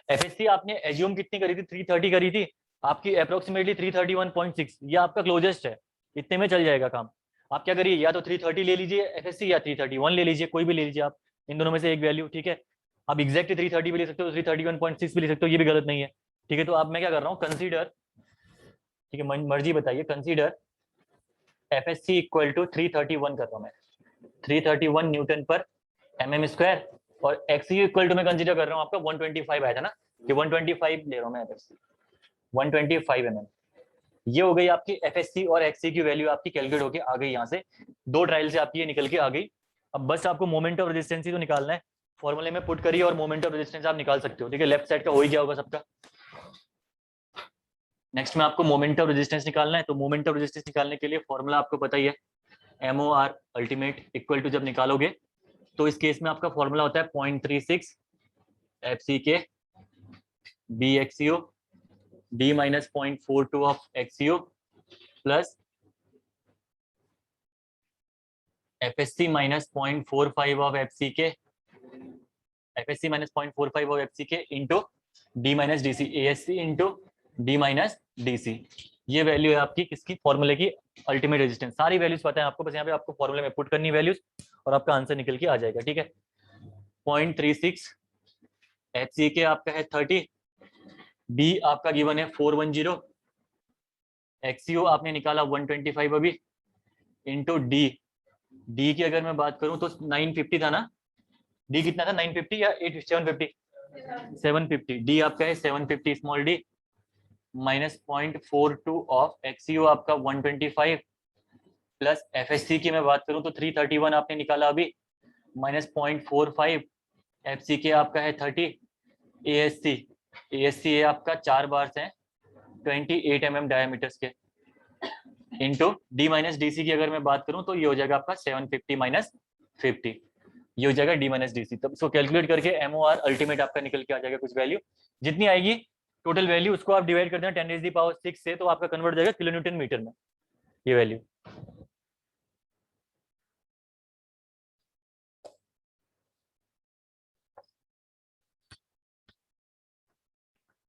एफएससी आपने एज्यूम कितनी करी थी, 330 करी थी, आपकी अप्रोक्सीमेटली 331.6, ये आपका क्लोजेस्ट है, इतने में चल जाएगा काम। आप क्या करिए, या तो 330 ले लीजिए एफएससी या 331 ले लीजिए, कोई भी ले लीजिए आप, इन दोनों में से एक वैल्यू, ठीक है। आप एग्जैक्ट 330 भी ले सकते हो, 331.6 भी ले सकते हो, ये भी गलत नहीं है, ठीक है। तो अब मैं क्या कर रहा हूँ, कंसीडर, ठीक है, मर्जी बताइए, कंसीडर एफएससी इक्वल टू 331 कर रहा हूँ मैं, 331 न्यूटन पर एमएम स्क्वायर, और एक्सयू इक्वल टू मैं कंसीडर कर रहा हूँ आपका 125 आया था ना, कि 125 ले रहा हूँ मैं एफएससी 125 mm। ये हो गई आपकी एफएससी और एक्सयू की वैल्यू आपकी कैलकुलेट होके आ गई, यहाँ से दो ट्रायल से आपकी ये निकल के आ गई। अब बस आपको मोमेंट ऑफ रेजिस्टेंस ही तो निकालना है, फॉर्मूले में पुट करिए और मोमेंट ऑफ रेजिस्टेंस आप निकाल सकते हो, ठीक है। लेफ्ट साइड का हो ही गया होगा सबका। नेक्स्ट में आपको मोमेंट ऑफ रेजिस्टेंस निकालना है, तो मोमेंट ऑफ रेजिस्टेंस निकालने के लिए फॉर्मूला आपको पता ही है, MOR अल्टीमेट इक्वल टू, जब निकालोगे तो इस केस में आपका फॉर्मूला होता है 0.36 FCK BXU D minus 0.42 of XU plus FSC minus 0.45 of FCK, FSC minus 0.45 of FCK into D minus DC, ASC into D minus DC। ये वैल्यू है आपकी किसकी, फॉर्मूले की, अल्टीमेट रेजिस्टेंस। सारी वैल्यूज पता है आपको, बस यहाँ पे आपको फॉर्मूले में पुट करनी वैल्यूज और आपका आंसर निकल के आ जाएगा, ठीक है। 0.36 FCK आपका है 30, B आपका गिवन है 410, XU आपने निकाला 125 अभी, इंटू D की अगर मैं बात करूं तो 950 था ना, D कितना था, 950 या 750, D आपका है 750 small d minus 0.42 of XU आपका 125 प्लस FSC की मैं बात करूं तो 331 आपने निकाला अभी, माइनस 0.45, FCK आपका है 30, ASC ये आपका 4 बार्स हैं 28 mm डायमीटर्स के, इंटू D माइनस DC की अगर मैं बात करूं तो ये हो जाएगा आपका 750 माइनस 50, ये हो जाएगा D माइनस DC। तब इसको कैलकुलेट करके MOR अल्टीमेट आपका निकल के आ जाएगा कुछ वैल्यू, जितनी आएगी टोटल वैल्यू उसको आप डिवाइड कर देना 10⁻⁶ से, तो आपका कन्वर्ट हो जाएगा किलो न्यूटन मीटर में ये वैल्यू।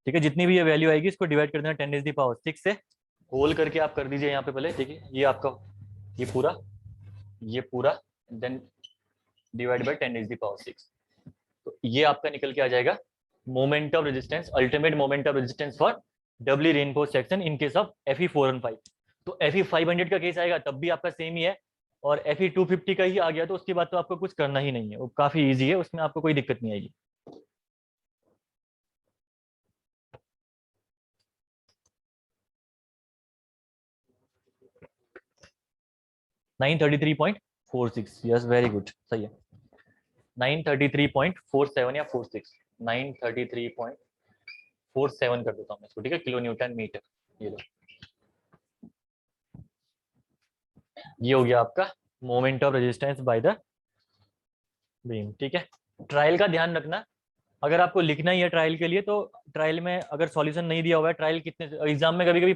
ठीक है, जितनी भी ये वैल्यू आएगी इसको डिवाइड कर देना 10⁻⁶ से, होल करके आप कर दीजिए यहाँ पे पहले। ठीक है, ये आपका ये पूरा देन डिवाइड बाय 10⁻⁶, तो ये आपका निकल के आ जाएगा moment of resistance, ultimate moment of resistance for doubly reinforce section in case of Fe415। तो Fe500 का केस आएगा तब भी आपका सेम ही है, और Fe250 का ही आ गया तो उसके बाद तो आपको कुछ करना ही नहीं है, वो काफी ईजी है, उसमें आपको कोई दिक्कत नहीं आएगी। (933.46) यस वेरी गुड, सही है। 933.47 या 46, 933.47 कर देता हूँ मैं इसको। ठीक है, किलो न्यूटन मीटर, ये लो, ये हो गया आपका moment of resistance by the beam. ठीक है, ट्रायल का ध्यान रखना, अगर आपको लिखना ही है ट्रायल के लिए तो ट्रायल में अगर सॉल्यूशन नहीं दिया हुआ है, ट्रायल कितने एग्जाम में कभी कभी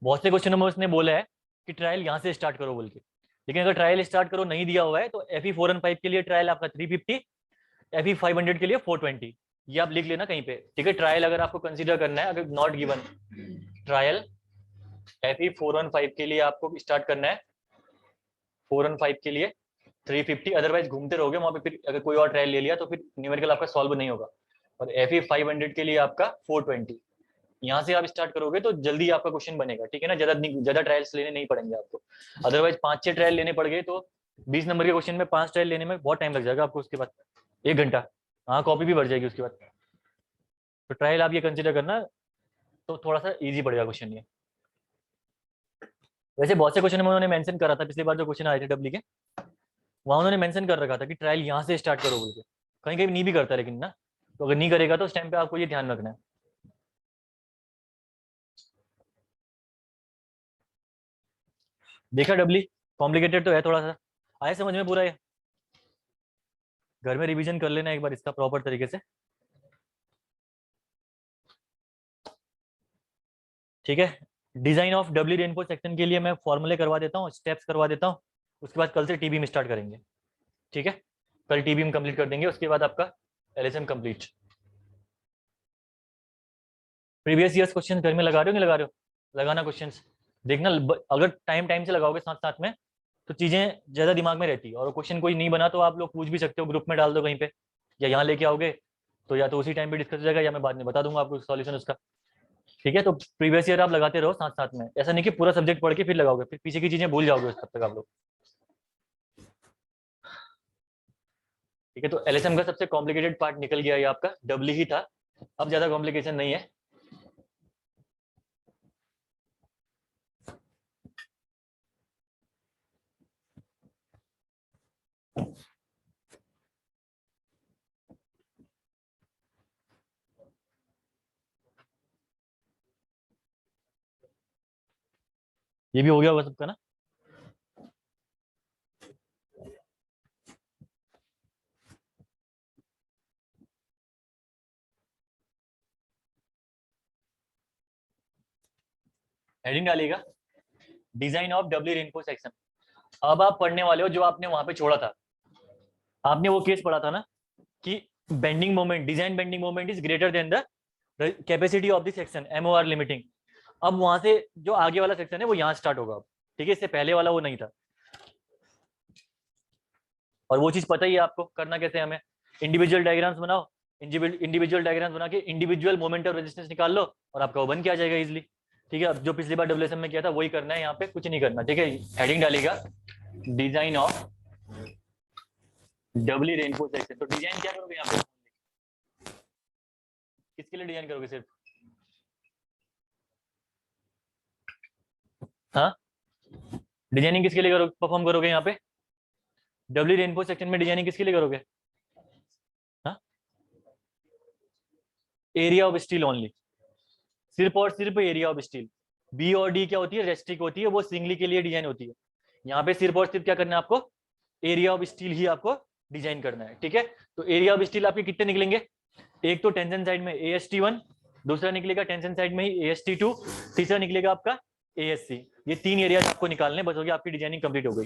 बहुत से क्वेश्चन में उसने बोला है कि ट्रायल यहाँ से स्टार्ट करो बोल के, लेकिन अगर ट्रायल स्टार्ट करो नहीं दिया हुआ है तो Fe415 के लिए ट्रायल आपका 350, Fe500 के लिए 420, ये आप लिख लेना कहीं पे। ठीक है, ट्रायल अगर आपको कंसीडर करना है, अगर नॉट गिवन ट्रायल Fe415 के लिए आपको स्टार्ट करना है 415 के लिए 350, अदरवाइज घूमते रहोगे वहां पे, फिर अगर कोई और ट्रायल ले लिया तो फिर न्यूमेरिकल आपका सॉल्व नहीं होगा। और Fe500 के लिए आपका 420, यहाँ से आप स्टार्ट करोगे तो जल्दी आपका क्वेश्चन बनेगा। ठीक है ना, ज्यादा ट्रायल्स लेने नहीं पड़ेंगे आपको, अदरवाइज 5-6 ट्रायल लेने पड़ गए तो 20 नंबर के क्वेश्चन में 5 ट्रायल लेने में बहुत टाइम लग जाएगा आपको, उसके बाद 1 घंटा, हाँ कॉपी भी भर जाएगी उसके बाद। तो ट्रायल आप ये कंसिडर करना तो थोड़ा सा ईजी पड़ेगा क्वेश्चन ये। वैसे बहुत से क्वेश्चन में उन्होंने मेंशन करा था, पिछली बार जो क्वेश्चन आए थे डब्ल्यू के, वहां उन्होंने मेंशन कर रखा था कि ट्रायल यहाँ से स्टार्ट करो बोल के, कहीं कहीं नहीं भी करता लेकिन ना, तो अगर नहीं करेगा तो उस टाइम पे आपको ये ध्यान रखना है। देखा डब्ली, कॉम्प्लिकेटेड तो है थोड़ा सा, आया समझ में पूरा ये? घर में रिवीजन कर लेना एक बार इसका प्रॉपर तरीके से। ठीक है, design of W reinforce section के लिए मैं फॉर्मूले करवा देता हूँ, स्टेप्स करवा देता हूँ, उसके बाद कल से टीबी में स्टार्ट करेंगे। ठीक है, कल टीबी में कंप्लीट कर देंगे, उसके बाद आपका LSM complete. Previous years question घर में लगा रहे हो नहीं लगा रहे हो? लगाना क्वेश्चंस, देखना अगर टाइम टाइम से लगाओगे साथ साथ में तो चीजें ज्यादा दिमाग में रहती है, और क्वेश्चन कोई नहीं बना तो आप लोग पूछ भी सकते हो, ग्रुप में डाल दो कहीं पे, या यहाँ लेके आओगे तो या तो उसी टाइम पे डिस्कस हो जाएगा या मैं बाद में बता दूंगा आपको सॉल्यूशन उसका। ठीक है, तो प्रीवियस ईयर आप लगाते रहो साथ साथ में, ऐसा नहीं कि पूरा सब्जेक्ट पढ़ के फिर लगाओगे, फिर पीछे की चीजें भूल जाओगे तब तक आप लोग। ठीक है, तो एलएसएम का सबसे कॉम्प्लिकेटेड पार्ट निकल गया, ये आपका डब्ल्यू ही था, अब ज्यादा कॉम्प्लिकेशन नहीं है। ये भी हो गया होगा सबका ना? हेडिंग डालिएगा, design of W reinforce section. अब आप पढ़ने वाले हो जो आपने वहां पे छोड़ा था, आपने वो केस पढ़ा था ना कि bending moment, design bending moment is greater than the capacity of the section, MoR limiting. अब वहां से जो आगे वाला सेक्शन है वो यहाँ स्टार्ट होगा अब। ठीक है, इससे पहले वाला वो नहीं था, और वो चीज पता ही है आपको करना कैसे हमें। इंडिविजुअल डायग्राम्स बनाओ, इंडिविजुअल डायग्राम्स बना के इंडिविजुअल मोमेंट ऑफ रेजिस्टेंस निकाल लो और आपका वो बन के आ जाएगा इजिली। ठीक है, अब जो पिछली बार डब्ल्यूएसएम में किया था वही करना है, यहाँ पे कुछ नहीं करना। ठीक है, हेडिंग डालेगा design of W reinforce section. तो डिजाइन क्या करोगे यहाँ पे, किसके लिए डिजाइन करोगे सिर्फ? हाँ, डिजाइनिंग किसके लिए परफॉर्म करोगे यहाँ पे? डबली रेनफोर्स सेक्शन में डिजाइनिंग किसके लिए करोगे? हाँ, एरिया ऑफ स्टील ओनली, सिर्फ और सिर्फ एरिया ऑफ स्टील। बी और डी क्या होती है? रेस्ट्रिक होती है, वो सिंगली के लिए डिजाइन होती है। यहाँ पे सिर्फ और सिर्फ क्या करना है आपको? एरिया ऑफ स्टील ही आपको डिजाइन करना है, ठीक है। तो एरिया ऑफ स्टील आपके कितने निकलेंगे? एक तो टेंशन साइड में AST1, दूसरा निकलेगा टेंशन साइड में ही AST2, तीसरा निकलेगा आपका ASC। ये 3 एरियाज आपको निकालने, बस हो गया, आपकी डिजाइनिंग कंप्लीट हो गई,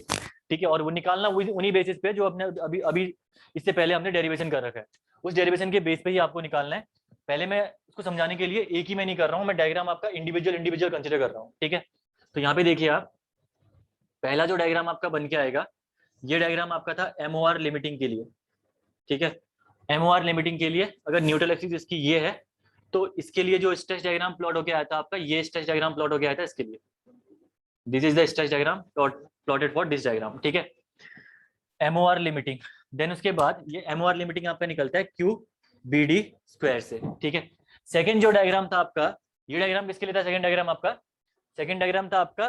ठीक है। और वो निकालना उन्हीं बेसिस पे जो अपने अभी अभी इससे पहले हमने डेरिवेशन कर रखा है, उस डेरिवेशन के बेस पे ही आपको निकालना है। पहले मैं उसको समझाने के लिए एक ही मैं नहीं कर रहा हूँ, मैं डायग्राम आपका इंडिविजुअल कंसिडर कर रहा हूँ, ठीक है। तो यहाँ पे देखिए आप, पहला जो डायग्राम आपका बन के आएगा, ये डायग्राम आपका था MOR लिमिटिंग के लिए, ठीक है। MOR लिमिटिंग के लिए अगर न्यूट्रल एक्सिस इसकी ये है, तो इसके लिए जो स्ट्रेच डायग्राम प्लॉट होके आया था आपका, ये स्ट्रेच डायग्राम प्लॉट होके आया था इसके लिए। This is the stretch diagram plotted for this diagram, ठीक है। MOR लिमिटिंग, देन उसके बाद ये MOR लिमिटिंग आपका निकलता है QBD स्क्वायर से, ठीक है। सेकंड जो डायग्राम था आपका, ये डायग्राम किसके लिए था? सेकंड डायग्राम आपका, सेकंड डायग्राम था आपका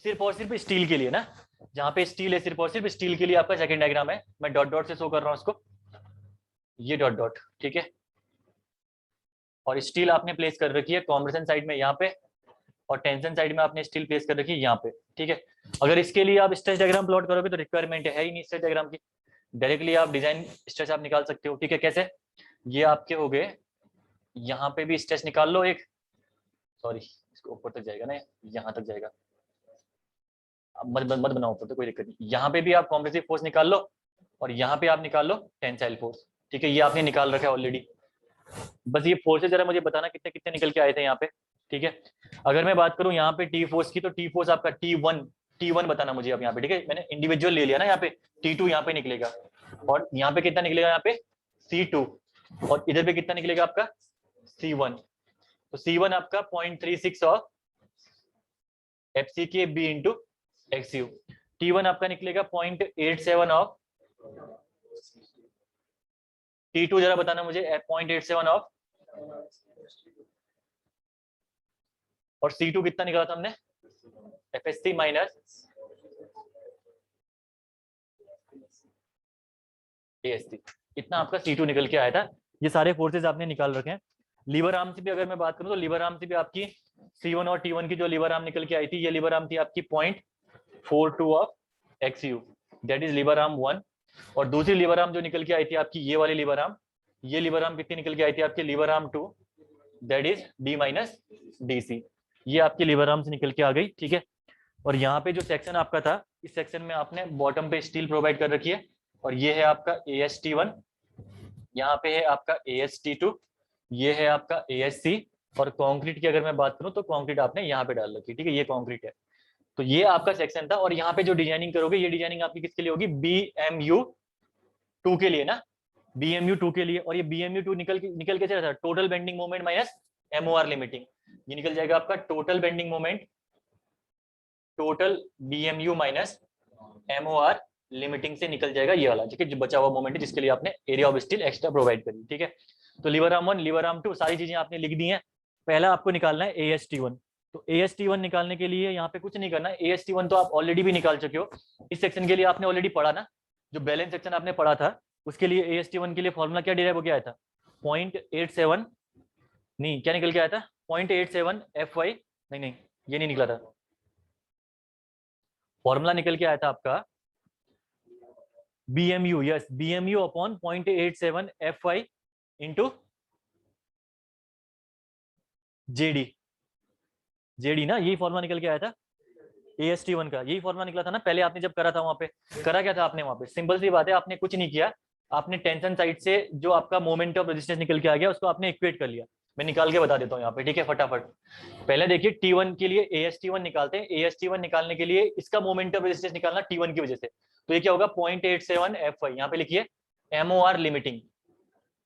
सिर्फ और सिर्फ स्टील के लिए ना, जहां पे स्टील है सिर्फ और सिर्फ स्टील के लिए आपका सेकंड डायग्राम है। मैं डॉट डॉट से शो कर रहा हूं इसको, ये डॉट डॉट, ठीक है। और स्टील आपने प्लेस कर रखी है कॉम्प्रेशन साइड में यहाँ पे, और टेंशन साइड में आपने स्टील प्लेस कर रखी है यहाँ पे, ठीक है। अगर इसके लिए आप स्ट्रेच डायग्राम प्लॉट करोगे तो रिक्वायरमेंट है ही नहीं स्ट्रेच डायग्राम की, डायरेक्टली आप डिजाइन स्ट्रेच आप निकाल सकते हो, ठीक है। कैसे? ये आपके हो गए, यहाँ पे भी स्ट्रेच निकाल लो एक, सॉरी इसको ऊपर तक जाएगा ना, यहाँ तक जाएगा, मत बनाओ ऊपर, तो कोई दिक्कत नहीं। यहाँ पे भी आप कॉम्प्रेसिव फोर्स निकाल लो, और यहाँ पे आप निकाल लो टेंसाइल फोर्स, ठीक है। ये आपने निकाल रखा है ऑलरेडी, बस ये फोर्सेज जरा मुझे बताना कितने कितने निकल के आए थे यहाँ पे, ठीक है। अगर मैं बात करूँ यहाँ पे टी फोर्स की, तो टी फोर्स आपका T1 बताना मुझे अब यहाँ पे, ठीक है। मैंने इंडिविजुअल ले लिया ना, यहाँ पे T2 यहाँ पे निकलेगा, और यहाँ पे कितना निकलेगा? यहाँ पे C2, और इधर पे कितना निकलेगा आपका? C1। तो C1 आपका 0.36 of FCK B into XU। T1 आपका निकलेगा 0.87 ऑफ, T2 जरा बताना मुझे 0.87 ऑफ, और C2 कितना निकाला था हमने? FSC माइनस ASC, इतना आपका C2 निकल के आया था। ये सारे फोर्सेज आपने निकाल रखे हैं। लीवर आर्म से भी अगर मैं बात करूं, तो लीवर आर्म से भी आपकी C1 और T1 की जो लीवर आर्म निकल के आई थी, ये लीवर आर्म थी आपकी 0.42 of XU, that is lever arm 1। और दूसरी लीवर आर्म जो निकल के आई थी आपकी, ये वाली लीवर आर्म, ये लीवर आर्म कितनी निकल के आई थी आपकी? Lever arm 2, that is D minus DC। ये आपकी लीवर आर्म से निकल के आ गई, ठीक है। और यहाँ पे जो सेक्शन आपका था, इस सेक्शन में आपने बॉटम पे स्टील प्रोवाइड कर रखी है, और ये है आपका AST1, यहाँ पे है आपका AST2, ये है आपका ASC। और कंक्रीट की अगर मैं बात करूं, तो कंक्रीट आपने यहाँ पे डाल रखी है, ठीक है, ये कंक्रीट है। तो ये आपका सेक्शन था, और यहाँ पे जो डिजाइनिंग करोगे, ये डिजाइनिंग आपकी किसके लिए होगी? BMU2 के लिए ना, BMU2 के लिए। और ये BMU2 निकल के चला था total bending moment minus MOR limiting, ये निकल जाएगा आपका total bending moment, total BMU minus MOR limiting से निकल जाएगा ये वाला, ठीक है, जो बचा हुआ मोमेंट है, जिसके लिए आपने area of steel extra provide करी, ठीक है। तो लीवर आर्म 1, लीवर आर्म 2, सारी चीजें आपने लिख दी हैं। पहला आपको निकालना है AST1। तो AST1 निकालने के लिए यहाँ पे कुछ नहीं करना, AST1 तो आप ऑलरेडी भी निकाल चुके हो, इस सेक्शन के लिए आपने ऑलरेडी पढ़ा ना, जो बैलेंस सेक्शन आपने पढ़ा था, उसके लिए AST1 के लिए फॉर्मूला क्या डिराइव हो गया था? 0.87, नहीं क्या निकल के आया था? 0.87 FY, नहीं ये नहीं निकला था, फॉर्मूला निकल के आया था आपका BMU, yes, BMU upon 0.87 FY into JD ना, यही फॉर्मूला निकल के आया था AST1 का, यही फॉर्मूला निकला था ना पहले आपने जब करा था वहां पे। करा क्या था आपने वहां पे? सिंपल सी बात है, आपने कुछ नहीं किया, आपने टेंशन साइड से जो आपका मोमेंट ऑफ रेजिस्टेंस निकल के आ गया, उसको आपने इक्वेट कर लिया। मैं निकाल के बता देता हूँ यहाँ पे, ठीक है, फटाफट। पहले देखिए T1 के लिए AST1 निकालते हैं। AST1 निकालने के लिए इसका मोमेंट ऑफ रेजिस्टेंस निकालना T1 की वजह से, तो ये क्या होगा? 0.87 FY। यहाँ पे लिखिए MOR लिमिटिंग,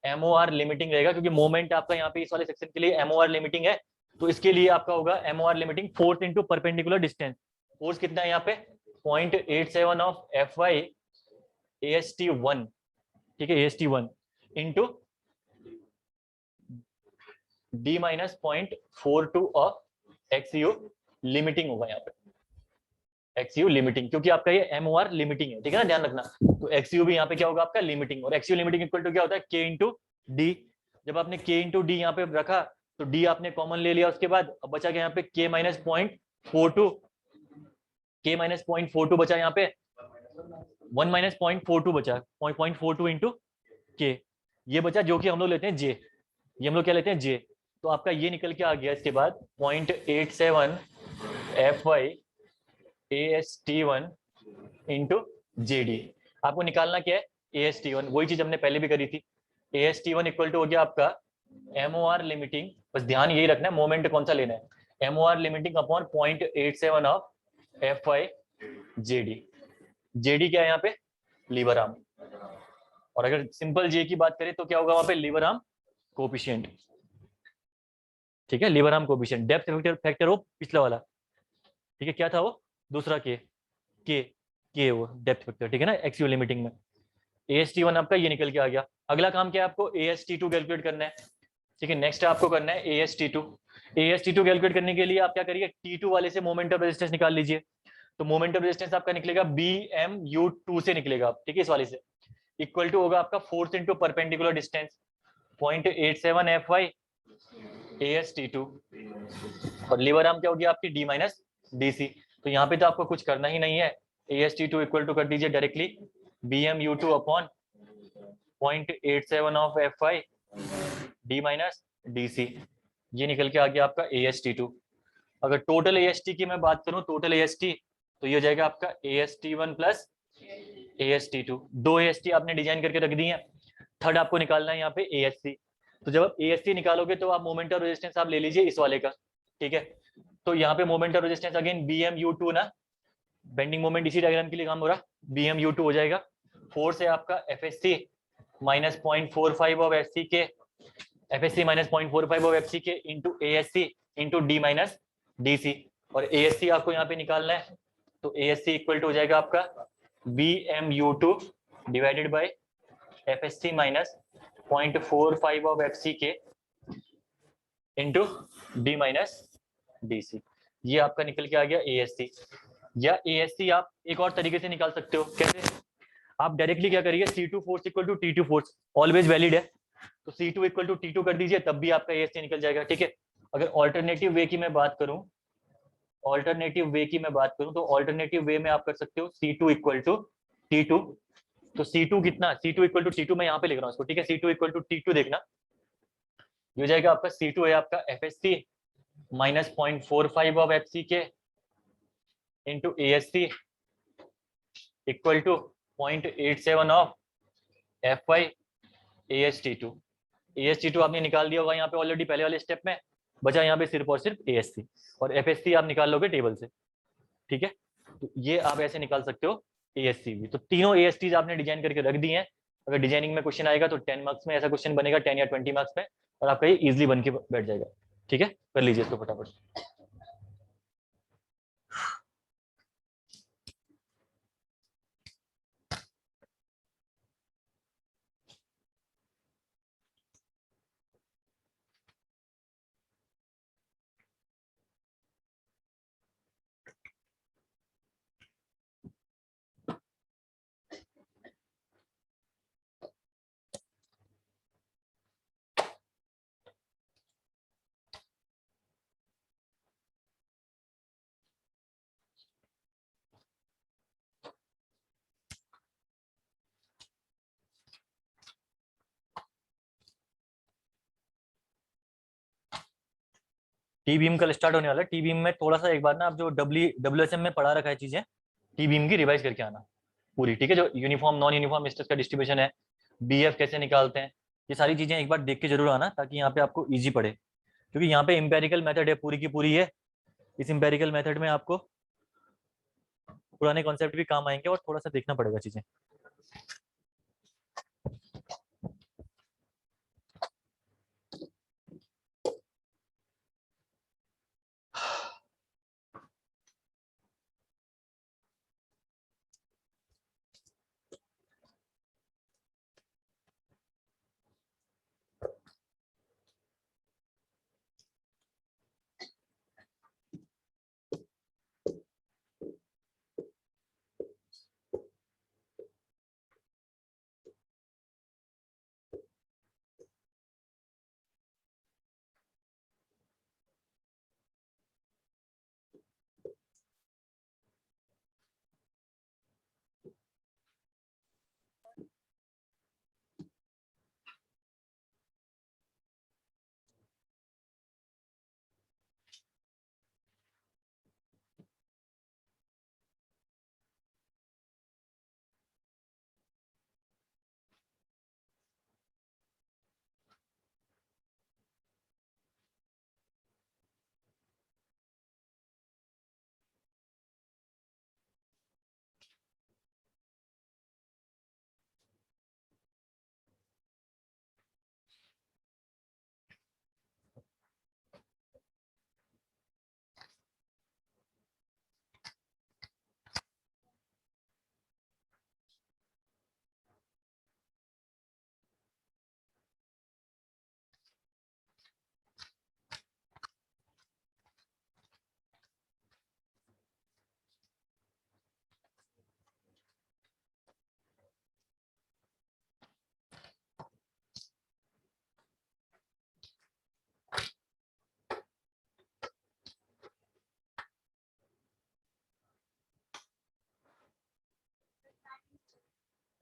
MOR लिमिटिंग रहेगा, क्योंकि मोमेंट आपका यहाँ पे इस वाले सेक्शन के लिए MOR लिमिटिंग है, तो इसके लिए आपका होगा MOR limiting force into perpendicular distance. Force कितना है यहाँ पे? 0.87 ऑफ FY AST1, ठीक है, AST1 into D minus 0.42 of XU limiting होगा यहाँ पे, एक्सयू लिमिटिंग, क्योंकि आपका ये एमओआर लिमिटिंग है, ठीक है ना, ध्यान रखना। तो एक्सयू भी यहाँ पे क्या होगा आपका लिमिटिंग, और एक्सयू लिमिटिंग इक्वल टू क्या होता है के इंटू डी। जब आपने के इंटू डी यहाँ पे रखा तो डी आपने कॉमन ले लिया, उसके बाद अब बचा गया यहाँ पे के माइनस 0.42, के माइनस 0.42 बचा यहाँ पे, 1 माइनस 0.42 बचा, 0.42 इंटू के, ये बचा जो कि हम लोग लेते हैं जे, ये हम लोग क्या लेते हैं जे। तो आपका ये निकल के आ गया इसके बाद 0.87 F Y A S T one into J D. आपको निकालना क्या है, ए एस टी वन, वही चीज हमने पहले भी करी थी। A S T one equal to हो गया आपका एम ओ आर लिमिटिंग, बस ध्यान यही रखना है मोमेंट कौन सा लेना है, M O R limiting upon 0.87 of F Y J D. J D क्या है यहाँ पे, लीवर आर्म, और अगर सिंपल जे की बात करें तो क्या होगा वहां पे, लीवर आर्म कोफिशिएंट, ठीक है, lever arm coefficient, depth factor हो पिछला वाला, ठीक है, क्या था वो दूसरा के वो डेप्थ फैक्टर, ठीक है ना, एक्सयू लिमिटिंग में। AST1 आपका ये निकल के आ गया। अगला काम क्या है, आपको AST2 कैलकुलेट करना है, ठीक है, नेक्स्ट आपको करना है AST2। AST2 कैलकुलेट करने के लिए आप क्या करिए, T2 वाले से मोमेंट ऑफ रेजिस्टेंस निकाल लीजिए। तो मोमेंट ऑफ रेजिस्टेंस आपका निकलेगा BMU2 से निकलेगा, ठीक है, इस वाले से, इक्वल टू होगा आपका force into perpendicular distance 0.87 FY AST2, और लीवर आर्म क्या होगी आपकी D माइनस DC। तो यहाँ पे तो आपको कुछ करना ही नहीं है, AST2 इक्वल टू कर दीजिए directly BMU2 upon 0.87 of FY D minus DC, ये निकल के आ गया आपका AST2। अगर टोटल AST की मैं बात करूं, टोटल AST तो ये हो जाएगा आपका AST1 प्लस AST2, दो AST आपने डिजाइन करके रख दी है, थर्ड आपको निकालना है यहाँ पे ASC। तो जब आप ASC निकालोगे तो आप मोमेंट ऑफ रेजिस्टेंस आप ले लीजिए इस वाले का, ठीक है। तो यहाँ पे moment of resistance again BMU2 ना, बेंडिंग मोमेंट इसी डायग्राम के लिए काम हो रहा, BMU2 हो जाएगा, फोर्स है आपका FSC माइनस 0.45 ऑफ FC के, FSC माइनस 0.45 ऑफ FC के into ASC into D minus DC, और ASC आपको यहाँ पे निकालना है, तो ASC इक्वल टू हो जाएगा आपका BMU2 divided by FSC minus 0.45 of FC के इंटू D माइनस DC, ये आपका निकल के आ गया ASC। या ASC आप एक और तरीके से निकाल सकते हो, कैसे, आप डायरेक्टली क्या करिए, C2 force equal to T2 force always valid है, तो C2 इक्वल टू T2 कर दीजिए, तब भी आपका ASC निकल जाएगा, ठीक है। अगर ऑल्टरनेटिव वे की मैं बात करूं, ऑल्टरनेटिव वे की मैं बात करूं तो ऑल्टरनेटिव वे में आप कर सकते हो C2 इक्वल टू T2। तो C2 कितना, C2 इक्वल टू T2 मैं यहाँ पे लिख रहा हूँ इसको, ठीक है, C2 इक्वल टू T2 देखना, ये हो जाएगा आपका C2 है आपका FSC माइनस 0.45 ऑफ FC के into ASC equal to 0.87 of FY AST2। AST2 आपने निकाल दिया होगा यहाँ पे ऑलरेडी पहले वाले स्टेप में, बचा यहाँ पे सिर्फ और सिर्फ ASC, और FSC आप निकाल लोगे टेबल से, ठीक है। तो ये आप ऐसे निकाल सकते हो ASC भी। तो तीनों ASTs आपने डिजाइन करके रख दी हैं, अगर डिजाइनिंग में क्वेश्चन आएगा तो 10 मार्क्स में ऐसा क्वेश्चन बनेगा, 10 या 20 मार्क्स में, और आपका ये इजिली बन के बैठ जाएगा, ठीक है, कर लीजिए इसको फटाफट। टी बीम कल स्टार्ट होने वाला है, टी बीम में थोड़ा सा एक बार ना आप जो WSM में पढ़ा रखा है चीजें, टी बीम की रिवाइज करके आना पूरी, ठीक है, जो यूनिफॉर्म नॉन यूनिफॉर्म स्ट्रेस का डिस्ट्रीब्यूशन है, BF कैसे निकालते हैं, ये सारी चीजें एक बार देख के जरूर आना, ताकि यहाँ पे आपको इजी पड़े, क्योंकि यहाँ पे इंपेरिकल मेथड है पूरी की पूरी है, इस इंपेरिकल मेथड में आपको पुराने कॉन्सेप्ट भी काम आएंगे और थोड़ा सा देखना पड़ेगा चीजें।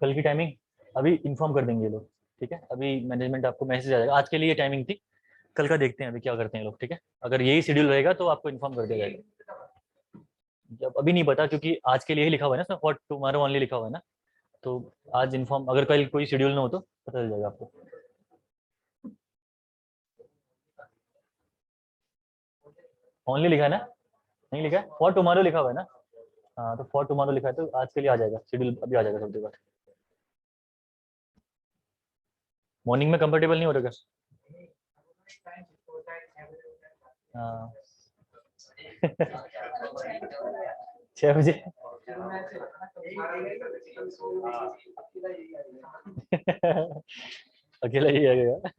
कल की टाइमिंग अभी इन्फॉर्म कर देंगे ये लोग, ठीक है। अभी मैनेजमेंट आपको मैसेज आ जाएगा, आज के लिए टाइमिंग थी, कल का देखते हैं अभी क्या करते हैं लोग, ठीक है। अगर यही शेड्यूल रहेगा तो आपको इन्फॉर्म कर दिया जाएगा। जब अभी नहीं पता, क्योंकि आज के लिए ही लिखा हुआ है ना, फॉर टुमारो ओनली लिखा हुआ है ना, तो आज इन्फॉर्म, अगर कल कोई शेड्यूल ना हो तो पता चल जाएगा आपको। ओनली लिखा है ना, नहीं लिखा है, फॉर टुमारो लिखा हुआ है ना। हाँ तो फॉर टुमारो लिखा है तो आज के लिए आ जाएगा शेड्यूल, अभी आ जाएगा थोड़ी देर बाद। मॉर्निंग में कंफर्टेबल नहीं हो रहा क्या? हाँ 6 बजे अकेला ही आ गया।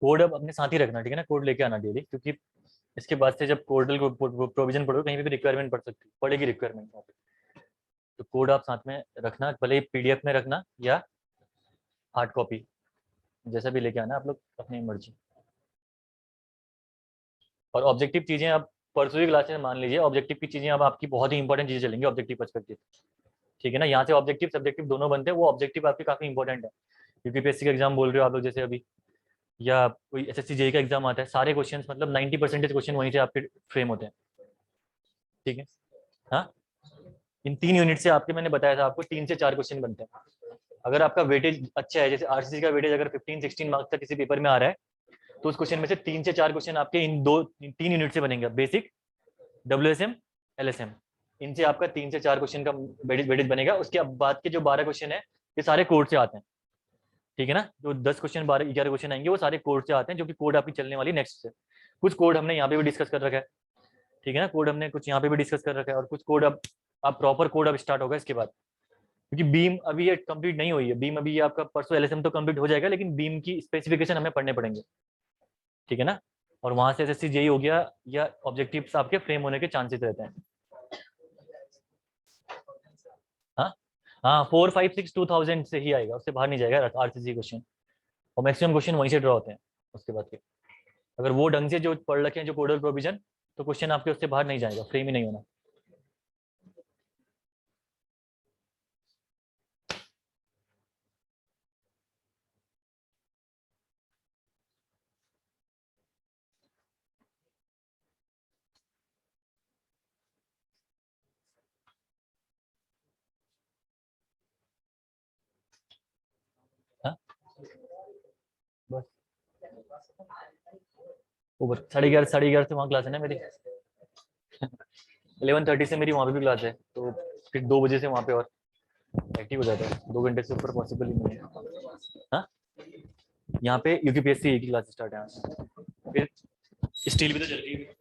कोड अब अपने साथ ही रखना, ठीक है ना, कोड लेके आना डेली, क्योंकि इसके बाद से जब कोडल को प्रोविजन पढ़ो, कहीं पे भी रिक्वायरमेंट पड़ सकती पड़ेगी रिक्वायरमेंट वहाँ पे, तो कोड आप साथ में रखना, भले ही पीडीएफ में रखना या हार्ड कॉपी, जैसा भी लेके आना आप लोग अपनी मर्जी। और ऑब्जेक्टिव चीजें आप परसों की क्लास में मान लीजिए, ऑब्जेक्टिव की चीजें अब आपकी बहुत ही इंपॉर्टेंट चीजें चलेंगी ऑब्जेक्टिव पर्सपेक्टिव, ठीक है ना। यहाँ से ऑब्जेक्टिव सब्जेक्टिव दोनों बनते हैं, वो ऑब्जेक्टिव आपके काफी इंपॉर्टेंट है। यूपीपीएससी का एग्जाम बोल रहे हो आप लोग जैसे अभी, या कोई एसएससी जेई का एग्जाम आता है, सारे क्वेश्चंस मतलब 90% क्वेश्चन वहीं से आपके फ्रेम होते हैं, ठीक है। हाँ इन 3 यूनिट से आपके, मैंने बताया था आपको 3 से 4 क्वेश्चन बनते हैं। अगर आपका वेटेज अच्छा है, जैसे आरसीसी का वेटेज अगर 15-16 मार्क्स तक किसी पेपर में आ रहा है, तो उस क्वेश्चन में से 3 से 4 क्वेश्चन आपके इन 3 यूनिट से बनेंगे, बेसिक, डब्ल्यूएसएम, एलएसएम, इनसे आपका 3 से 4 क्वेश्चन का वेटेज बनेगा। उसके अब बाद के जो 12 क्वेश्चन है, ये सारे कोड से आते हैं, ठीक है ना। जो 10 क्वेश्चन 12-11 क्वेश्चन आएंगे वो सारे कोड से आते हैं, जो कि कोड आपकी चलने वाली नेक्स्ट से। कुछ कोड हमने यहाँ पे भी डिस्कस कर रखा है, ठीक है ना, कोड हमने कुछ यहाँ पे भी डिस्कस कर रखा है, और कुछ कोड अब प्रॉपर कोड अब स्टार्ट होगा इसके बाद, क्योंकि बीम अभी ये कंप्लीट नहीं हुई है। बीम अभी ये आपका परसों एलएसएम तो कंप्लीट हो जाएगा, लेकिन बीम की स्पेसिफिकेशन हमें पढ़ने पड़ेंगे, ठीक है ना। और वहां से एसएससी जेई हो गया या ऑब्जेक्टिव्स आपके फ्रेम होने के चांसेस रहते हैं। हाँ हाँ 4, 5, 6 2000 से ही आएगा, उससे बाहर नहीं जाएगा आरसीसी क्वेश्चन, और मैक्सिमम क्वेश्चन वहीं से ड्रॉ होते हैं उसके बाद के। अगर वो ढंग से जो पढ़ रखे हैं जो कोडल प्रोविजन, तो क्वेश्चन आपके उससे बाहर नहीं जाएगा, फ्रेम ही नहीं होना। हाँ बस ऊपर 11:30 से वहाँ क्लास है ना मेरी। 11:30 से मेरी वहाँ पे भी क्लास है, तो फिर 2 बजे से वहाँ पे और एक्टिव हो जाता है। 2 घंटे से ऊपर पॉसिबल ही नहीं है। हाँ यहाँ पे यूपीपीएससी की क्लास स्टार्ट है, फिर स्टील भी तो चल रही है।